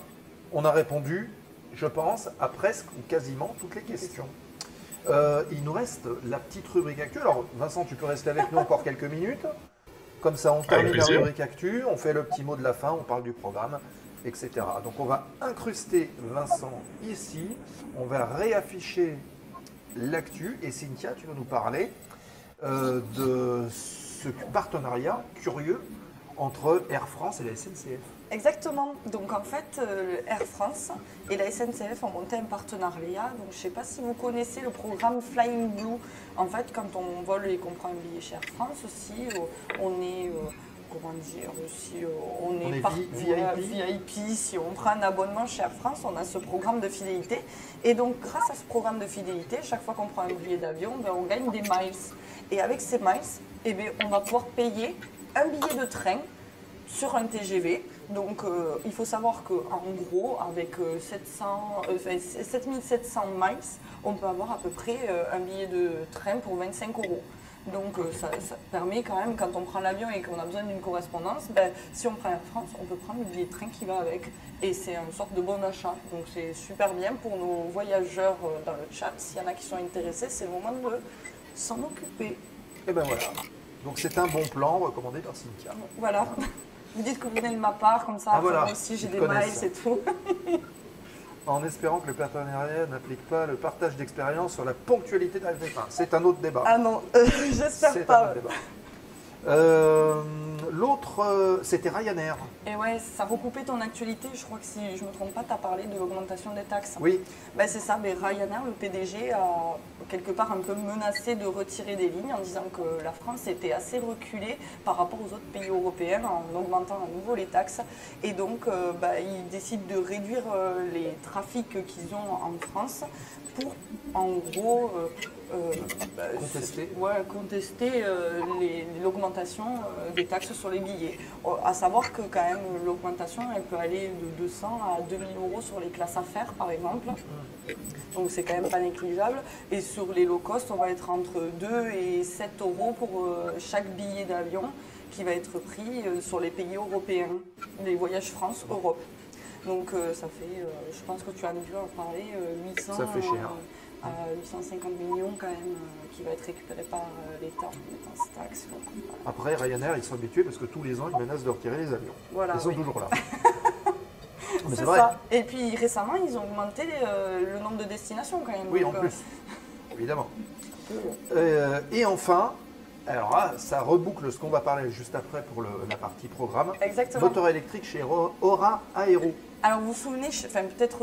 on a répondu. Je pense, à presque ou quasiment toutes les questions. Il nous reste la petite rubrique actu. Alors, Vincent, tu peux rester avec nous encore quelques minutes. Comme ça, on termine la rubrique actu, on fait le petit mot de la fin, on parle du programme, etc. Donc, on va incruster Vincent ici. On va réafficher l'actu. Et Cynthia, tu vas nous parler de ce partenariat curieux entre Air France et la SNCF. Exactement. Donc en fait, Air France et la SNCF ont monté un partenariat. Donc je ne sais pas si vous connaissez le programme Flying Blue. En fait, quand on vole et qu'on prend un billet chez Air France aussi, on est VIP. Si on prend un abonnement chez Air France, on a ce programme de fidélité. Et donc grâce à ce programme de fidélité, chaque fois qu'on prend un billet d'avion, on gagne des miles. Et avec ces miles, on va pouvoir payer un billet de train sur un TGV. Donc il faut savoir qu'en gros, avec 7700 miles, on peut avoir à peu près un billet de train pour 25 €. Donc ça permet quand même, quand on prend l'avion et qu'on a besoin d'une correspondance, si on prend Air France, on peut prendre le billet de train qui va avec. Et c'est une sorte de bon d'achat. Donc c'est super bien pour nos voyageurs dans le chat. S'il y en a qui sont intéressés, c'est le moment de s'en occuper. Et ben voilà. Donc c'est un bon plan recommandé par Cynthia. Voilà. Vous dites que vous venez de ma part, comme ça, moi aussi j'ai des miles et tout. En espérant que le partenariat n'applique pas le partage d'expérience sur la ponctualité de la train. C'est un autre débat. Ah non, j'espère pas. C'est un autre débat. L'autre, c'était Ryanair. Et ouais, ça recoupait ton actualité. Je crois que si je ne me trompe pas, tu as parlé de l'augmentation des taxes. Oui. C'est ça, mais Ryanair, le PDG, a quelque part un peu menacé de retirer des lignes en disant que la France était assez reculée par rapport aux autres pays européens en augmentant à nouveau les taxes. Et donc, ils décident de réduire les trafics qu'ils ont en France pour en gros contester l'augmentation des taxes sur les billets. À savoir que quand même l'augmentation elle peut aller de 200 à 2000 € sur les classes affaires par exemple. Donc c'est quand même pas négligeable. Et sur les low cost, on va être entre 2 et 7 € pour chaque billet d'avion qui va être pris sur les pays européens, les voyages France-Europe. Donc ça fait, je pense que tu as dû en parler, 800 ça fait cher. À 850 millions quand même qui va être récupéré par l'État en mettant ces taxes. Donc, voilà. Après, Ryanair, ils sont habitués parce que tous les ans, ils menacent de retirer les avions. Voilà, ils sont toujours là. Mais c'est vrai. ça. Et puis récemment, ils ont augmenté le nombre de destinations quand même. Oui, donc, en plus, évidemment. Et enfin, alors là, ça reboucle ce qu'on va parler juste après pour la partie programme. Exactement. Moteur électrique chez Aura Aero. Alors vous vous souvenez, enfin peut-être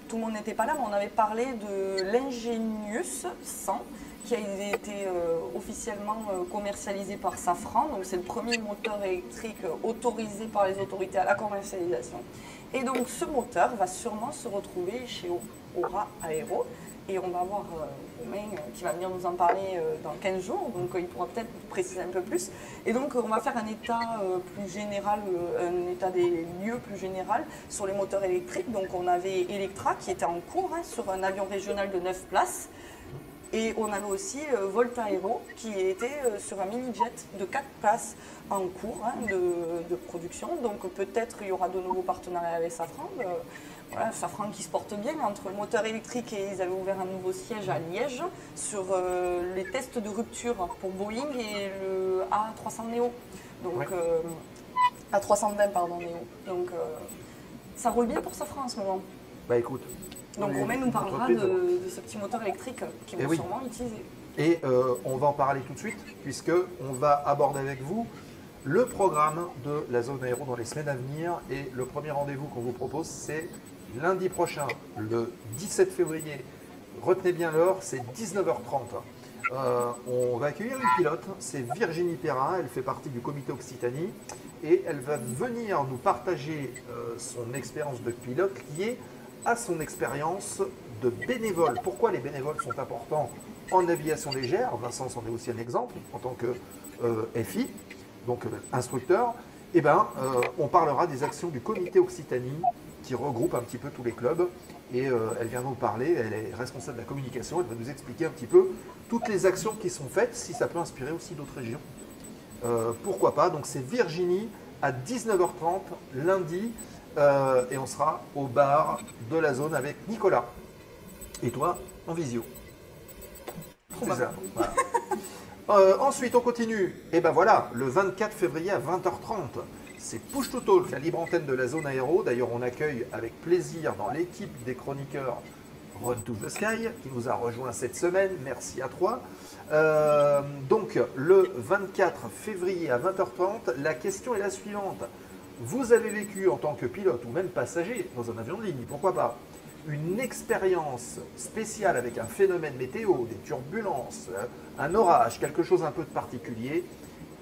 tout le monde n'était pas là, mais on avait parlé de l'Ingenius 100 qui a été officiellement commercialisé par Safran. Donc c'est le premier moteur électrique autorisé par les autorités à la commercialisation. Et donc ce moteur va sûrement se retrouver chez Aura Aero. Et on va avoir Romain qui va venir nous en parler dans 15 jours, donc il pourra peut-être nous préciser un peu plus. Et donc on va faire un état plus général, un état des lieux plus général sur les moteurs électriques. Donc on avait Electra qui était en cours sur un avion régional de 9 places. Et on avait aussi Volta Aero qui était sur un mini-jet de 4 places en cours de production. Donc peut-être il y aura de nouveaux partenariats avec Safran. Voilà, Safran qui se porte bien entre le moteur électrique et ils avaient ouvert un nouveau siège à Liège sur les tests de rupture pour Boeing et le A300 Neo. Donc A320 pardon Neo. Donc ça roule bien pour Safran en ce moment. Bah écoute. Donc Romain nous parlera de ce petit moteur électrique qu'ils vont sûrement utiliser. Et on va en parler tout de suite puisque on va aborder avec vous le programme de la zone aéro dans les semaines à venir. Et le premier rendez-vous qu'on vous propose, c'est lundi prochain, le 17 février. Retenez bien l'heure, c'est 19h30. On va accueillir une pilote, c'est Virginie Perrin, elle fait partie du comité Occitanie et elle va venir nous partager son expérience de pilote liée à son expérience de bénévole. Pourquoi les bénévoles sont importants en aviation légère? Vincent en est aussi un exemple en tant que FI, donc instructeur. Eh ben, on parlera des actions du comité Occitanie qui regroupe un petit peu tous les clubs et elle vient nous parler, elle est responsable de la communication, elle va nous expliquer un petit peu toutes les actions qui sont faites, si ça peut inspirer aussi d'autres régions. Pourquoi pas? Donc c'est Virginie à 19h30 lundi. Et on sera au bar de la zone avec Nicolas. Et toi, en visio. C'est ça. Voilà. Ensuite, on continue. Et ben voilà, le 24 février à 20h30, c'est Push to Talk, la libre antenne de la zone aéro. D'ailleurs, on accueille avec plaisir dans l'équipe des chroniqueurs Run to the Sky, qui nous a rejoint cette semaine. Merci à toi. Donc, le 24 février à 20h30, la question est la suivante. Vous avez vécu en tant que pilote ou même passager dans un avion de ligne, pourquoi pas, une expérience spéciale avec un phénomène météo, des turbulences, un orage, quelque chose un peu de particulier,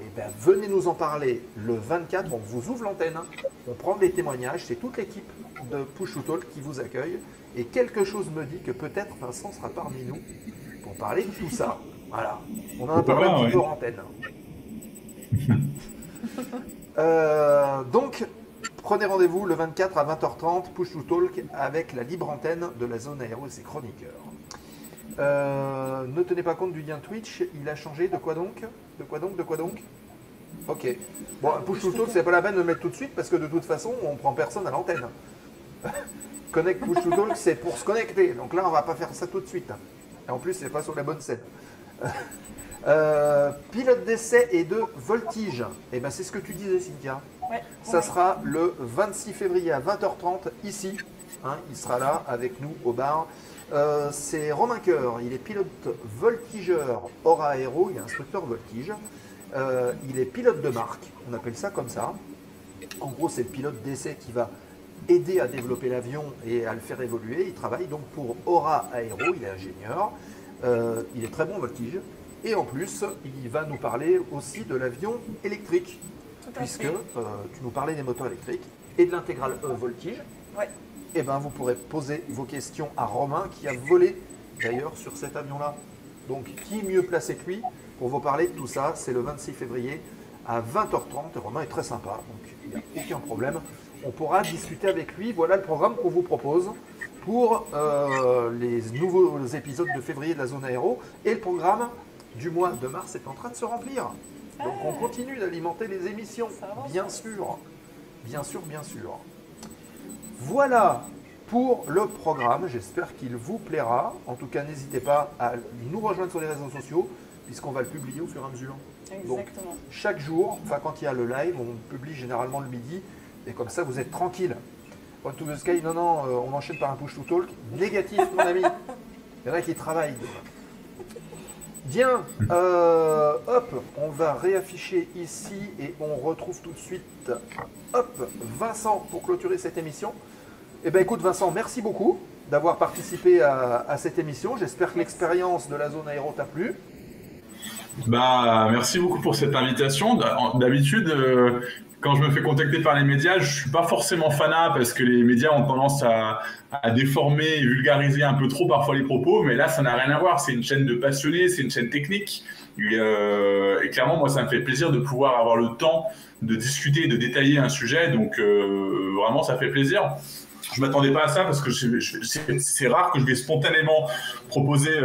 eh bien, venez nous en parler le 24, on vous ouvre l'antenne, on prend des témoignages, c'est toute l'équipe de Push to Talk qui vous accueille et quelque chose me dit que peut-être Vincent sera parmi nous pour parler de tout ça. Voilà, on en a parlé un petit peu en antenne. Donc, prenez rendez-vous le 24 à 20h30, Push to Talk avec la libre antenne de la zone aéro et ses chroniqueurs. Ne tenez pas compte du lien Twitch, il a changé, de quoi donc? De quoi donc? Ok. Bon, Push to Talk, c'est pas la peine de le mettre tout de suite parce que de toute façon, on prend personne à l'antenne. Connect Push to Talk, c'est pour se connecter. Donc là, on va pas faire ça tout de suite. Et en plus, c'est pas sur la bonne scène. Pilote d'essai et de voltige. Et ben c'est ce que tu disais, Cynthia. Ouais, ça sera le 26 février à 20h30 ici. Il sera là avec nous au bar. C'est Romain Coeur, il est pilote voltigeur Aura Aero, il est instructeur voltige. Il est pilote de marque, on appelle ça comme ça. En gros, c'est le pilote d'essai qui va aider à développer l'avion et à le faire évoluer. Il travaille donc pour Aura Aero, il est ingénieur. Il est très bon en voltige. Et en plus, il va nous parler aussi de l'avion électrique, puisque tu nous parlais des moteurs électriques et de l'intégrale voltige. Ouais. Et ben, vous pourrez poser vos questions à Romain qui a volé d'ailleurs sur cet avion-là. Donc qui est mieux placé que lui pour vous parler de tout ça? C'est le 26 février à 20h30. Romain est très sympa, donc il n'y a aucun problème. On pourra discuter avec lui. Voilà le programme qu'on vous propose pour les nouveaux épisodes de février de la zone aéro. Et le programme du mois de mars est en train de se remplir. Donc on continue d'alimenter les émissions, bien sûr. Bien sûr, bien sûr. Voilà pour le programme. J'espère qu'il vous plaira. En tout cas, n'hésitez pas à nous rejoindre sur les réseaux sociaux, puisqu'on va le publier au fur et à mesure. Exactement. Donc, chaque jour, enfin quand il y a le live, on publie généralement le midi, et comme ça, vous êtes tranquille. Run to the Sky, non, on enchaîne par un push to talk. Négatif, mon ami. Il y en a qui travaillent. Bien, hop, on va réafficher ici et on retrouve tout de suite, hop, Vincent pour clôturer cette émission. Eh bien écoute Vincent, merci beaucoup d'avoir participé à cette émission. J'espère que l'expérience de la zone aéro t'a plu. Bah, merci beaucoup pour cette invitation. D'habitude, quand je me fais contacter par les médias, je suis pas forcément fanat parce que les médias ont tendance à déformer et vulgariser un peu trop parfois les propos, mais là, ça n'a rien à voir. C'est une chaîne de passionnés, c'est une chaîne technique. Et clairement, moi, ça me fait plaisir de pouvoir avoir le temps de discuter et de détailler un sujet. Donc, vraiment, ça fait plaisir. Je m'attendais pas à ça parce que c'est rare que je vais spontanément proposer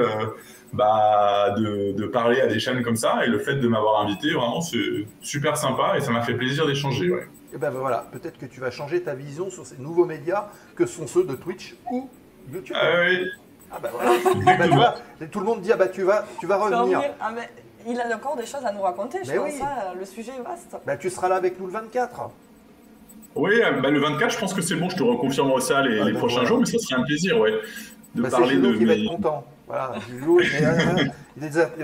de parler à des chaînes comme ça. Et le fait de m'avoir invité, vraiment, c'est super sympa et ça m'a fait plaisir d'échanger. Ouais. Et ben voilà, peut-être que tu vas changer ta vision sur ces nouveaux médias que sont ceux de Twitch ou YouTube. Oui. Ah ben voilà. Ben, tu vois, tout le monde dit, ah ben tu vas revenir. Ah, mais il a encore des choses à nous raconter, je pense. Oui. Ça, le sujet est vaste. Ben, tu seras là avec nous le 24. Oui, le 24, je pense que c'est bon, je te reconfirmerai ça les prochains jours, mais ça serait un plaisir, ouais, de parler de qui va être content. Voilà,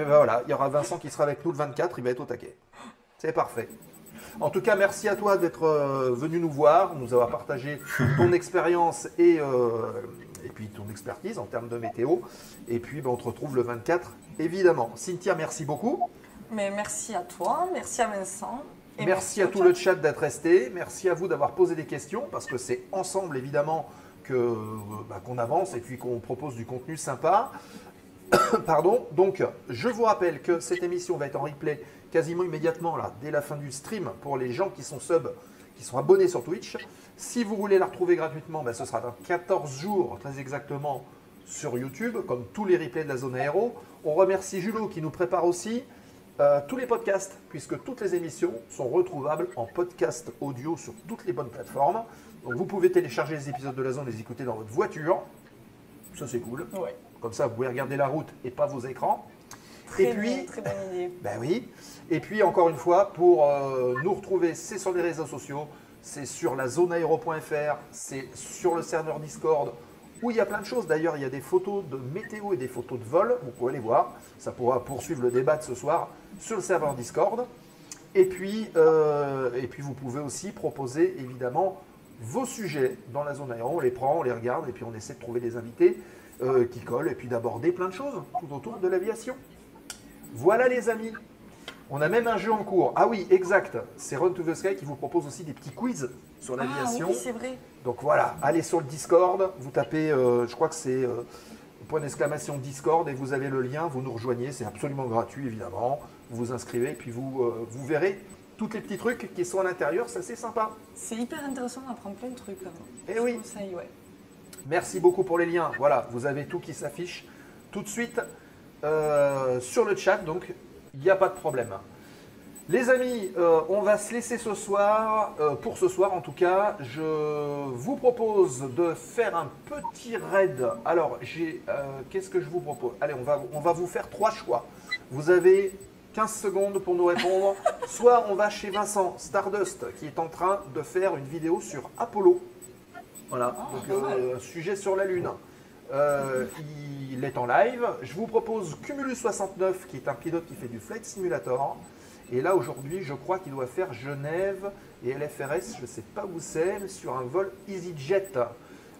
voilà, il y aura Vincent qui sera avec nous le 24, il va être au taquet. C'est parfait. En tout cas, merci à toi d'être venu nous voir, nous avoir partagé ton expérience et puis ton expertise en termes de météo. Et puis, on te retrouve le 24, évidemment. Cynthia, merci beaucoup. Mais merci à toi, merci à Vincent. Et merci à tout le chat d'être resté. Merci à vous d'avoir posé des questions, parce que c'est ensemble, évidemment, qu'on avance et puis qu'on propose du contenu sympa. Pardon. Donc, je vous rappelle que cette émission va être en replay quasiment immédiatement, là, dès la fin du stream, pour les gens qui sont qui sont abonnés sur Twitch. Si vous voulez la retrouver gratuitement, ce sera dans 14 jours, très exactement, sur YouTube, comme tous les replays de la zone aéro. On remercie Julot qui nous prépare aussi tous les podcasts, puisque toutes les émissions sont retrouvables en podcast audio sur toutes les bonnes plateformes. Donc vous pouvez télécharger les épisodes de la zone et les écouter dans votre voiture. Ça c'est cool. Ouais. Comme ça, vous pouvez regarder la route et pas vos écrans. Très bonne idée. Ben oui. Et puis encore une fois, pour nous retrouver, c'est sur les réseaux sociaux, c'est sur la zoneaéro.fr, c'est sur le serveur Discord, où il y a plein de choses. D'ailleurs, il y a des photos de météo et des photos de vol. Vous pouvez les voir. Ça pourra poursuivre le débat de ce soir sur le serveur Discord. Et puis vous pouvez aussi proposer, évidemment, vos sujets dans la zone aéro. On les prend, on les regarde, et puis on essaie de trouver des invités qui collent, et puis d'aborder plein de choses tout autour de l'aviation. Voilà les amis. On a même un jeu en cours. Ah oui, exact. C'est Run to the Sky qui vous propose aussi des petits quiz sur l'aviation. Ah oui, c'est vrai. Donc voilà, allez sur le Discord, vous tapez, je crois que c'est point d'exclamation Discord et vous avez le lien, vous nous rejoignez, c'est absolument gratuit évidemment. Vous vous inscrivez et puis vous verrez tous les petits trucs qui sont à l'intérieur, c'est assez sympa. C'est hyper intéressant, on apprend plein de trucs. Et oui. Conseille, ouais. Merci beaucoup pour les liens. Voilà, vous avez tout qui s'affiche tout de suite sur le chat, donc il n'y a pas de problème. Les amis, on va se laisser ce soir. Pour ce soir, en tout cas, je vous propose de faire un petit raid. Alors, qu'est-ce que je vous propose? Allez, on va vous faire 3 choix. Vous avez 15 secondes pour nous répondre. Soit on va chez Vincent Stardust, qui est en train de faire une vidéo sur Apollo. Voilà, donc un sujet sur la Lune. Il est en live. Je vous propose Cumulus 69, qui est un pilote qui fait du Flight Simulator. Et là, aujourd'hui, je crois qu'il doit faire Genève et LFRS, je ne sais pas où c'est, mais sur un vol EasyJet.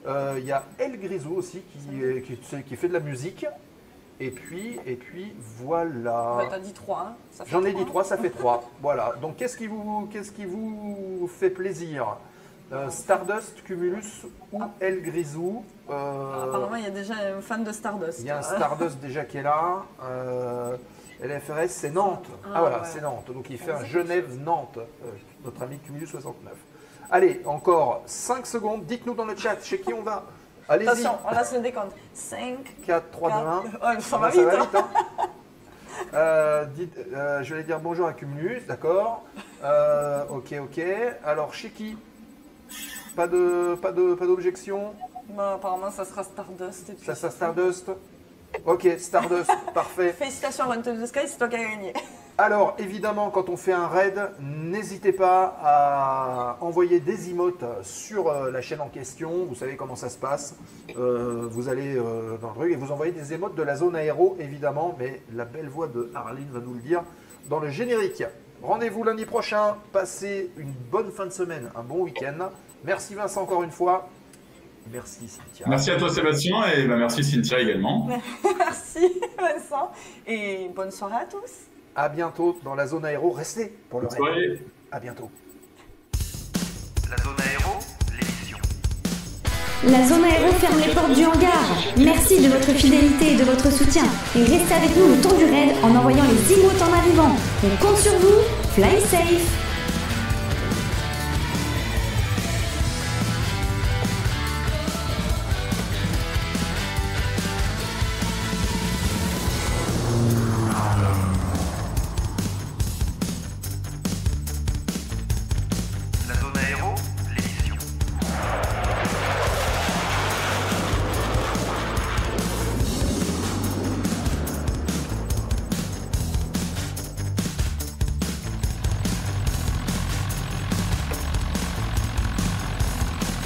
Il y a El Grisou aussi qui fait de la musique. Et puis voilà. T'as dit 3, hein. J'en ai dit 3, ça fait 3. Voilà. Donc, qu'est-ce qui vous fait plaisir? Stardust, Cumulus ou El Grisou. Apparemment, il y a déjà un fan de Stardust. Il y a un Stardust déjà qui est là. LFRS, c'est Nantes. Voilà, c'est Nantes. Donc il fait un Genève-Nantes, notre ami Cumulus 69. Allez, encore 5 secondes. Dites-nous dans le chat chez qui on va. Allez-y. Attention, on laisse le décompte. 5, 4, 3, 2, 1. Oh, ça va vite. Je vais dire bonjour à Cumulus, d'accord. Ok. Alors, chez qui? Pas d'objection? Apparemment, ça sera Stardust. Et puis Ça sera Stardust. Ok, Stardust, parfait. Félicitations à Run to the Sky, c'est toi qui as gagné. Alors, évidemment, quand on fait un raid, n'hésitez pas à envoyer des emotes sur la chaîne en question. Vous savez comment ça se passe. Vous allez dans le truc et vous envoyez des emotes de la zone aéro, évidemment. Mais la belle voix de Arline va nous le dire dans le générique. Rendez-vous lundi prochain. Passez une bonne fin de semaine, un bon week-end. Merci Vincent encore une fois. Merci Cynthia. Merci à toi Sébastien et merci Cynthia également. Merci Vincent et bonne soirée à tous. À bientôt dans la zone aéro. Restez pour le raid. À bientôt. La zone aéro, l'émission. La zone aéro ferme les portes du hangar. Merci de votre fidélité et de votre soutien. Et restez avec nous le temps du raid en envoyant les emotes en arrivant. On compte sur vous. Fly safe.